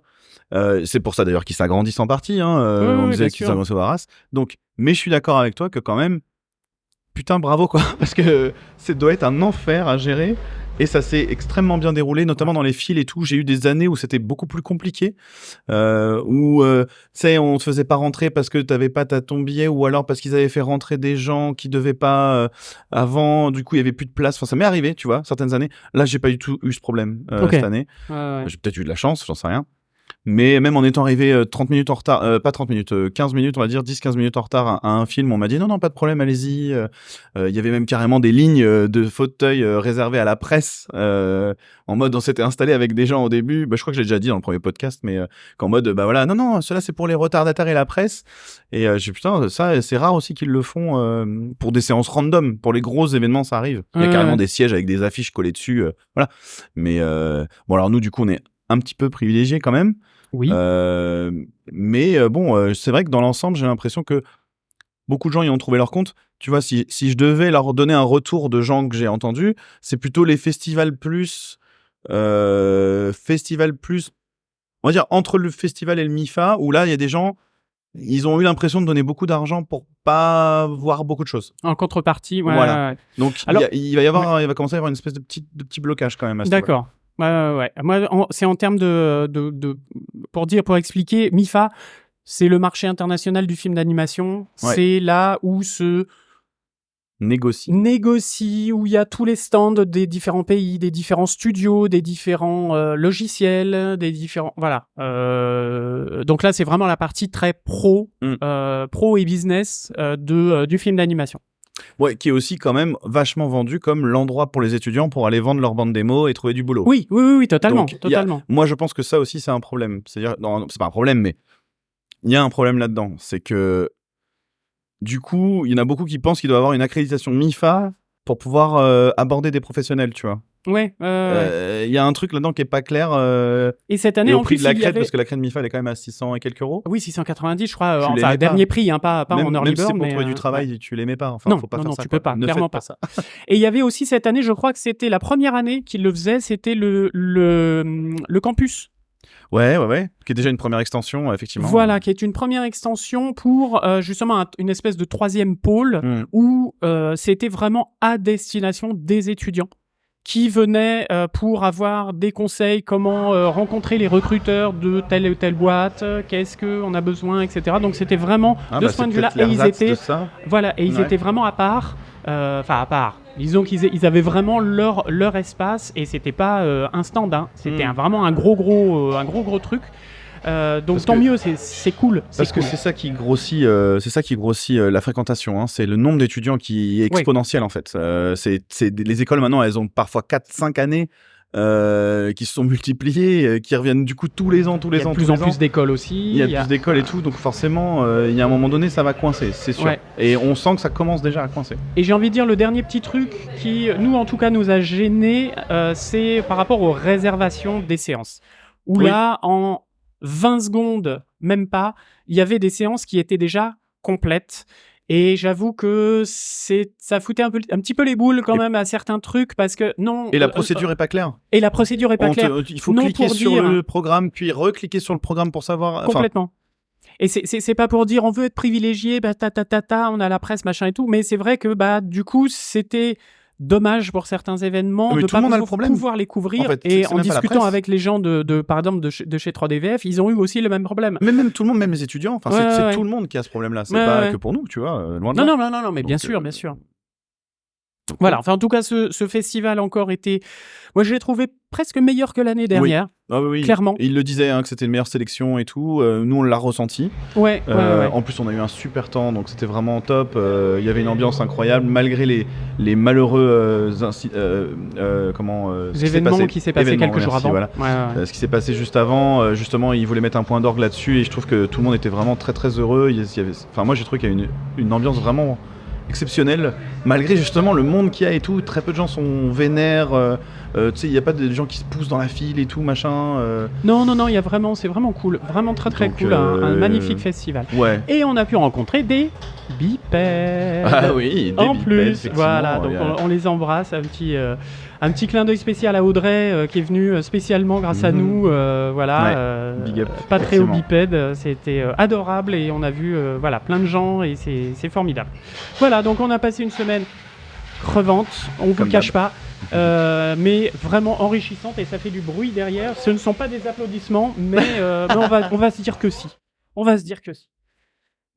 C'est pour ça d'ailleurs qu'ils s'agrandissent en partie. On disait qu'ils s'agrandissent au Arras. Donc, mais je suis d'accord avec toi que quand même. Putain, bravo quoi, parce que ça doit être un enfer à gérer et ça s'est extrêmement bien déroulé, notamment dans les files et tout. J'ai eu des années où c'était beaucoup plus compliqué, où tu sais, on te faisait pas rentrer parce que t'avais pas ton billet ou alors parce qu'ils avaient fait rentrer des gens qui devaient pas avant. Du coup, il y avait plus de place. Enfin, ça m'est arrivé, tu vois, certaines années. Là, j'ai pas du tout eu ce problème cette année. J'ai peut-être eu de la chance, j'en sais rien. Mais même en étant arrivé 30 minutes en retard, pas 30 minutes, 15 minutes, on va dire 10-15 minutes en retard à un film, on m'a dit non, pas de problème, allez-y. Il y avait même carrément des lignes de fauteuils réservées à la presse, en mode on s'était installé avec des gens au début, je crois que je l'ai déjà dit dans le premier podcast, mais qu'en mode voilà, non, cela c'est pour les retardataires et la presse. Et j'ai putain, ça c'est rare aussi qu'ils le font pour des séances random, pour les gros événements ça arrive. Il y a carrément des sièges avec des affiches collées dessus, voilà. Mais bon alors nous du coup on est un petit peu privilégié quand même. Oui. Mais bon, c'est vrai que dans l'ensemble, j'ai l'impression que beaucoup de gens y ont trouvé leur compte. Tu vois, si je devais leur donner un retour de gens que j'ai entendus, c'est plutôt les festivals plus, on va dire entre le festival et le MIFA, où là, il y a des gens, ils ont eu l'impression de donner beaucoup d'argent pour pas voir beaucoup de choses. En contrepartie, voilà. Ouais. Donc, alors, il va commencer à y avoir une espèce de petit blocage quand même à ce niveau-là. D'accord. Ouais. Moi, c'est en termes pour expliquer, MIFA, c'est le marché international du film d'animation. Ouais. C'est là où se négocie, où il y a tous les stands des différents pays, des différents studios, des différents logiciels, des différents... Voilà. Donc là, c'est vraiment la partie très pro et business du film d'animation. Ouais, qui est aussi quand même vachement vendu comme l'endroit pour les étudiants pour aller vendre leur bande démo et trouver du boulot. Oui, totalement. Donc, moi, je pense que ça aussi, c'est un problème. C'est-à-dire, non, c'est pas un problème, mais il y a un problème là-dedans. C'est que, du coup, il y en a beaucoup qui pensent qu'il doit avoir une accréditation MIFA pour pouvoir aborder des professionnels, tu vois. Ouais. Il y a un truc là-dedans qui est pas clair. Et cette année, et au en prix plus, de la crête, parce que la crête MIFA, elle est quand même à 600 et quelques euros. Oui, 690, je crois. Enfin, dernier prix, pas même, en early bird. Même si c'est pour trouver du travail, tu l'aimais pas. Enfin, non, faut pas non, faire non, ça. Tu peux pas. Ne clairement pas ça. Et il y avait aussi cette année, je crois que c'était la première année qu'il le faisait, c'était le campus. Ouais, qui est déjà une première extension, effectivement. Voilà, qui est une première extension pour justement une espèce de troisième pôle où c'était vraiment à destination des étudiants qui venaient pour avoir des conseils, comment rencontrer les recruteurs de telle ou telle boîte, qu'est-ce qu'on a besoin, etc. Donc c'était vraiment de ce point de vue-là, et ils étaient vraiment à part. À part. Disons qu'ils avaient vraiment leur espace et c'était pas un stand, c'était vraiment un gros truc. Donc tant mieux, c'est cool. Parce que c'est ça qui grossit, la fréquentation. C'est le nombre d'étudiants qui est exponentiel en fait. Les écoles maintenant, elles ont parfois 4-5 années qui se sont multipliés, qui reviennent du coup tous les ans. Il y a de plus en plus d'écoles aussi. Il y a plus d'écoles et tout, donc forcément, il y a un moment donné, ça va coincer, c'est sûr. Ouais. Et on sent que ça commence déjà à coincer. Et j'ai envie de dire, le dernier petit truc qui, nous en tout cas, nous a gênés, c'est par rapport aux réservations des séances. Où Oui. là, en 20 secondes, même pas, il y avait des séances qui étaient déjà complètes. Et j'avoue que ça foutait un petit peu les boules quand même à certains trucs parce que non. Et la procédure est pas claire. Et la procédure est pas claire. Il faut Non, cliquer pour sur dire- le programme, puis recliquer sur le programme pour savoir. Enfin, Complètement. Et c'est pas pour dire on veut être privilégié, bah on a la presse, machin et tout, mais c'est vrai que bah du coup c'était dommage pour certains événements Mais de tout le pas monde a le problème. pouvoir les couvrir. En fait, et c'est en même pas la discutant presse. avec les gens par exemple de chez 3DVF, ils ont eu aussi le même problème. mais même tout le monde, même les étudiants, enfin, Ouais, c'est ouais. tout le monde qui a ce problème-là. C'est Ouais, pas ouais. que pour nous, tu vois, loin de Non, là. non, mais bien Donc, sûr, bien sûr. donc, Voilà, enfin en tout cas ce festival encore était, moi je l'ai trouvé presque meilleur que l'année dernière, Ah oui, oui. clairement. Et il le disait, que c'était une meilleure sélection et tout. Nous, on l'a ressenti. Ouais. En plus, on a eu un super temps, donc c'était vraiment top. Il y avait une ambiance incroyable, malgré les malheureux Les événements qui s'est passé Événements, quelques jours merci, avant. voilà. Ouais. Ce qui s'est passé juste avant, justement, ils voulaient mettre un point d'orgue là-dessus et je trouve que tout le monde était vraiment très très heureux. Enfin, moi, j'ai trouvé qu'il y a une ambiance vraiment exceptionnelle, malgré justement le monde qu'il y a et tout. Très peu de gens sont vénères. Tu sais, il n'y a pas de gens qui se poussent dans la file et tout, machin. Non, il y a vraiment, c'est vraiment cool, vraiment très Donc, cool, un magnifique festival. Ouais. Et on a pu rencontrer des bipèdes. Ah oui, des En bipèdes, plus, effectivement, voilà, donc on les embrasse, un petit clin d'œil spécial à Audrey qui est venue spécialement grâce à nous, voilà, big up, Patréo effectivement. bipède, c'était adorable et on a vu voilà, plein de gens et c'est formidable. Voilà, donc on a passé une semaine crevante, on vous Comme le cache pas, mais vraiment enrichissante et ça fait du bruit derrière. Ce ne sont pas des applaudissements, mais on va se dire que si. On va se dire que si.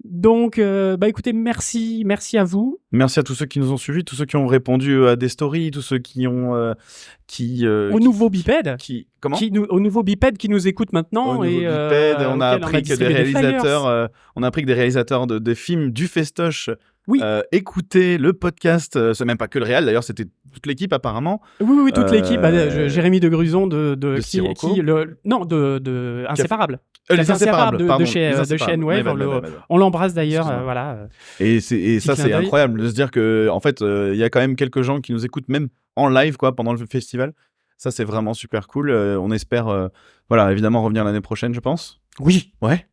Donc, bah écoutez, merci à vous. Merci à tous ceux qui nous ont suivis, tous ceux qui ont répondu à des stories, tous ceux qui ont Au nouveau bipède. Comment Au nouveau bipède qui nous écoute maintenant. Au nouveau et, bipède, on a auquel appris que des distribué flyers. réalisateurs, on a appris que des réalisateurs de films du festoche Oui. écoutaient le podcast. C'est même pas que le réal, d'ailleurs, c'était toute l'équipe apparemment. Oui, toute l'équipe. Jérémy de Gruson de Sirocco. de Inséparable. Les Inséparables, pardon, de chez les Inséparables. N-Wave. On l'embrasse d'ailleurs. Excuse-moi. Voilà. Et ça, clin c'est d'œil. incroyable de se dire que, en fait, il y a quand même quelques gens qui nous écoutent même en live, quoi, pendant le festival. Ça, c'est vraiment super cool. On espère, voilà, évidemment revenir l'année prochaine, je pense. Oui, Ouais.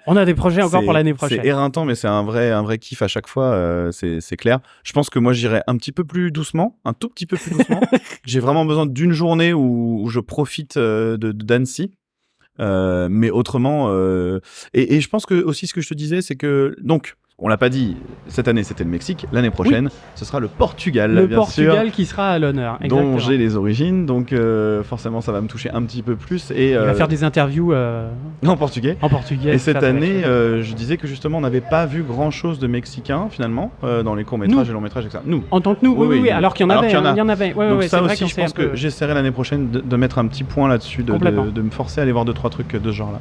on a des projets encore pour l'année prochaine. C'est éreintant, mais c'est un vrai kiff à chaque fois, c'est clair. Je pense que moi, j'irai un petit peu plus doucement, un tout petit peu plus doucement. J'ai vraiment besoin d'une journée où je profite d'Annecy. Mais autrement, et je pense que aussi ce que je te disais, c'est que, donc, on l'a pas dit, cette année c'était le Mexique, l'année prochaine ce sera le Portugal, Le bien Portugal sûr, qui sera à l'honneur. dont Exactement. j'ai les origines, donc forcément ça va me toucher un petit peu plus. Et Il va faire des interviews en portugais. en portugais. Et cette ça va être année, chouette. je disais que justement on n'avait pas vu grand chose de mexicain finalement dans les courts-métrages Nous. et longs-métrages, etc. Nous. En tant que nous, oui, alors qu'il y en avait. Il y en avait. Donc Ouais, ça c'est vrai aussi, qu'on je s'est pense un peu- que j'essaierai l'année prochaine de mettre un petit point là-dessus, Complètement. de me forcer à aller voir 2-3 trucs de ce genre-là.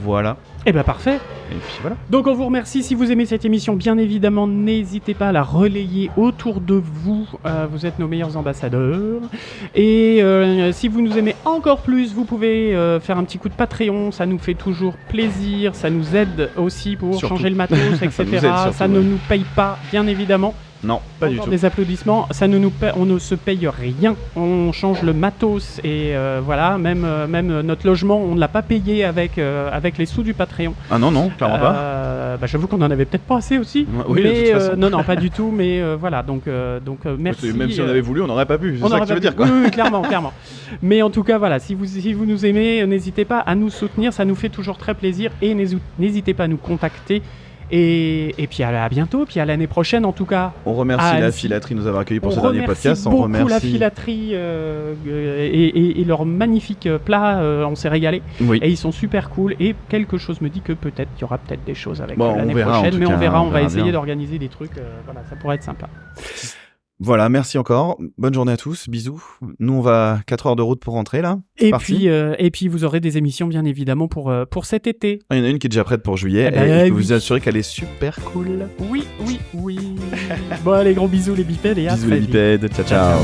Voilà. Eh ben parfait. Et puis voilà. Donc on vous remercie. Si vous aimez cette émission, bien évidemment, n'hésitez pas à la relayer autour de vous. Vous êtes nos meilleurs ambassadeurs. Et si vous nous aimez encore plus, vous pouvez faire un petit coup de Patreon. Ça nous fait toujours plaisir. Ça nous aide aussi pour Surtout. changer le matos, etc. Ça nous aide surtout, Ça ne ouais. nous paye pas, bien évidemment. Non, pas du Encore tout. des applaudissements, on ne se paye rien, on change le matos et voilà, même notre logement, on ne l'a pas payé avec les sous du Patreon. Ah non, clairement pas. J'avoue qu'on en avait peut-être pas assez aussi, Oui, de mais toute façon. non, pas du tout, mais voilà, donc merci. Même si on avait voulu, on n'aurait pas pu. C'est on ça aurait que tu veux pas dire, pu- quoi. Oui, clairement. Mais en tout cas, voilà, si vous nous aimez, n'hésitez pas à nous soutenir, ça nous fait toujours très plaisir et n'hésitez pas à nous contacter. Et puis à bientôt, puis à l'année prochaine en tout cas. On remercie Ah, la si. filaterie de nous avoir accueillis pour On ce dernier remercie podcast. On beaucoup remercie la filaterie et leurs magnifiques plats, on s'est régalé. Oui. Et ils sont super cool et quelque chose me dit que peut-être il y aura peut-être des choses avec Bon, on l'année verra, en prochaine, tout mais cas, on verra, on va verra essayer bien. d'organiser des trucs, voilà, ça pourrait être sympa. Voilà, merci encore. Bonne journée à tous. Bisous. Nous, on va 4 heures de route pour rentrer là. Et parti. puis vous aurez des émissions bien évidemment pour cet été. Il y en a une qui est déjà prête pour juillet. Eh ben, et je peux oui. vous assurer qu'elle est super cool. Oui. Bon allez, gros bisous les bipèdes et à Bisous très les vite. bipèdes. Ciao.